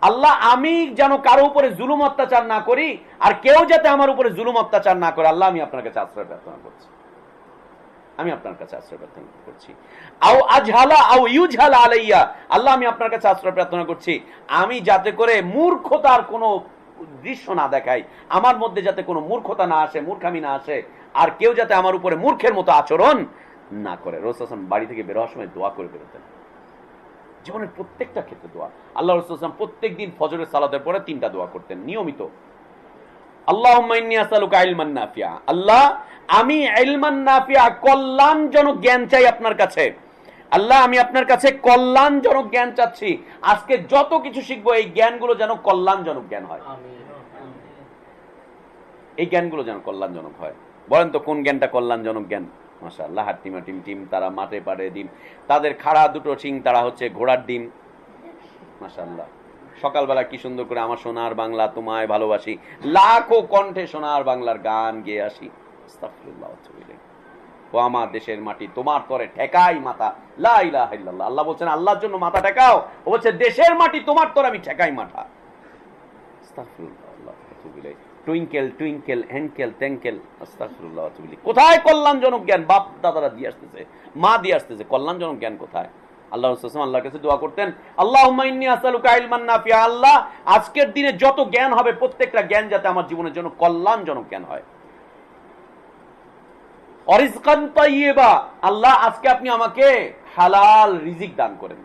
আল্লাহ, আমি যেন কারো উপরে জুলুম অত্যাচার না করি আর কেউ যাতে আমার উপরে জুলুম অত্যাচার না করে, আল্লাহ, আমি আপনার কাছে আশ্রয় প্রার্থনা করছি, আমি আপনার কাছে আশ্রয় প্রার্থনা করছি। আও আজহালা আও ইউজহালা আলাইয়া, আল্লাহ, আমি আপনার কাছে আশ্রয় প্রার্থনা করছি আমি যাতে করে মূর্খতার কোনো দৃশ্য না দেখাই, আমার মধ্যে যাতে কোনো মূর্খতা না আসে, মূর্খামি না আসে, আর কেউ যাতে আমার উপরে মূর্খের মতো আচরণ না করে। রাসূল সাল্লাল্লাহু আলাইহি ওয়াসাল্লাম বাড়ি থেকে বের হওয়ার সময় দোয়া করে বেরোতেন, জীবনের প্রত্যেকটা ক্ষেত্রে দোয়া। আল্লাহ রাসূল সাল্লাল্লাহু আলাইহি ওয়াসাল্লাম প্রত্যেকদিন ফজরের সালাতের পরে 3টা দোয়া করতেন নিয়মিত। আল্লাহুম্মা ইন্নী আসআলুকা ইলমান নাফিআ, আল্লাহ, আমি ইলমান নাফিআ, কল্যাণজনক জ্ঞান চাই আপনার কাছে। আল্লাহ, আমি আপনার কাছে কল্যাণজনক জ্ঞান চাচ্ছি, আজকে যত কিছু শিখবো এই জ্ঞানগুলো যেন কল্যাণজনক জ্ঞান হয়, এই জ্ঞানগুলো যেন কল্যাণজনক হয়। বলেন তো কোন জ্ঞানটা কল্যাণজনক জ্ঞান? মাশাআল্লাহ, হাট্টিমা টিম টিম, তারা মাঠে পাড়ে ডিম, তাদের খাড়া দুটো শিং, তারা হচ্ছে ঘোড়ার ডিম। মাশাআল্লাহ, সকালবেলা কি সুন্দর করে আমার সোনার বাংলা তোমায় ভালোবাসি, লাখো কণ্ঠে সোনার বাংলার গান গেয়ে আসি। আস্তাগফিরুল্লাহ, ও আমার দেশের মাটি তোমার তরে ঠেকাই মাথা, লা ইলাহা ইল্লাল্লাহ। আল্লাহ বলছেন আল্লাহর জন্য মাথা ঠেকাও, ও বলছে দেশের মাটি তোমার তরে আমি ঠেকাই মাথা। আস্তাগফিরুল্লাহ, টুইঙ্কেল টুইঙ্কেল হ্যাঙ্কেল ট্যাঙ্কেল, আস্তাগফিরুল্লাহ। কোথায় কল্যাণজনক জ্ঞান? বাপ দাদারা দিয়ে আসতেছে, মা দিয়ে আসতেছে, কল্যাণজনক জ্ঞান কোথায়? আল্লাহ রাসূল সাল্লাল্লাহু আলাইহি ওয়াসাল্লাম আল্লাহর কাছে দোয়া করতেন, আল্লাহুম্মা ইন্নী আসআলুকা ইলমান নাফিআ, আল্লাহ, আজকের দিনে যত জ্ঞান হবে প্রত্যেকটা জ্ঞান যাতে আমার জীবনের জন্য কল্যাণজনক জ্ঞান হয়। অরিজকান তাইয়্যিবা, আল্লাহ, আজকে আপনি আমাকে হালাল রিজিক দান করেন,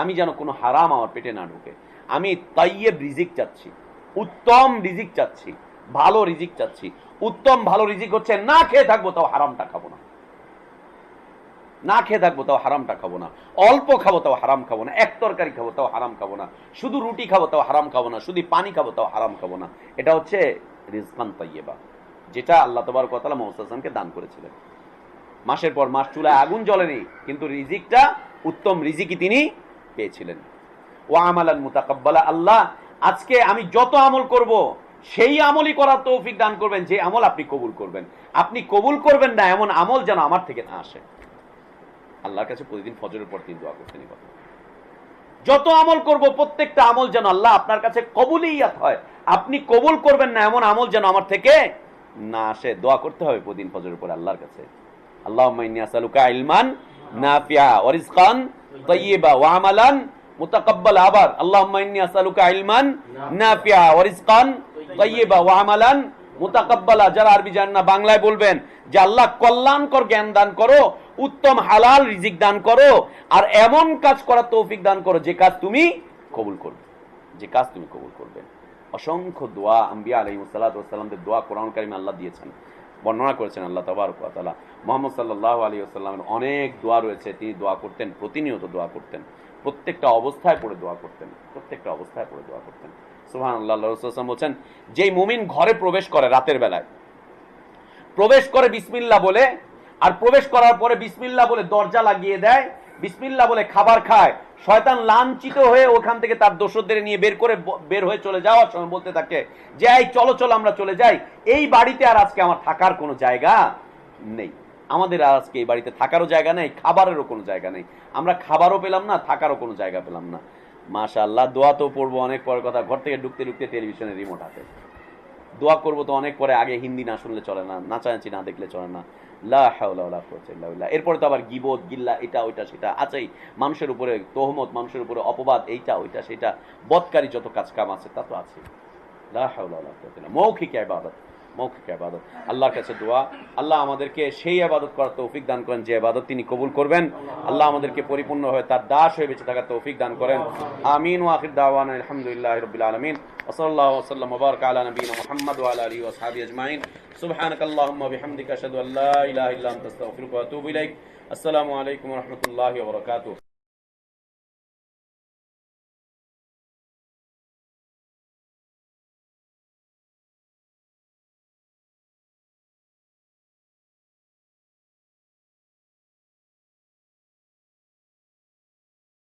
আমি যেন কোনো হারাম আমার পেটে না ঢোকে। আমি তাইয়্যিব রিজিক চাচ্ছি, উত্তম রিজিক চাচ্ছি, ভালো রিজিক চাচ্ছি। উত্তম ভালো রিজিক হচ্ছে না খেয়ে থাকবো তাও হারামটা খাবো না, না খেয়ে থাকবো তাও হারামটা খাবো না, অল্প খাবো তাও হারাম খাবো না, এক তরকারি খাবো তাও হারাম খাবো না, শুধু রুটি খাবো তাও হারাম খাবো না, শুধু পানি খাবো তাও হারাম খাবো না। এটা হচ্ছে রিজকান তাইয়্যিবা, যেটা আল্লাহ তাবারক ওয়া তাআলা মুহাম্মদ সাল্লাল্লাহু আলাইহি ওয়াসাল্লামকে দান করেছিলেন। মাসের পর মাস চুলায় আগুন জ্বলেনি, কিন্তু রিজিকটা উত্তম রিজিকই তিনি পেয়েছিলেন। ওয়া আমালান মুতাকাব্বালা, আল্লাহ, আজকে আমি যত আমল করব সেই আমলই করার তৌফিক দান করবেন যে আমল আপনি কবুল করবেন। আপনি কবুল করবেন না এমন আমল যেন আমার থেকে না আসে। আল্লাহর কাছে প্রতিদিন ফজরের পর 3 দোয়া করতেন। যত আমল করব প্রত্যেকটা আমল যেন আল্লাহ আপনার কাছে কবুলিয়াত হয়, আপনি কবুল করবেন না এমন আমল যেন আমার থেকে না আসে। দোয়া করতে হবে প্রতিদিন ফজরের পর আল্লাহর কাছে, আল্লাহুম্মা ইন্নী আসআলুকা ইলমান নাফিআ ওয়া রিজকান তাইয়্যিবা ওয়া আমালান মুতাকাব্বাল, আবার আল্লাহুম্মা ইন্নী আসআলুকা ইলমান নাফিআ ওয়া রিজকান তাইয়্যিবা ওয়া আমালান মুতাকাব্বালা। যারা আরবি জানেন না বাংলায় বলবেন যে আল্লাহ কল্যাণকর জ্ঞান দান করো, উত্তম হালাল রিজিক দান করো, আর এমন কাজ করার তৌফিক দান করো যে কাজ তুমি কবুল করবে, যে কাজ তুমি কবুল করবে। অসংখ্য দোয়া আম্বিয়া আলাইহিস সালাতু ওয়াস সালামদের দোয়া কোরআন কারীমে আল্লাহ দিয়েছেন, বর্ণনা করেছেন আল্লাহ তাবারক ওয়া তাআলা। মুহাম্মদ সাল্লাল্লাহু আলাইহি ওয়াসাল্লামের অনেক দোয়া রয়েছে, তিনি দোয়া করতেন, প্রতিনিয়ত দোয়া করতেন, প্রত্যেকটা অবস্থায় পড়ে দোয়া করতেন, প্রত্যেকটা অবস্থায় পড়ে দোয়া করতেন। সুবহানাল্লাহ। আল্লাহ রাসূল সাল্লাল্লাহু আলাইহি ওয়াসাল্লাম বলেন, যেই মুমিন ঘরে প্রবেশ করে রাতের বেলায়, প্রবেশ করে বিসমিল্লাহ বলে, আর প্রবেশ করার পরে বিসমিল্লাহ বলে দরজা লাগিয়ে দেয়, বিসমিল্লাহ বলে খাবার খায়, শয়তান লাঞ্ছিত হয়ে ওখান থেকে তার দোসরদের নিয়ে বের হয়ে চলে যাওয়ার সময় বলতে থাকে যে এই চলো চলো আমরা চলে যাই, এই বাড়িতে আর আজকে আমার থাকার কোনো জায়গা নেই, আমাদের আর আজকে এই বাড়িতে থাকারও জায়গা নেই, খাবারেরও কোনো জায়গা নেই, আমরা খাবারও পেলাম না, থাকারও কোনো জায়গা পেলাম না। মাশাআল্লাহ, দোয়া তো পড়বো অনেক পরের কথা, ঘর থেকে ঢুকতে ঢুকতে টেলিভিশনের রিমোট হাতে, দোয়া করবো তো অনেক পরে, আগে হিন্দি না শুনলে চলে না, নাচানাচি না দেখলে চলে না, লা হাওলা ওয়ালা কুওয়াতা ইল্লা বিল্লাহ। এরপরে তো আবার গীবত গিল্লা এটা ওইটা সেটা আছেই, মানুষের উপরে তোহমত, মানুষের উপরে অপবাদ, এইটা ওইটা সেটা, বদকারী যত কাজ কাম আছে তা তো আছে। লা হাওলা ওয়ালা কুওয়াতা ইল্লা বিল্লাহ। মৌখিক ইবাদত, মৌখিক ইবাদত, আল্লাহর কাছে দোয়া, আল্লাহ আমাদেরকে সেই ইবাদত করার তৌফিক দান করেন যে ইবাদত তিনি কবুল করবেন। আল্লাহ আমাদেরকে পরিপূর্ণ হয়ে তার দাস হয়ে বেঁচে থাকার তৌফিক দান করেন। আমিন ওয়া আখির দাওয়ানা আলহামদুলিল্লাহি রাব্বিল আলামিন ওয়া সাল্লাল্লাহু ওয়া সাল্লাম ওয়া বারাকা আলা নবিয়িনা মুহাম্মদ ওয়া আলা আলিহি ওয়া আসহাবিহি আজমাইন। সুবহানাকাল্লাহুম্মা ওয়া বিহামদিকা আশহাদু আল্লা ইলাহা ইল্লা আনতা আস্তাগফিরুকা ওয়া আতুবু ইলাইক। আসসালামু আলাইকুম ওয়া রাহমাতুল্লাহি ওয়া বারাকাতুহু।